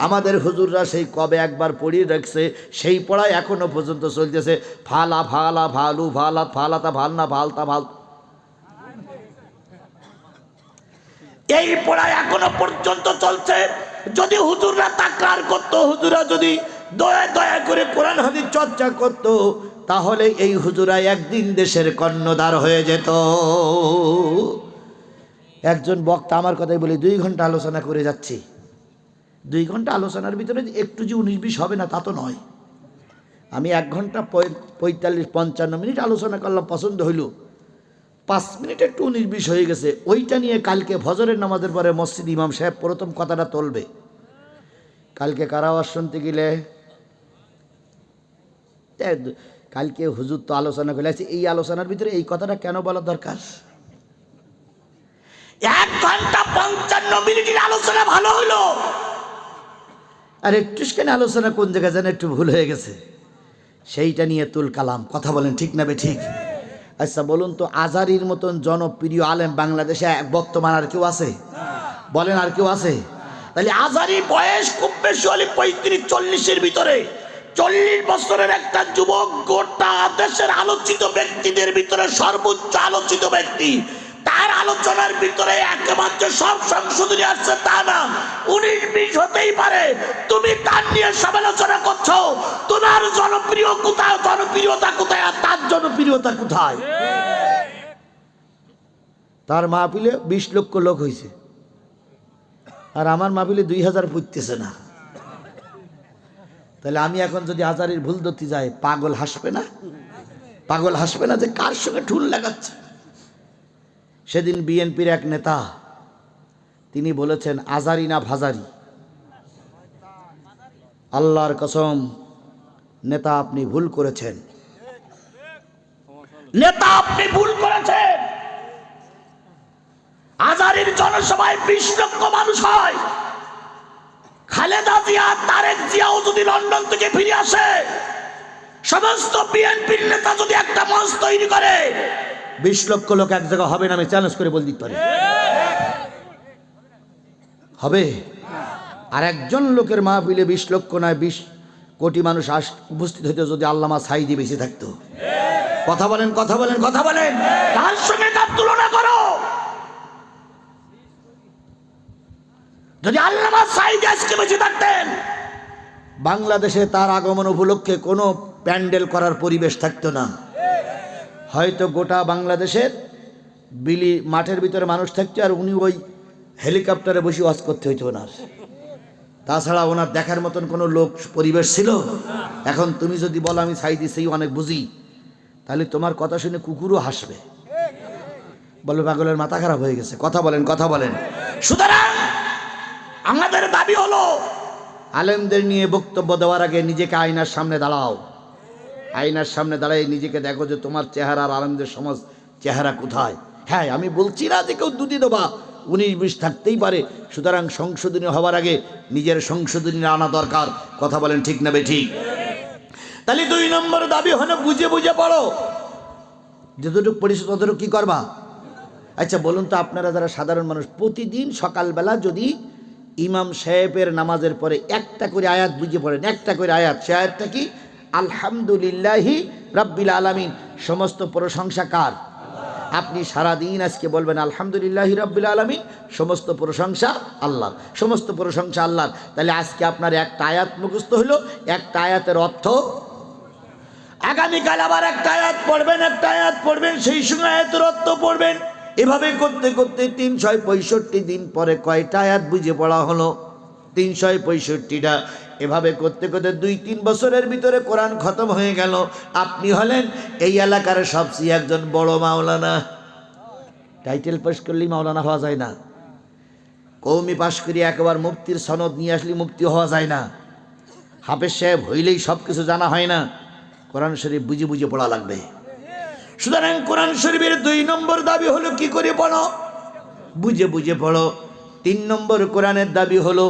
আমাদের হুজুররা সেই কবে একবার পড়িয়ে রাখছে, সেই পড়াই এখনো পর্যন্ত চলতেছে। ফালা ফালা ভালু ফালা ফালাতা ভালনা ভালতা ভাল, এই পড়াই এখনো পর্যন্ত চলছে। যদি হুজুররা তাকরার করতো, হুজুররা যদি দয়া দয়া করে কোরআন হাদিস চর্চা করত, তাহলে এই হুজুরা একদিন দেশের কর্ণধার হয়ে যেত। একজন বক্তা আমার কথাই বলি, 2 ঘন্টা আলোচনা করে যাচ্ছি। 2 ঘন্টা আলোচনার ভিতরে একটু যে 19-20 হবে না তা তো নয়। আমি 1 ঘন্টা 45-55 মিনিট আলোচনা করলাম, পছন্দ হইল। 5 মিনিট একটু 19-20 হয়ে গেছে। ওইটা নিয়ে কালকে ফজরের নামাজের পরে মসজিদ ইমাম সাহেব প্রথম কথাটা তুলবে। কালকে কারাওয়াজ শুনতে গেলে কালকে হুজুর তো আলোচনা করে আছে, এই আলোচনার ভিতরে এই কথাটা কেন বলা দরকার? 1 ঘন্টা 55 মিনিটের আলোচনা ভালো হলো, আর একটু কেন আলোচনা কোন জায়গায় যেন একটু ভুল হয়ে গেছে, সেইটা নিয়ে তুল কালাম। কথা বলেন ঠিক না বে ঠিক? আচ্ছা বলুন তো, আজারির মতন জনপ্রিয় আলেম বাংলাদেশে বর্তমান আর কেউ আছে? বলেন আর কেউ আছে? তাহলে আজারি বয়স খুব বেশি হলে 35-40-এর ভিতরে, 40 বছরের একটা যুবক গোটা দেশের আলোচিত ব্যক্তিদের ভিতরে সর্বোচ্চ আলোচিত ব্যক্তি। তার আলোচনার ভিতরে একমাত্র সব সংশোধনী আসছে তা না, 19-20 হতেই পারে। তুমি তার নিয়ে সমালোচনা করছো, তোমার জনপ্রিয় কোথায়, জনপ্রিয়তা কোথায়, আর তার জনপ্রিয়তা কোথায়? তার মাহফিলে 20 লক্ষ লোক হয়েছে, আর আমার মাহফিলে 2000 পড়তেছে না। তাহলে আমি এখন যদি আজারির ভুল ধরতে যাই, পাগল হাসবে না? পাগল হাসবে না যে কার সঙ্গে ঠুল লাগাচ্ছে? সেদিন বিএনপির এক নেতা তিনি বলেছেন, আজারি না ভাজারি। আল্লাহর কসম নেতা আপনি ভুল করেছেন, নেতা আপনি ভুল করেছেন। আজারির জনসভায় 20 লক্ষ মানুষ হয়। খালেদা জিয়া, তারেক জিয়াও যদি লন্ডন থেকে ফিরে আসে, সমস্ত বিএনপির নেতা যদি একটা মঞ্চ তৈরি করে, 20 লক্ষ লোক এক জায়গা হবে না, আমি চ্যালেঞ্জ করে বলে দিতে পারি। হবে? আর একজন লোকের মাহফিলে 20 লক্ষ নয় 20 কোটি মানুষ উপস্থিত হইতে যদি আল্লামা সাইদি বেশি থাকতো। কথা বলেন, কথা বলেন, কথা বলেন। তার সঙ্গে তার তুলনা করো। যদি আল্লামা সাইদি আজকে বেঁচে থাকতেন, বাংলাদেশে তার আগমন উপলক্ষে কোনো প্যান্ডেল করার পরিবেশ থাকতো না। হয়তো গোটা বাংলাদেশের বিলি মাঠের ভিতরে মানুষ থাকতো, আর উনি ওই হেলিকপ্টারে বসে ওয়াজ করতে হইতো ওনার। তাছাড়া ওনার দেখার মতন কোনো লোক পরিবেশ ছিল? এখন তুমি যদি বলো আমি সাইদি সেই অনেক বুঝি, তাহলে তোমার কথা শুনে কুকুরও হাসবে, বলবে পাগলের মাথা খারাপ হয়ে গেছে। কথা বলেন, কথা বলেন। সুতরাং আমাদের দাবি হলো, আলেমদের নিয়ে বক্তব্য দেওয়ার আগে নিজেকে আয়নার সামনে দাঁড়াও। আয়নার সামনে দাঁড়াই নিজেকে দেখো যে তোমার চেহারা আর আলেমদের সমাজ চেহারা কোথায়। হ্যাঁ, আমি বলছি না যে কেউ দুটি দেবা, 19-20 থাকতেই পারে। সুতরাং সংশোধনী হওয়ার আগে নিজের সংশোধনী আনা দরকার। কথা বলেন ঠিক না বে ঠিক? তাহলে 2 নম্বর দাবি হলো বুঝে বুঝে পড়ো। যতটুকু পড়েছো ততটুকু কি করবা? আচ্ছা বলুন তো, আপনারা যারা সাধারণ মানুষ, প্রতিদিন সকালবেলা যদি ইমাম সাহেবের নামাজের পরে একটা করে আয়াত বুঝে পড়েন, একটা করে আয়াত, সে আয়াতটা কি? আলহামদুলিল্লাহি রাব্বিল আলামিন, সমস্ত প্রশংসা কার? আপনি সারাদিন আজকে বলবেন আলহামদুলিল্লাহি রাব্বিল আলামিন, সমস্ত প্রশংসা আল্লাহর, সমস্ত প্রশংসা আল্লাহর। তাহলে আজকে আপনার একটা আয়াত মুখস্থ হলো, একটা আয়াতের অর্থ। আগামীকাল আবার একটা আয়াত পড়বেন, একটা আয়াত পড়বেন, সেই সময় আয়াতের অর্থ পড়বেন। এভাবে করতে করতে 365 দিন পরে কয়টা আয়াত বুঝে পড়া হলো? 365টা। এভাবে করতে করতে 2-3 বছরের ভিতরে কোরআন খতম হয়ে গেল। আপনি হলেন এই এলাকার সবচেয়ে একজন বড় মাওলানা। টাইটেল পাস করলেই মাওলানা হওয়া যায় না। কওমি পাস করিয়ে একবার মুফতির সনদ নিয়ে আসলে মুফতি হওয়া যায় না। হাফেজ সাহেব হইলেই সব কিছু জানা হয় না, কোরআন শরীফ বুঝে বুঝে পড়া লাগবে। সুতরাং কোরআন শরীফের 2 নম্বর দাবি হলো কি করে পড়ো, বুঝে বুঝে পড়ো। 3 নম্বর কোরআনের দাবি হলো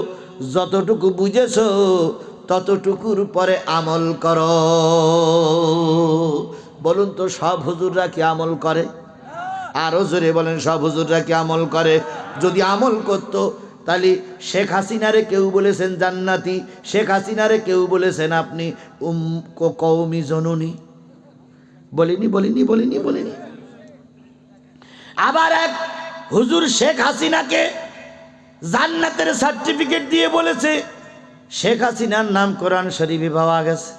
যতটুকু বুঝেছো ততটুকুর পরে আমল করো। বলুন তো সব হুজুররা কি আমল করে? আরো জোরে বলেন, সব হুজুররা কি আমল করে? যদি আমল করতো তাহলে শেখ হাসিনারে কেউ বলেছেন জান্নাতি, শেখ হাসিনারে কেউ বলেছেন আপনি কওমি জননী, বলিনি বলিনি বলিনি বলিনি। আবার এক হুজুর শেখ হাসিনাকে জান্নাতের সার্টিফিকেট দিয়ে বলেছে শেখ হাসিনার নাম কোরআন শরীফে পাওয়া গেছে।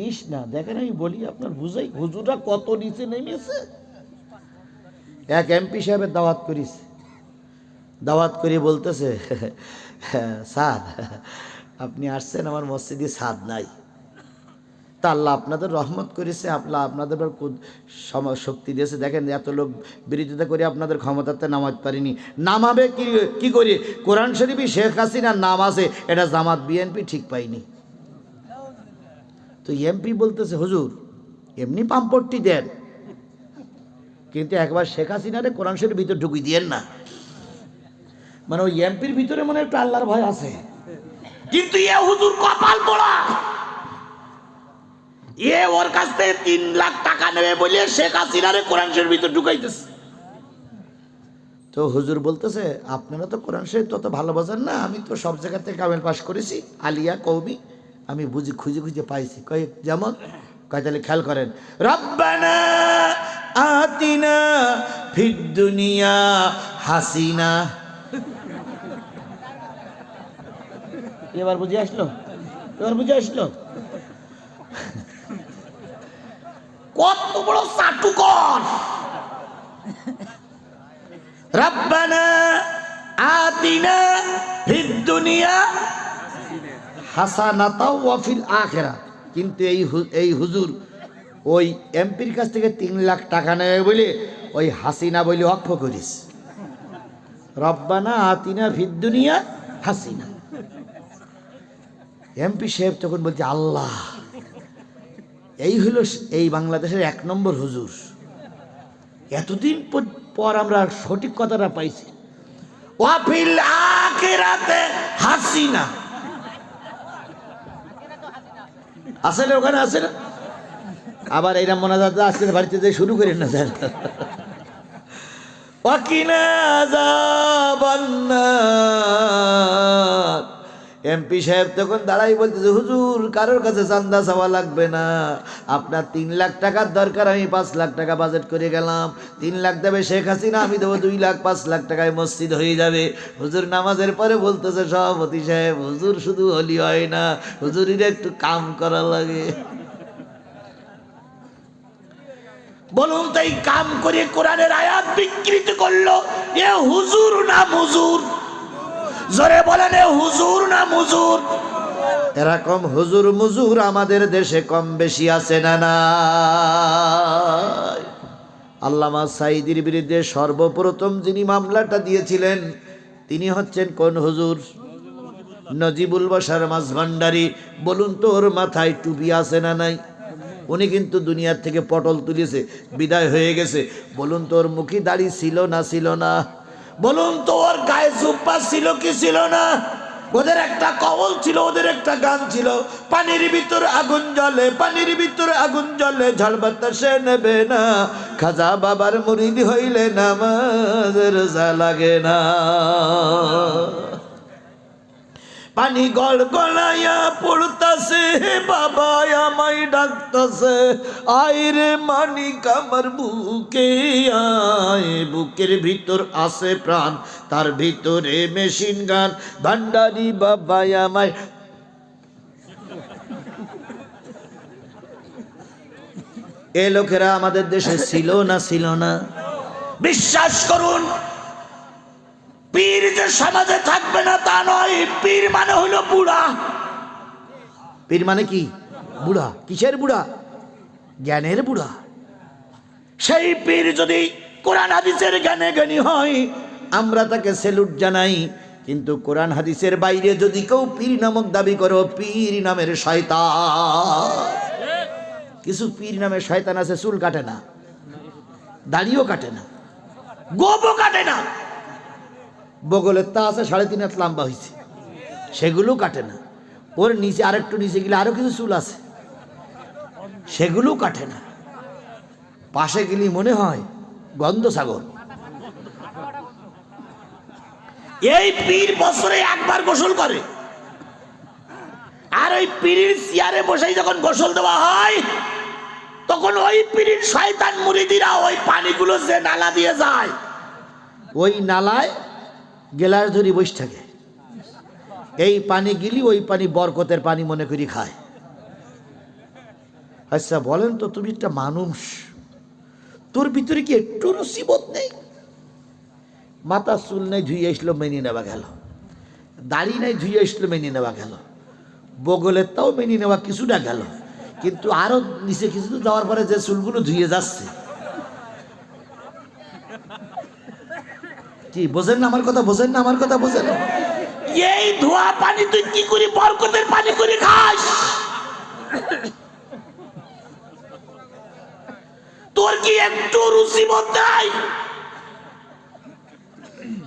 ইস না, দেখেন আমি বলি আপনার বুঝাই, হুজুররা কত নিচে নেমেছে। এক এমপি সাহেবের দাওয়াত করিছে, দাওয়াত করে বলতেছে স্যার আপনি আসছেন, আমার মসজিদে ছাদ নাই, তা আল্লাহ আপনাদের রহমত করেছে, আপনাদের শক্তি দিয়েছে, দেখেন এত লোক বিরোধিতা করে আপনাদের ক্ষমতাতে নামাতে পারিনি। নামাবে কি করে? কোরআন শরীফে শেখ হাসিনার নাম আছে, এটা জামাত বিএনপি ঠিক পাইনি। তো এমপি বলতেছে হুজুর এমনি পাম্পট্টি দেন, কিন্তু একবার শেখ হাসিনারে কোরআন শরীফের ভিতর ঢুকিয়ে দিয়েন না। মানে ওই এমপির ভিতরে মনে একটু আল্লাহর ভয় আছে, কিন্তু এ হুজুর কপাল পোড়া, এ ওর কাছ থেকে 3 লাখ টাকা নেবে বলে শেখ হাসিনারে কোরআন শরীফের ভিতর ঢুকাইতেছে। তো হুজুর বলতেছে আপনারা তো কোরআন শরীফ তত ভালো বোঝেন না, আমি তো সব জায়গা থেকে কামেল পাস করেছি, আলিয়া কওমি, আমি বুঝি খুঁজে খুঁজে পাইছি। যেমন কয় তাহলে খেয়াল করেন, রব্বানা আতিনা ফিদ দুনিয়া হাসিনা। এবার বুঝে আসলো, এবার বুঝে আসলো। কত বড় চাটুকর! রব্বানা আতিনা ফিদ দুনিয়া হাসানাতাও ওয়া ফিল আখিরাহ। কিন্তু এই হুজুর ওই এমপির কাছ থেকে 3 লাখ টাকা নেবে বলে ওই হাসিনা বলে অক্ষ করিস, রব্বানা আতিনা ফিদ দুনিয়া হাসিনা। এমপি সাহেব তখন বলছে আল্লাহ, এই হলো এই বাংলাদেশের 1 নম্বর হুজুর। এতদিন পর আমরা সঠিক কথাটা পাইছি, ওয়া ফিল আখিরাতে হাসিনা। আছে না ওখানে, আছে না? আবার এইরা মোনাজাত আজকে বাড়িতে যে শুরু করেন না স্যার, ওয়াকিনা আযাবান্নার। এমপি সাহেব তখন দাঁড়াই বলতেছে হুজুর কারোর কাছে চান্দা চাওয়া লাগবে না, আপনার 3 লাখ টাকার দরকার, আমি 5 লাখ টাকা বাজেট করে গেলাম, 3 লাখ দেবে শেখ হাসিনা, আমি দেবো 2 লাখ, 5 লাখ টাকায় মসজিদ হয়ে যাবে। হুজুর নামাজের পরে বলতেছে সভাপতি সাহেব হুজুর শুধু হলি হয় না, হুজুরের একটু কাম করা লাগে। বলুন তাই কাম করে কোরআনের আয়াত বিকৃত করলো, এ হুজুর না মুজুর? জোরে বলেন, এ হুজুর না মুজুর? এরকম হুজুর মুজুর আমাদের দেশে কম বেশি আছে না নাই? আল্লামা সাঈদীর বিরুদ্ধে সর্বপ্রথম যিনি মামলাটা দিয়েছিলেন তিনি হচ্ছেন কোন হুজুর? নজিবুল বশর মাঝভান্ডারী। বলুন তো ওর মাথায় টুপি আছে না নাই? উনি কিন্তু দুনিয়ার থেকে পটল তুলেছে, বিদায় হয়ে গেছে। বলুন তো ওর মুখে দাড়ি ছিল না ছিল না? বলুন তো ওর গায়ে জুব্বা ছিল কি ছিল না? ওদের একটা কবল ছিল, ওদের একটা গান ছিল, পানির ভিতর আগুন জ্বলে, পানির ভিতর আগুন জ্বলে, ঝড় বাতাসে নেবে না, খাজা বাবার মুরিদ হইলে নামাজের রোজা লাগে না। পানি গড়গড়াইয়া পড়তাছে, বাবা আমায় ডাকতাছে, আয় রে মানিক আমার বুকে আয়, বুকের ভিতর আছে প্রাণ, তার ভিতরে মেশিন গান, ভান্ডারি বাবা আমায়। এ লোকেরা আমাদের দেশে ছিল না ছিল না? বিশ্বাস করুন, পীর যে সমাজে থাকবে না তা নয়, পীর মানে হলো বুড়া। পীর মানে কি? বুড়া। কিসের বুড়া? জ্ঞানের বুড়া। সেই পীর যদি কোরআন হাদিসের জ্ঞানে জ্ঞানী হয় আমরা তাকে স্যালুট জানাই, কিন্তু কোরআন হাদিসের বাইরে যদি কেউ পীর নামক দাবি করো, পীর নামের শয়তান। কিছু পীর নামের শয়তান আছে, চুল কাটে না, দাড়িও কাটে না, গোবও কাটে না, বগলের তা আছে 3.5 হাত লম্বা হয়েছে, সেগুলো কাটে না। ওর নিচে আরেকটু নিচে গেলে আরো কিছু চুল আছে, সেগুলো কাটে না। পাশে গেলে মনে হয় গন্ধ ছাগল। এই পীর বছরে একবার গোসল করে, আর ওই পীরের চেয়ারে বসে যখন গোসল দেওয়া হয়, তখন ওই পীরের শয়তান মুরিদিরা ওই পানিগুলো যে নালা দিয়ে যায়, ওই নালায় গেলাস ধরি বসে থাকে। এই পানি গিলি ওই পানি বরকতের পানি মনে করি খায়। আচ্ছা বলেন তো, তুমি একটা মানুষ, তোর ভিতরে কি একটু রুচিবোধ নেই? মাথা চুল নেই, ধুয়ে আসলো, মেনে নেওয়া গেল। দাড়ি নেই, ধুয়ে আসলো, মেনে নেওয়া গেল। বগলের তাও মেনে নেওয়া কিছুটা গেল, কিন্তু আরো নিচে কিছু যাওয়ার পরে যে চুলগুলো ধুয়ে যাচ্ছে, কি বোঝেন না আমার কথা? বোঝেন না আমার কথা? বোঝেন না? এই ধোয়া পানি তুই কি করি বরকতের পানি করে খাস? তোর কি একটু রুচিবোধ নাই?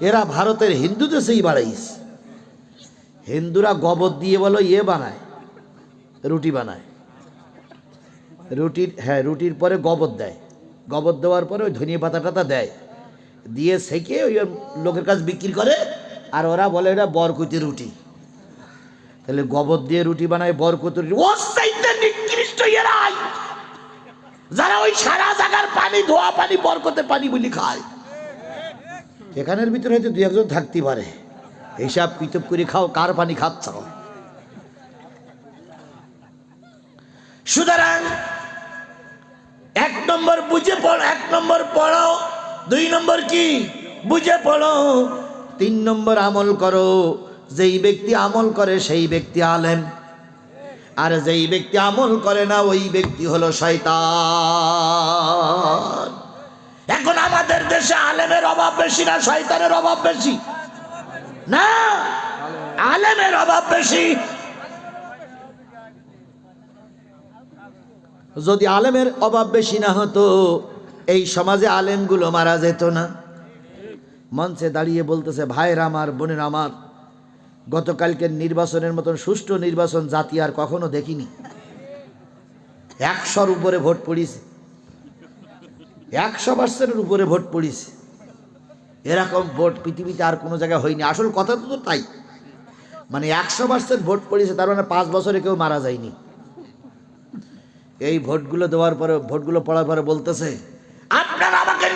এরা ভারতের হিন্দু দেশেই বাড়াইস। হিন্দুরা গোবর দিয়ে বলো ইয়ে বানায়, রুটি বানায়। রুটির, হ্যাঁ, রুটির পরে গোবর দেয়, গোবর দেওয়ার পরে ওই ধনিয়া পাতা টাতা দেয়, দিয়ে সেকে ওই লোকের কাছে বিক্রি করে। আর ওরা বলে এটা বরকতি রুটি। তাহলে গোবর দিয়ে রুটি বানায়, বরকতি রুটি। ও সাইতে নিকৃষ্ট এরাই, যারা ওই সারা জায়গার পানি, ধোয়া পানি, বরকতের পানি বলি খায়। এখানের ভিতরে হয়তো 2-1 জন থাকতে পারে, হিসাব কিতাব করে খাও কার পানি খাচ্ছ। সুতরাং 1 নম্বর বুঝে পড়ো, 1 নম্বর পড়ো, 2 নম্বর কি বুঝে পড়ো, 3 নম্বর আমল করো। যেই ব্যক্তি আমল করে সেই ব্যক্তি আলেম, আর যেই ব্যক্তি আমল করে না ওই ব্যক্তি হলো শয়তান। এখন আমাদের দেশে আলেমের অভাব বেশি না শয়তানের অভাব বেশি? না, আলেমের অভাব বেশি। যদি আলেমের অভাব বেশি না হতো, এই সমাজে আলেমগুলো মারা যেত না। মঞ্চে দাঁড়িয়ে বলতেছে, ভাইরা আমার, বোনের আমার, গতকালকের নির্বাচনের মতন সুষ্ঠু নির্বাচন জাতি আর কখনো দেখিনি। 100-র উপরে ভোট পড়িছে, 100% উপরে ভোট পড়িছে। এরকম ভোট পৃথিবীতে আর কোনো জায়গায় হয়নি। আসল কথা তো তাই, মানে 100% ভোট পড়িছে, তার মানে 5 বছরে কেউ মারা যায়নি। এই ভোটগুলো দেওয়ার পরে, ভোটগুলো পড়ার পরে বলতেছে, আপনারা আমাকে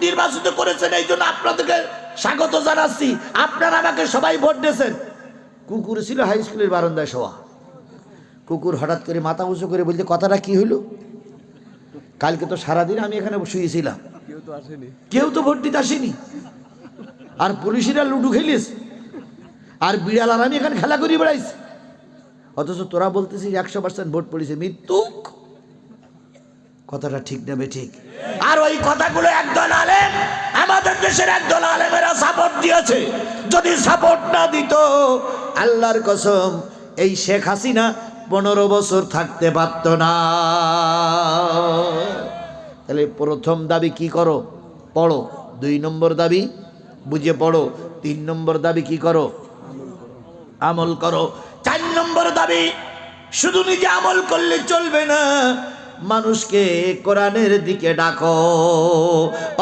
নির্বাচিত করেছেন, এই জন্য আপনাদেরকে স্বাগত জানাচ্ছি, আপনারা আমাকে সবাই ভোট দিয়েছেন। কুকুর ছিল হাই স্কুলের বারান্দায় শোয়া। কুকুর হঠাৎ করে মাথা উঁচু করে বলতে, কথাটা কি হইল? কালকে তো সারাদিন আমি এখানে শুয়েছিলাম, কেউ তো ভোট দিতে আসেনি, আর পুলিশেরা লুডু খেলিস, আর বিড়াল আর আমি এখানে খেলা করি বেড়াইছি, অথচ তোরা বলতেছিস 100% ভোট পড়েছে। মৃত্যুক কথাটা ঠিক নেবে ঠিক? আর ওই কথাগুলো একদল আলেম, আমাদের দেশের একদল আলেমেরা সাপোর্ট দিয়েছে। যদি সাপোর্ট না দিত, আল্লাহর কসম এই শেখ হাসিনা 15 বছর থাকতে পারত না। তাহলে প্রথম দাবি কি করো? পড়ো। 2 নম্বর দাবি বুঝে পড়ো। 3 নম্বর দাবি কি করো? আমল করো। 4 নম্বর দাবি, শুধু নিজে আমল করলে চলবে না, মানুষকে কোরআনের দিকে ডাকো।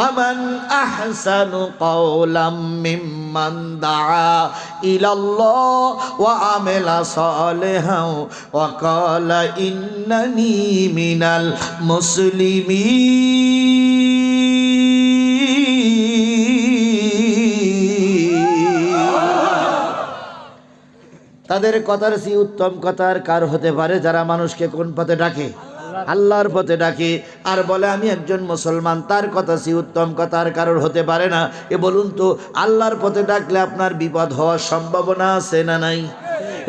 আমান আহসানু কাওলাম মিম্মান দাআ ইলাল্লাহ ওয়া আমিলা সালিহান ওয়া ক্বালা ইন্নানি মিনাল মুসলিমিন। তাদের কথার চেয়ে উত্তম কথার কার হতে পারে? যারা মানুষকে কোন পথে ডাকে? আল্লাহর পথে ডাকে, আর বলে আমি একজন মুসলমান। তার কথা চেয়ে উত্তম কথার কারোর হতে পারে না। এ বলুন তো, আল্লাহর পথে ডাকলে আপনার বিপদ হওয়ার সম্ভাবনা আছে না নাই?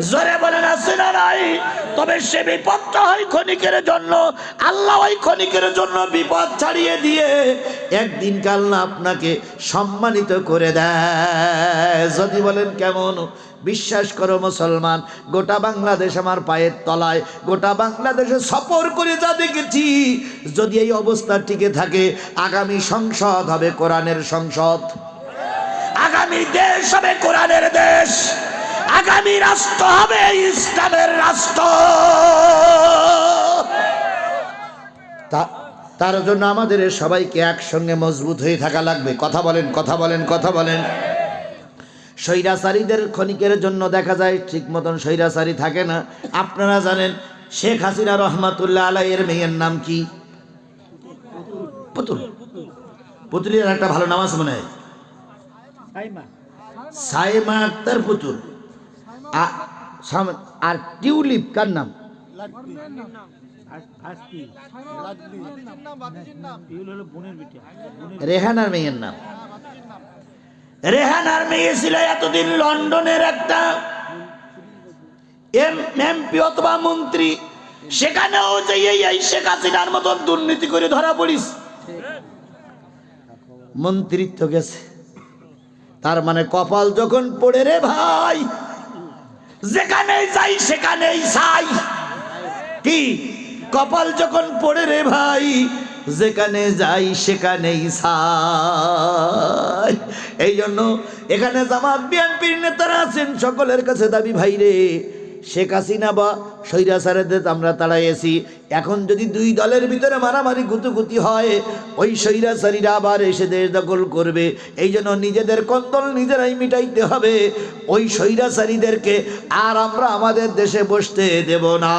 জোরে বলেন আছে না নাই? তবে সে বিপদটা হয় ক্ষণিকের জন্য। আল্লাহ ওই ক্ষণিকের জন্য বিপদ ছাড়িয়ে দিয়ে একদিন কাল না আপনাকে সম্মানিত করে দেয়। যদি বলেন কেমন? বিশ্বাস করো মুসলমান, গোটা বাংলাদেশ আমার পায়ের তলায়, গোটা বাংলাদেশে সফর করে যা দেখেছি, যদি এই অবস্থা টিকে থাকে, আগামী সংসদ হবে কোরআনের সংসদ, আগামী দেশ হবে কোরআনের দেশ, আগামী রাষ্ট্র হবে ইসলামের রাষ্ট্র। তার জন্য আমাদের সবাইকে একসঙ্গে মজবুত হয়ে থাকা লাগবে। কথা বলেন, কথা বলেন, কথা বলেন। স্বৈরাচারীদের ক্ষণিকের জন্য দেখা যায় ঠিক মতন স্বৈরাচারী থাকে না। আপনারা জানেন শেখ হাসিনা রহমাতুল্লাহ আলাইহির মেয়ের নাম কি? পুতুল। পুতুলের একটা ভালো নাম আছে মনে হয়, সাইমা আক্তার পুতুল। আর টিউলিপ কার নাম? রেহানার মেয়ের নাম। রেহানার মেয়ে ছিল এতদিন লন্ডনের একটা এমপি অথবা মন্ত্রী, সেখানেও যে এই শেখ হাসিনার মতন দুর্নীতি করে ধরা পড়িস, মন্ত্রিত্ব গেছে। তার মানে কপাল যখন পড়ে রে ভাই, যেখানেই যাই সেখানেই চাই। কি কপাল যখন পড়ে রে ভাই, যেখানে যাই সেখানেই চাই। এই জন্য এখানে জামাত বিএনপির নেতারা আছেন, সকলের কাছে দাবি ভাই রে, শেখ হাসিনা বা স্বৈরাচারীদের আমরা তাড়াইয়েছি, এখন যদি দুই দলের ভিতরে মারামারি গুতুগুতি হয়, ওই স্বৈরাচারীরা আবার এসে দেশ দখল করবে। এই জন্য নিজেদের কন্দল নিজেরাই মিটাইতে হবে। ওই স্বৈরাচারীদেরকে আর আমরা আমাদের দেশে বসতে দেব না।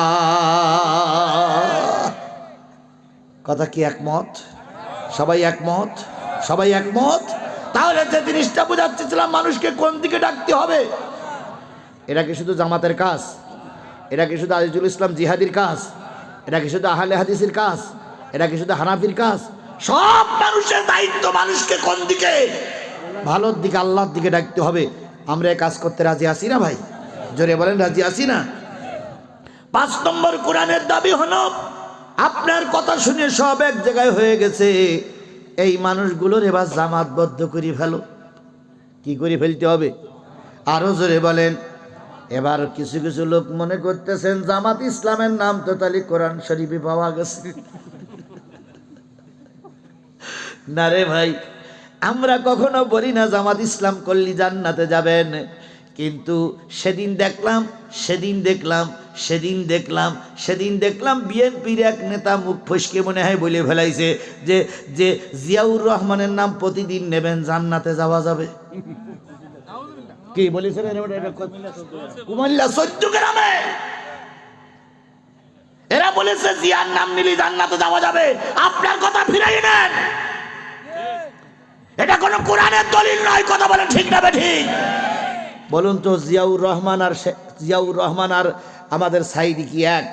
কথা কি একমত? সবাই একমত? সবাই একমত? তাহলে যে জিনিসটা বোঝাচ্ছিলাম, মানুষকে কোন দিকে ডাকতে হবে। এটা কি শুধু জামাতের কাজ? এটা কি শুধু আজিজুল ইসলাম জিহাদির কাজ? এটা কি শুধু আহলে হাদিসের কাজ? এটা কি শুধু হানাফির কাজ? সব মানুষের দায়িত্ব মানুষকে কোন দিকে? ভালোর দিকে, আল্লাহর দিকে ডাকতে হবে। আমরা এই কাজ করতে রাজি আছি না ভাই? জোরে বলেন, রাজি আছি না? 5 নম্বর কোরআনের দাবি হলো, আপনার কথা শুনে সব এক জায়গায় হয়ে গেছে, এই মানুষগুলোর এবার জামাতবদ্ধ করে ফেলো। কি করে ফেলতে হবে? আরো জোরে বলেন। এবার কিছু কিছু লোক মনে করতেছেন জামাত ইসলামের নাম তো তাহলে কোরআন শরীফে পাওয়া গেছে। না রে ভাই, আমরা কখনো বলি না জামাত ইসলাম করলে জান্নাতে যাবেন, কিন্তু সেদিন দেখলাম বিএনপির এক নেতা মুখ ফসকে মনে হয় বলে ফেলাইছে যে জিয়াউর রহমানের নাম প্রতিদিন নেবেন, জান্নাতে যাওয়া যাবে। কি বলেছেন? কুমিল্লা 14 গ্রামে এরা বলেছে জিয়ার নাম নিলে জান্নাতে যাওয়া যাবে। আপনার কথা ফিরাই নেন, এটা কোনো কোরআনের দলিল নয়। কথা বলেন ঠিক না ঠিক? বলুন তো, জিয়াউর রহমান আর আমাদের সাইদি কি এক?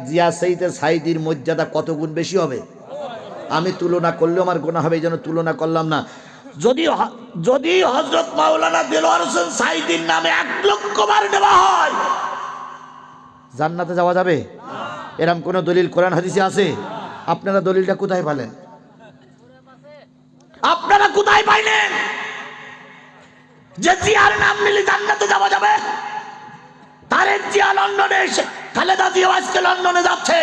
জিয়া সাইতে সাইদির মর্যাদা কত গুণ বেশি হবে? আমি তুলনা করলেও আমার গুনাহ হবে, এই জন্য তুলনা করলাম না। যদি হযরত মাওলানা দেলোয়ার হোসেন সাইদির নামে 1 লক্ষ বার দেওয়া হয়, জান্নাতে যাওয়া যাবে? এরকম কোন দলিল কোরআন হাদিসে আছে? আপনারা দলিলটা কোথায় পেলেন? আপনারা কোথায় পাইলেন যে জিয়ার নাম নিলে জান্নাতে যাওয়া যাবে? তারেক জিয়া লন্ডনে এসে, খালেদা জিয়া আজকে লন্ডনে যাচ্ছে।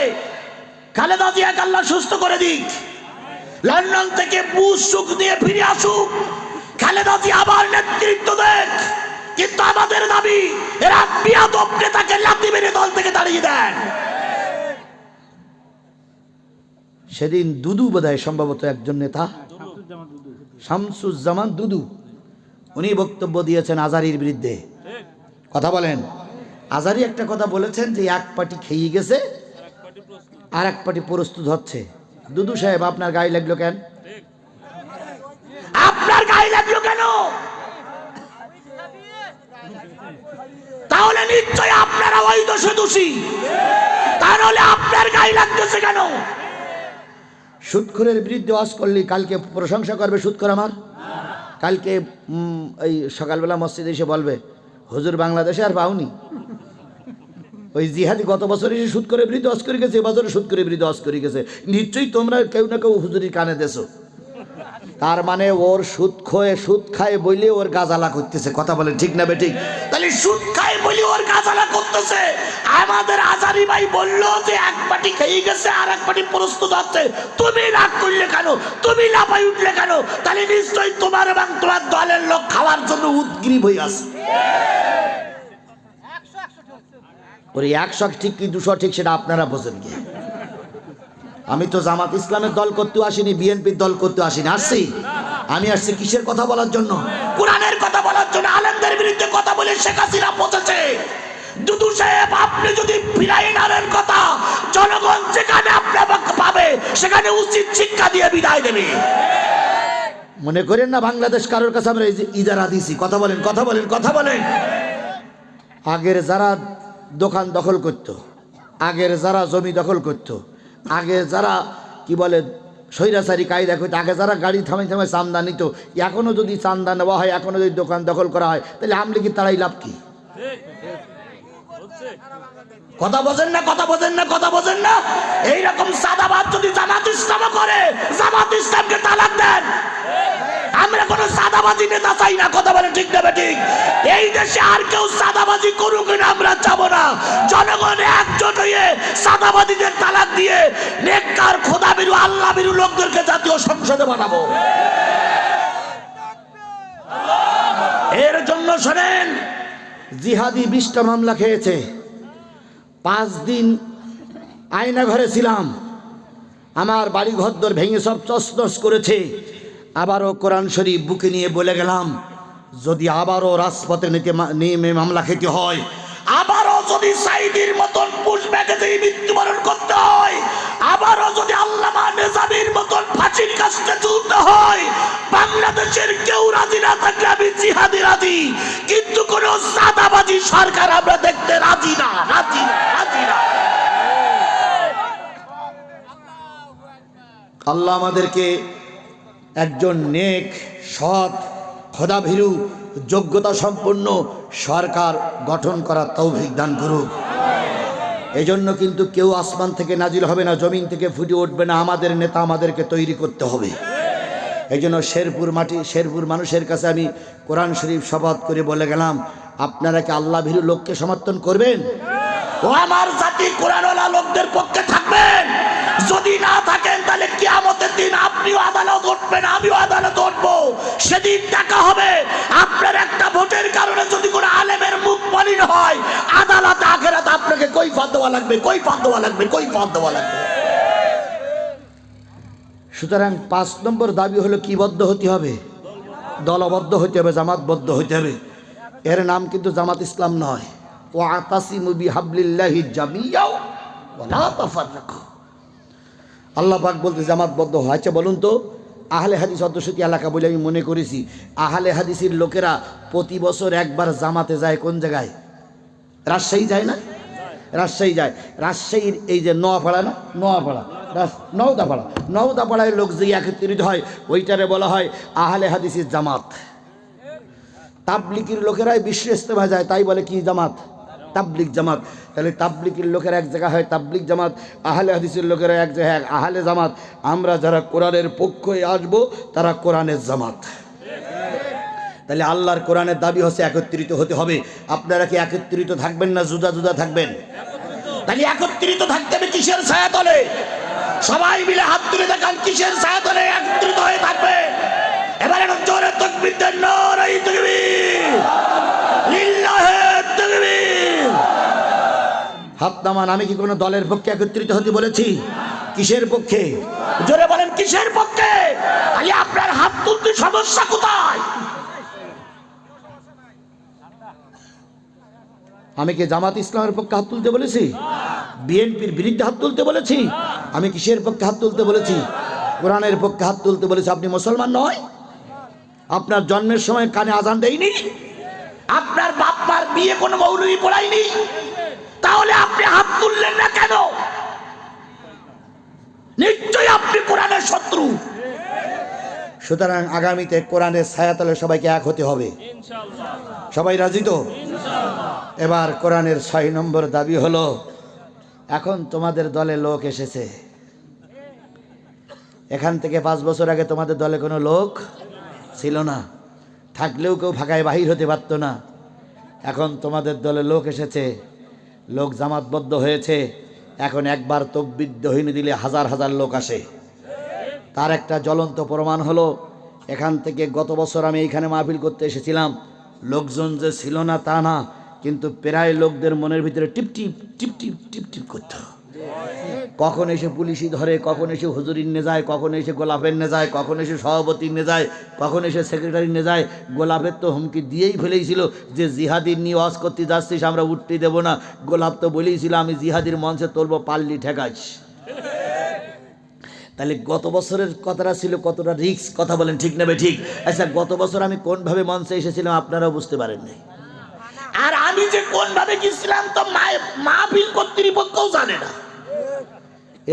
খালেদা জিয়াকে আল্লাহ সুস্থ করে দিক, লন্ডন থেকে বুঝ সুখ দিয়ে ফিরে আসুক, খালেদা জিয়া আবার নেতৃত্ব দেখ। কিন্তু আমাদের দাবি, এরা বিয়াদব নেতাকে লাথি মেরে দল থেকে তাড়িয়ে দেন। সেদিন দুদু বোধহয় সম্ভবত একজন নেতা, শামসুজ্জামান দুদু, উনি বক্তব্য দিয়েছেন আজারির বিরুদ্ধে। কথা বলেন। আজারি একটা কথা বলেছেন যে এক পার্টি খেয়ে গেছে আর এক পার্টি প্রস্তুত হচ্ছে। দুদু সাহেব, আপনার গায়ে লাগলো কেন? আপনার গায়ে লাগলো কেন? তাহলে নিশ্চয় আপনারা ওই দোষে দোষী। তাহলে আপনার গায়ে লাগতেছে কেন? সুদখোরের বিরুদ্ধে ওয়াজ করলি কালকে প্রশংসা করবে সুদখোর আমার? কালকে এই সকালবেলা মসজিদে এসে বলবে হুজুর বাংলাদেশে আর পাওনি। ওই জিহাদি গত বছর এসে সুদ করে বৃদ্ধ অস করে গেছে, এবছরে সুদ করে বৃদ্ধ অস করে গেছে। নিশ্চয়ই তোমরা কেউ না কেউ হুজুরির কানে দেছো। তার মানে ওর সুদ খায় বইলে ওর গাজালা করতেছে। কথা বলেন ঠিক না বেঠিক? তাহলে সুদ খায় বইলে ওর গাজালা করতেছে। আমাদের আজারি ভাই বললো যে এক পাটি খেয়ে গেছে আর এক পাটি প্রস্তুত হচ্ছে, তুমি রাগ করলে কেন, তুমি লাফাই উঠলে কেন? তাহলে নিশ্চয়ই তোমার এবং তোমার দলের লোক খাওয়ার জন্য উদ্গ্রীব হয়ে আছে। ওরে 100 ঠিক কি 200 ঠিক সেটা আপনারা বোঝেন কি? আমি তো জামাত ইসলামের দল করতে আসিনি, বিএনপির দল করতে আসিনি। আসছি আমি আসছি কিসের কথা বলার জন্য? কোরআনের কথা বলার জন্য। আলেমদের বিরুদ্ধে কথা বলে শেখ হাসিনা পৌঁছেছে। দুদু সাহেব, আপনি যদি ফিরাইনারের কথা জনগণ যেখানে আপনাকে পাবে সেখানে উচিত শিক্ষা দিয়ে বিদায় দেবে। মনে করেন না বাংলাদেশ কারোর কাছে আমরা ইজারা দিছি। কথা বলেন, কথা বলেন, কথা বলেন। আগের যারা দোকান দখল করত, আগের যারা জমি দখল করত, আগে যারা কি বলে স্বৈরাচারী কায়দা করতো, আগে যারা গাড়ি থামাই থামাই চান্দা নিত, এখনো যদি চান্দা নেওয়া হয়, এখনো যদি দোকান দখল করা হয়, তাহলে আমলে কি তারাই লাভ কি? কথা বোঝেন না, কথা বোঝেন না, কথা বোঝেন না। এইরকম সাদাবাদ যদি জামাত ইসলাম করে, জামাত ইসলামকে তালাক দেন। আমরা কোনো সাদাবাজি নেতা চাই না। কথা বলে ঠিক না ঠিক? এই দেশে আর কেউ সাদাবাজি করুক না, আমরা যাব না। জনগণ একজোট হয়ে সাদাবাদীদের তালাক দিয়ে নেককার খোদাবিরু আল্লাহবিরু লোকদেরকে জাতীয় সংসদে বানাবো। এর জন্য শোনেন, জিহাদি 20টা মামলা খেয়েছে। 5 দিন আয়না ঘরে ছিলাম। আমার বাড়ি ঘরদোর ভেঙে সব তছনছ করেছে। আবারও কোরআন শরীফ বুকে নিয়ে বলে গেলাম, যদি আবারও রাজপথে নেমে মামলা খেতে হয়, আবারও যদি সাইদির মতন পুষব্যাগে মৃত্যুবরণ করতে হয়, আবারও যদি আল্লামা নেজামীর মতন ফাঁসির কাছে ঝুলতে হয়, বাংলাদেশের কেউ রাজি না থাকলে আমি জিহাদি রাজি, কিন্তু কোন সাদাবাজি সরকার আমরা দেখতে রাজি না, রাজি না, রাজি না। আল্লাহ আমাদেরকে একজন নেক, সৎ, খোদাভীরু, যোগ্যতা সম্পন্ন সরকার গঠন করার তৌফিক দান করুক। এজন্য কিন্তু কেউ আসমান থেকে নাজিল হবে না, জমিন থেকে ফুটে উঠবে না। আমাদের নেতা আমাদেরকে তৈরি করতে হবে। এই জন্য শেরপুর মানুষের কাছে আমি কোরআন শরীফ শপথ করে বলে গেলাম, আপনারা কি আল্লাহ ভীরু লোককে সমর্থন করবেন? ও আমার জাতি কোরআনওয়ালা লোকদের পক্ষে থাকবেন? যদি না থাকেন তাহলে কিয়ামতের দিন আপনিও আদালত উঠবেন, আমিও আদালত উঠবো। সেদিন দেখা হবে আপনার একটা ভোটের কারণে যদি কোনো আলেমের মুখ মলিন হয়, আদালত আখেরাতে আপনাকে কৈফিয়ত দেওয়া লাগবে, কৈফিয়ত দেওয়া লাগবে, কৈফিয়ত দেওয়া লাগবে। সুতরাং 5 নম্বর দাবি হলো কি বদ্ধ হতে হবে? দলবদ্ধ হতে হবে, জামাতবদ্ধ হতে হবে। এর নাম কিন্তু জামাত ইসলাম নয়। ওয়াতাসিমু বিহাবলিল্লাহি জামিয়াও ওয়ালা তাফাররাকু। আল্লাহ পাক বলতে জামাতবদ্ধ হয়। আচ্ছা বলুন তো, আহলে হাদিস অধ্যুষিত এলাকা বলে আমি মনে করেছি, আহলে হাদিসের লোকেরা প্রতি বছর একবার জামাতে যায়। কোন জায়গায়? রাজশাহী যায় না? রাজশাহী যায়। রাজশাহীর এই যে নোয়াপাড়া না, নওদাপাড়ায় লোক যে একত্রিত হয়, ওইটারে বলা হয় আহলে হাদিসের জামাত। তাবলিগের লোকেরাই বিশ্ব ইজতেমা যায়, তাই বলে কি জামাত? তাবলিগ জামাত। তাহলে তাবলিগের লোকেরা এক জায়গা হয় তাবলিগ জামাত, আহলে হাদিসের লোকেরা এক জায়গায় আহলে জামাত। আমরা যারা কোরআনের পক্ষে আসবো তারা কোরআনের জামাত। তাহলে আল্লাহর কোরআনের দাবি হচ্ছে একত্রিত হতে হবে। আপনারা কি একত্রিত থাকবেন না জুদা জুদা থাকবেন? তাহলে একত্রিত থাকতে হবে কিসের ছায়াতলে? সবাই মিলে হাত তুলে দেখান কিসের ছায়াতলে একত্রিত হয়ে থাকবে। এবারে জোরে তাকবীর দেন, নারে তাকবীর, লিল্লাহে তাকবীর। হাত নামান। আমি কি কোনো দলের পক্ষে একত্রিত হতে বলেছি? কিসের পক্ষে? জোরে বলেন কিসের পক্ষে? আরে আপনার হাত তুলতে সমস্যা কোথায়? আমি কি জামাত ইসলামের পক্ষে হাত তুলতে বলেছি? বিএনপির বিরুদ্ধে হাত তুলতে বলেছি? আমি কিসের পক্ষে হাত তুলতে বলেছি? কোরআনের পক্ষে হাত তুলতে বলেছি। আপনি মুসলমান নয়? আপনার জন্মের সময় কানে আজান দেয়নি? আপনার বাপ মার বিয়ে কোনো মৌলবি পড়ায়নি? তাহলে আপনি হাত তুললেন না কেন? নিশ্চয়ই আপনি কোরআনের শত্রু। সুতরাং আগামীতে কোরআনের ছায়াতলে সবাইকে এক হতে হবে। সবাই রাজি তো? এবার কোরআনের 6 নম্বর দাবি হলো, এখন তোমাদের দলে লোক এসেছে। এখান থেকে 5 বছর আগে তোমাদের দলে কোনো লোক ছিল না, থাকলেও কেউ ফাঁকায় বাহির হতে পারতো না। এখন তোমাদের দলে লোক এসেছে, লোক জামাতবদ্ধ হয়েছে। এখন একবার তাকবীর ধ্বনি দিলে হাজার হাজার লোক আসে। তার একটা জ্বলন্ত প্রমাণ হলো, এখান থেকে গত বছর আমি এইখানে মাহফিল করতে এসেছিলাম, লোকজন যে ছিল না তা না, কিন্তু প্রায় লোকদের মনের ভিতরে টিপ টিপ টিপ টিপ টিপ টিপ করত। কখন এসে পুলিশই ধরে, কখন এসে হুজুরির নিয়ে যায়, কখন এসে গোলাপের নিয়ে যায়, কখন এসে সভাপতির নিয়ে যায়, কখন এসে সেক্রেটারি নিয়ে যায়। গোলাপের তো হুমকি দিয়েই ফেলেছিল যে জিহাদির নিয়ে ওয়াজ করতে যাচ্ছিস, আমরা উঠতে দেবো না। গোলাপ তো বলেইছিল আমি জিহাদির মঞ্চে তুলবো, পারলি ঠেকাইস। তাহলে গত বছরের কথাটা ছিল কতটা রিস্ক, কথা বলেন ঠিক নেবে ঠিক। আচ্ছা, গত বছর আমি কোনভাবে মঞ্চে এসেছিলাম আপনারাও বুঝতে পারেন নাই, আর আমি যে কোনভাবে গেছিলাম তো মাহফিল কর্তৃপক্ষও জানে না।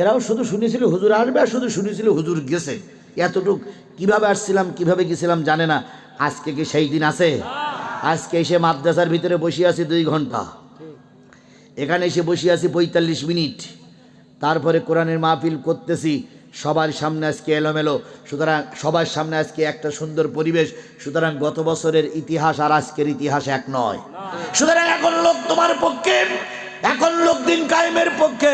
এরাও শুধু শুনেছিল হুজুর আসবে, আর শুধু শুনেছিল হুজুর গেছে। এতটুক কিভাবে আসছিলাম কিভাবে গেছিলাম জানে না। আজকে কি সেই দিন আছে? আজকে এসে মাদ্রাসার ভিতরে বসে আছি 2 ঘন্টা, এখানে এসে বসে আছি 45 মিনিট, তারপরে কোরআনের মাহফিল করতেছি সবার সামনে। আজকে এলোমেলো, সুতরাং সবার সামনে আজকে একটা সুন্দর পরিবেশ। সুতরাং গত বছরের ইতিহাস আর আজকের ইতিহাস এক নয়। সুতরাং এখন লোক তোমার পক্ষে, এখন লোক দিন কায়েমের পক্ষে,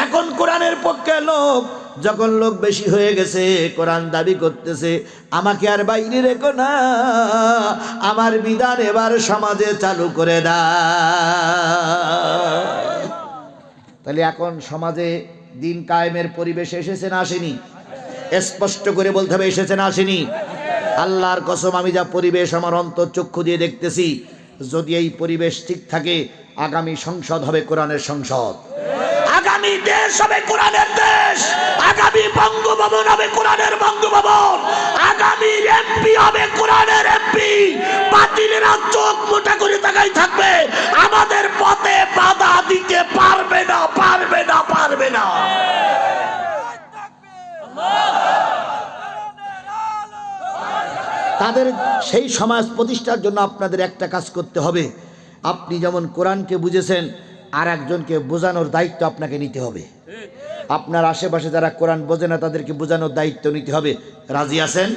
এখন কোরআনের পক্ষে লোক। যখন লোক বেশি হয়ে গেছে, কোরআন দাবি করতেছে আমাকে আর বাইরে রেখো না, আমার বিধান এবার সমাজে চালু করে দাও। তাহলে এখন সমাজে দিন কায়েমের পরিবেশ এসেছে না আসেনি? স্পষ্ট করে বলতে হবে, এসেছে না আসেনি? আল্লাহর কসম, আমি যা পরিবেশ আমার অন্তর্চক্ষু দিয়ে দেখতেছি, যদি এই পরিবেশ ঠিক থাকে, আগামী সংসদ হবে কোরআনের সংসদ, আগামী দেশ হবে কোরআনের দেশ, আগামী বঙ্গভবন হবে কোরআনের বঙ্গভবন, আগামী এমপি হবে কোরআনের এমপি। বাতিলেরা চোখ মোটা করে তাকাই থাকবে, আমাদের পথে বাধা দিতে পারবে না, পারবে না, পারবে না। তাদের সেই সমাজ প্রতিষ্ঠার জন্য আপনাদের একটা কাজ করতে হবে। আপনি যেমন কোরআনকে বুঝেছেন, আর একজনকে বোঝানোর দায়িত্ব আপনাকে নিতে হবে। আপনার আশেপাশে যারা কোরআন বোঝে না তাদেরকে বোঝানোর দায়িত্ব নিতে হবে। রাজি আছেন?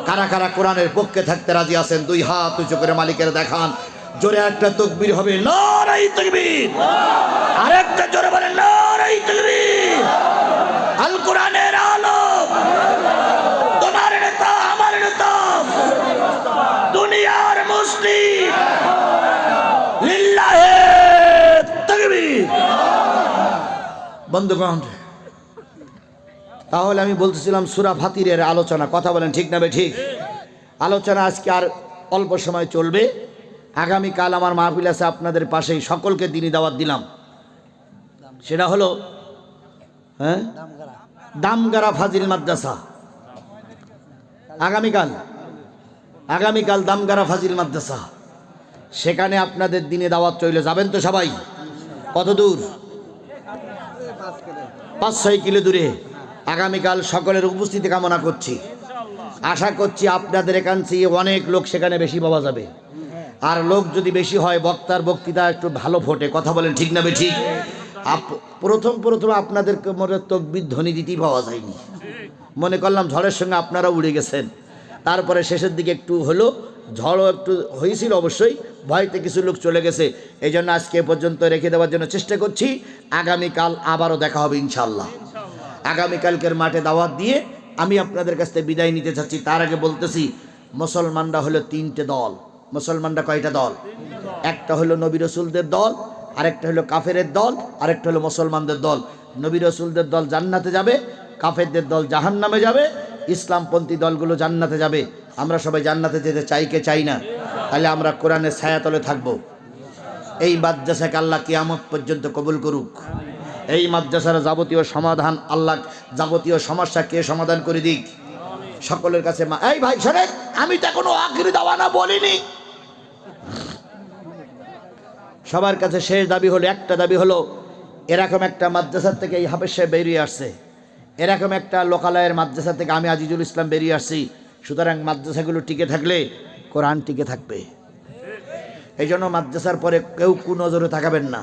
কারা কারা কোরআনের পক্ষে থাকতে রাজি আছেন? 2 হাত উঁচু করে মালিকের দেখান। জোরে একটা তাকবীর হবে, নারায়ে তাকবীর। আরেকটা জোরে বলেন, নারায়ে তাকবীর। আল কোরআনের আলো, তোমার নেতা আমার নেতা, দুনিয়ার মুসলিম, লিল্লাহে তাকবীর। বন্ধুগণ, তাহলে আমি বলতেছিলাম সূরা ফাতিরের আলোচনা, কথা বলেন ঠিক না ঠিক? আলোচনা আজকে আর অল্প সময় চলবে। আগামীকাল আমার মাহফিল আছে আপনাদের পাশেই, সকলকে দিনই দাওয়াত দিলাম। সেটা হলো দামগারা ফাজিল মাদ্রাসা। আগামীকাল দামগারা ফাজিল মাদ্রাসা, সেখানে আপনাদের দিনে দাওয়াত চলে যাবেন তো সবাই? কত দূর? 5-6 কিলো দূরে। আগামীকাল সকলের উপস্থিতি কামনা করছি। আশা করছি আপনাদের এখান থেকে অনেক লোক সেখানে বেশি পাওয়া যাবে। আর লোক যদি বেশি হয়, বক্তার বক্তৃতা একটু ভালো ফোটে, কথা বলেন ঠিক না ঠিক? প্রথম আপনাদেরকে মনে তাকবীর ধ্বনি দিতেই পাওয়া যায়নি, মনে করলাম ঝড়ের সঙ্গে আপনারা উড়ে গেছেন। তারপরে শেষের দিকে একটু হলো, ঝড়ও একটু হয়েছিল অবশ্যই, ভয়তে কিছু লোক চলে গেছে। এই জন্য আজকে পর্যন্ত রেখে দেওয়ার জন্য চেষ্টা করছি। আগামীকাল আবারও দেখা হবে ইনশাল্লাহ। আগামীকালকের মাঠে দাওয়াত দিয়ে আমি আপনাদের কাছ থেকে বিদায় নিতে চাচ্ছি। তার আগে বলতেছি, মুসলমানরা হলো 3টে দল। মুসলমানরা কয়টা দল? একটা হলো নবী রাসূলদের দল, আরেকটা হলো কাফেরের দল, আরেকটা হলো মুসলমানদের দল। নবী রাসূলদের দল জান্নাতে যাবে, কাফেরদের দল জাহান্নামে যাবে, ইসলামপন্থী দলগুলো জান্নাতে যাবে। আমরা সবাই জান্নাতে যেতে চাই কে চাই না? তাহলে আমরা কোরআনের ছায়াতলে থাকব। এই মাদ্রাসাকে আল্লাহ কিয়ামত পর্যন্ত কবুল করুক। এই মাদ্রাসার যাবতীয় সমাধান আল্লাহ, যাবতীয় সমস্যা কে সমাধান করে দিক সকলের কাছে। এই ভাই শোনেন, আমি তো কোনো আখিরি দাওয়ানা বলিনি। সবার কাছে শেষ দাবি হলো, একটা দাবি হলো, এরকম একটা মাদ্রাসা থেকে এই হাফেজ সাহেব বেরিয়ে আসছে, এরকম একটা লোকালয়ের মাদ্রাসা থেকে আমি আজিজুল ইসলাম বেরিয়ে আসছি। সুতরাং মাদ্রাসাগুলো টিকে থাকলে কোরআন টিকে থাকবে। এই জন্য মাদ্রাসার পরে কেউ কুনজরে তাকাবেন না।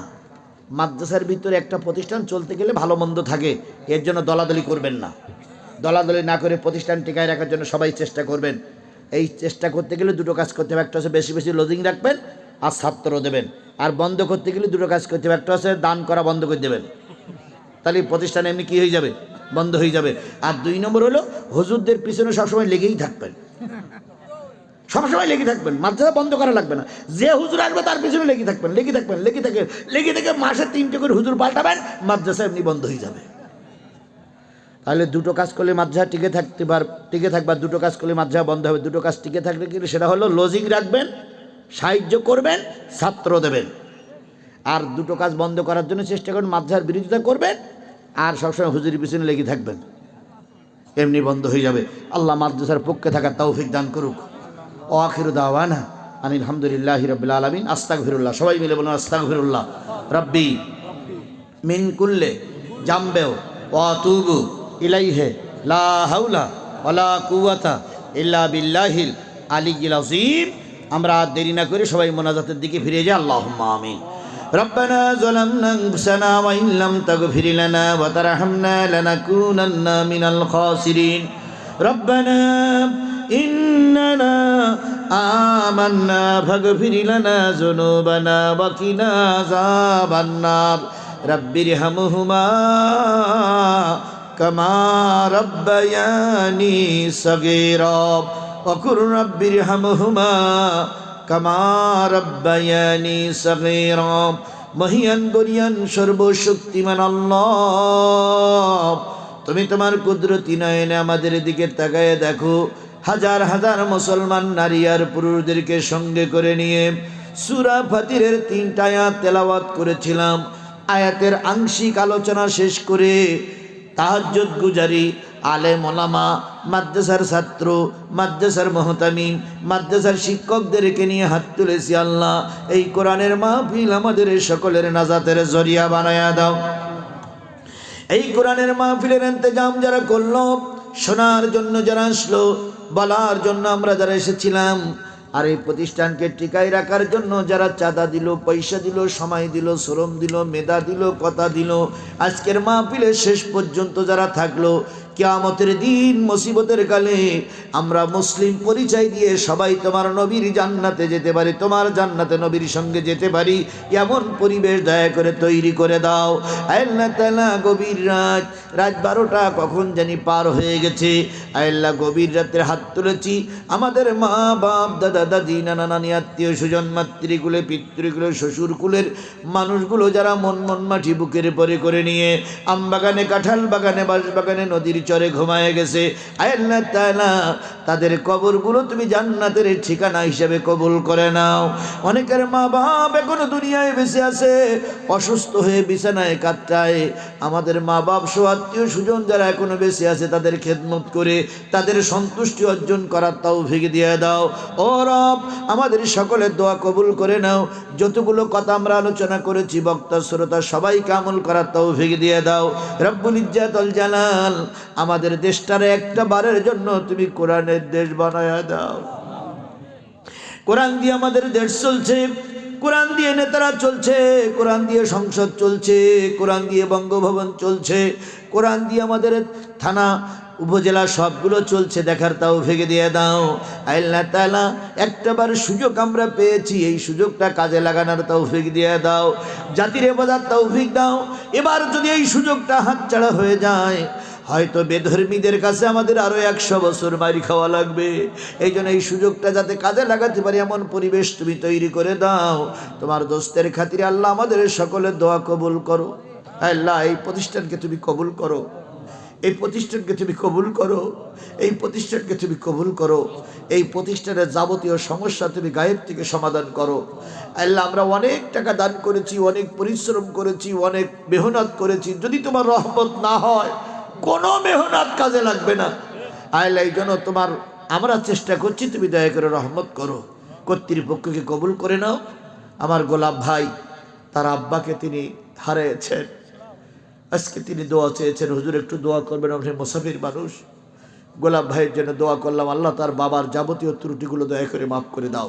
মাদ্রাসার ভিতরে একটা প্রতিষ্ঠান চলতে গেলে ভালো মন্দ থাকে, এর জন্য দলাদলি করবেন না। দলাদলি না করে প্রতিষ্ঠান টিকায় রাখার জন্য সবাই চেষ্টা করবেন। এই চেষ্টা করতে গেলে দুটো কাজ করতে হবে, একটা হচ্ছে বেশি বেশি লজিং রাখবেন আর ছাত্র দেবেন। আর বন্ধ করতে গেলে দুটো কাজ করতে হবে, একটা হচ্ছে দান করা বন্ধ করে দেবেন, তাহলে প্রতিষ্ঠান এমনি কী হয়ে যাবে, বন্ধ হয়ে যাবে। আর 2 নম্বর হলো হুজুরদের পিছনে সবসময় লেগেই থাকবেন, সবসময় লেগে থাকবেন। মাদ্রাসা বন্ধ করা লাগবে না, যে হুজুর আসবে তার পিছনে লেগে থাকবেন, লেগে থেকে মাসে 3টে করে হুজুর পাল্টাবেন, মাদ্রাসা এমনি বন্ধ হয়ে যাবে। তাহলে দুটো কাজ করলে মাদ্রাসা টিকে থাকবে, দুটো কাজ করলে মাদ্রাসা বন্ধ হবে। দুটো কাজ টিকে থাকলে কি সেটা হলো লজিং রাখবেন, সাহায্য করবেন, ছাত্র দেবেন। আর দুটো কাজ বন্ধ করার জন্য চেষ্টা করবেন, মাদ্রাসার বিরোধিতা করবেন আর সবসময় হুজুরের পিছনে লেগে থাকবেন, এমনি বন্ধ হয়ে যাবে। আল্লাহ মাদ্রাসার পক্ষে থাকার তৌফিক দান করুক। ও আখিরু দাওয়ানা আনিল হামদুলিল্লাহি রাব্বিল আলামিন। আস্তাগফিরুল্লাহ, সবাই মিলে বলুন আস্তাগফিরুল্লাহ রাব্বি মিন কুল্লি জামবেও ওয়া আতুবু ইলাইহি লা হাওলা ওয়ালা কুওয়াতা ইল্লা বিল্লাহিল আলিয়্যিল আযীম। আমরা দেরি না করে সবাই মোনাজাতের দিকে ফিরে যাই। আল্লাহুম্মা আমিন। ربنا ظلمنا أنفسنا وإن لم تغفر لنا وترحمنا لنكونن من الخاسرين. ربنا إننا آمنا فاغفر لنا ذنوبنا وقنا عذاب النار. رب ارحمهما كما ربياني صغيرا وقل رب ارحمهما কামা রাব্বায়ানি সাগীরা। মহিয়ান গরিয়ান সর্বশক্তিমান আল্লাহ, তুমি তোমার কুদরতি নয়নে আমাদের দিকে তাকায় দেখো। হাজার হাজার মুসলমান নারী আর পুরুষদেরকে সঙ্গে করে নিয়ে সূরা ফাতিরের 3টা আয়াত তেলাওয়াত করেছিলাম। আয়াতের আংশিক আলোচনা শেষ করে তাহাজ্জুদ গুজারি, আলেম ওলামা, মাদ্রাসার ছাত্র, মাদ্রাসার মুহতামিম, মাদ্রাসার শিক্ষকদেরকে নিয়ে হাত তুলেছি। আল্লাহ এই কোরআনের মাহফিল আমাদের সকলের নাজাতের জরিয়া বানায়া দাও। এই কোরআনের মাহফিলের ইন্তজাম যারা করলো, শোনার জন্য যারা আসলো, বলার জন্য আমরা যারা এসেছিলাম, আর এই প্রতিষ্ঠানকে টিকায় রাখার জন্য যারা চাঁদা দিল, পয়সা দিল, সময় দিল, শ্রম দিল, মেধা দিল, কথা দিল, আজকের মাহফিলের শেষ পর্যন্ত যারা থাকলো, কিয়ামতের দিন মুসিবতের কালে আমরা মুসলিম পরিচয় দিয়ে সবাই তোমার নবীর জান্নাতে যেতে পারি, তোমার জান্নাতে নবীর সঙ্গে যেতে পারি, এমন পরিবেশ দয়া করে তৈরি করে দাও। আল্লাহ তাআলা গভীর রাত 12টা কখন জানি পার হয়ে গেছে। আল্লাহ গভীর রাতের হাত তুলেছি, আমাদের মা বাপ, দাদা দাদি, নানা নানি, আত্মীয় স্বজন, মাতৃকুলে, পিতৃকুলে, শ্বশুরকুলের মানুষগুলো যারা মন মাটি বুকের পরে করে নিয়ে আমবাগানে, কাঁঠাল বাগানে, বাঁশ বাগানে, নদীর চরে ঘুমায় গেছে, আল্লাহ তাআলা তাদের কবরগুলো তুমি জান্নাতের ঠিকানা হিসেবে কবুল করে নাও। অনেকের মা বাপ এখনো দুনিয়ায় বেঁচে আছে, অসুস্থ হয়ে বিছানায় কাটায়। আমাদের মা বাপ সহ আত্মীয় স্বজন যারা এখনো বেঁচে আছে তাদের খেদমত করে তাদের সন্তুষ্টি অর্জন করার তৌফিক দিয়ে দাও। ও রব, আমাদের সকলের দোয়া কবুল করে নাও। যতগুলো কথা আমরা আলোচনা করেছি, বক্তা শ্রোতা সবাইকে আমল করার তৌফিক দিয়ে দাও। রব্বুল ইজ্জাত ওয়াল জালাল আমাদের দেশটারে একটা বারের জন্য তুমি কোরআনের দেশ বানায়া দাও। কোরআন দিয়ে আমাদের দেশ চলছে, কোরআন দিয়ে নেতারা চলছে, কোরআন দিয়ে সংসদ চলছে, কোরআন দিয়ে বঙ্গভবন চলছে, কোরআন দিয়ে আমাদের থানা উপজেলা সবগুলো চলছে, দেখার তৌফিক দিয়ে দাও। আল্লাহ তাআলা একটাবার সুযোগ আমরা পেয়েছি, এই সুযোগটা কাজে লাগানোর তৌফিক দিয়ে দাও। জাতির বোঝার তৌফিক দাও। এবার যদি এই সুযোগটা হাতছাড়া হয়ে যায়, হয়তো বেধর্মীদের কাছে আমাদের আরো 100 বছর মারি খাওয়া লাগবে। এই জন্য এই সুযোগটা যাতে কাজে লাগাতে পারি এমন পরিবেশ তুমি তৈরি করে দাও। তোমার দোস্তের খাতিরে আল্লাহ আমাদের সকলের দোয়া কবুল করো। আল্লাহ এই প্রতিষ্ঠানকে তুমি কবুল করো, এই প্রতিষ্ঠানকে তুমি কবুল করো, এই প্রতিষ্ঠানকে তুমি কবুল করো। এই প্রতিষ্ঠানের যাবতীয় সমস্যা তুমি গায়েব থেকে সমাধান করো। আল্লাহ আমরা অনেক টাকা দান করেছি, অনেক পরিশ্রম করেছি, অনেক মেহনত করেছি, যদি তোমার রহমত না হয় কোনো মেহনত কাজে লাগবে না। আল্লাহ এই জন্য তোমার আমরা চেষ্টা করছি, তুমি দয়া করে রহমত করো। কর্তৃপক্ষকে কবুল করে নাও। আমার গোলাপ ভাই, তার আব্বাকে তিনি হারিয়েছেন, আজকে তিনি দোয়া চেয়েছেন, হুজুর একটু দোয়া করবেন, আপনি মুসাফির মানুষ। গোলাপ ভাইয়ের জন্য দোয়া করলাম, আল্লাহ তার বাবার যাবতীয় ত্রুটিগুলো দয়া করে মাফ করে দাও।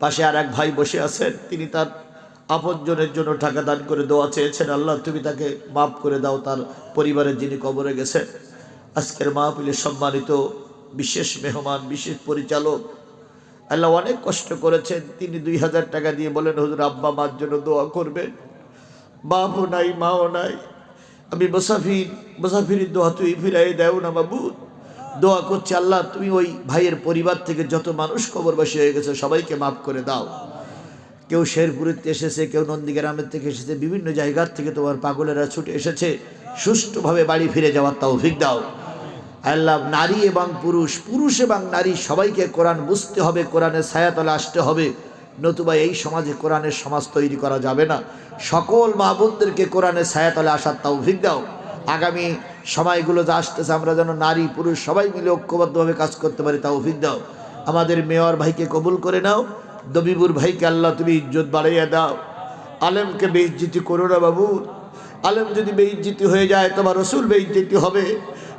পাশে আর এক ভাই বসে আছেন, তিনি তার আপনজনের জন্য টাকা দান করে দোয়া চেয়েছেন, আল্লাহ তুমি তাকে মাফ করে দাও, তার পরিবারের যিনি কবরে গেছেন। আজকের মাহফিলের সম্মানিত বিশেষ মেহমান, বিশেষ পরিচালক, আল্লাহ অনেক কষ্ট করেছেন, তিনি 2000 টাকা দিয়ে বলেন হুজুর আব্বা মার জন্য দোয়া করবেন, বাপও নাই মাও নাই, আমি মুসাফিরের দোয়া তুই ফিরাই দেও না মাবুদ। দোয়া করছি আল্লাহ তুমি ওই ভাইয়ের পরিবার থেকে যত মানুষ কবরবাসী হয়ে গেছে সবাইকে মাফ করে দাও। কেউ শেরপুরের থেকে এসেছে, কেউ নন্দীগ্রামের থেকে এসেছে, বিভিন্ন জায়গার থেকে তোমার পাগলেরা ছুটে এসেছে, সুষ্ঠুভাবে বাড়ি ফিরে যাওয়ার তৌফিক দাও আল্লাহ। নারী এবং পুরুষ এবং নারী সবাইকে কোরআন বুঝতে হবে, কোরআনের ছায়াতলে আসতে হবে, নতুবা এই সমাজে কোরআনের সমাজ তৈরি করা যাবে না। সকল মা বোনদেরকে কোরআনের ছায়াতলে আসার তৌফিক দাও। আগামী সময়গুলো যা আসতেছে আমরা যেন নারী পুরুষ সবাই মিলে ঐক্যবদ্ধভাবে কাজ করতে পারি, তৌফিক দাও। আমাদের মেয়র ভাইকে কবুল করে নাও, দবিবুর ভাইকে আল্লাহ তুমি ইজ্জত বাড়াইয়া দাও। আলেমকে বেইজ্জতি করো না বাবু, আলেম যদি বেইজ্জতি হয়ে যায় তোমার রসুল বেইজ্জতি হবে।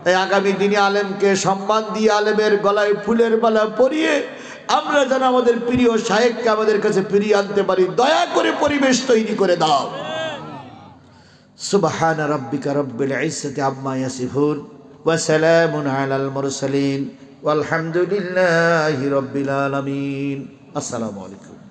তাই আগামী দিনে আলেমকে সম্মান দিয়ে আলেমের গলায় ফুলের মালা পরিয়ে আমরা যেন আমাদের প্রিয় শায়েখকে আমাদের কাছে ফিরিয়ে আনতে পারি, দয়া করে পরিবেশ তৈরি করে দাও। সুবহান রাব্বিকা রব্বিল ইজ্জাতি আম্মা ইয়াসিফুন ওয়া সালামুন আলাল মুরসালিন ওয়ালহামদুলিল্লাহি রাব্বিল আলামিন। আসসালামু আলাইকুম।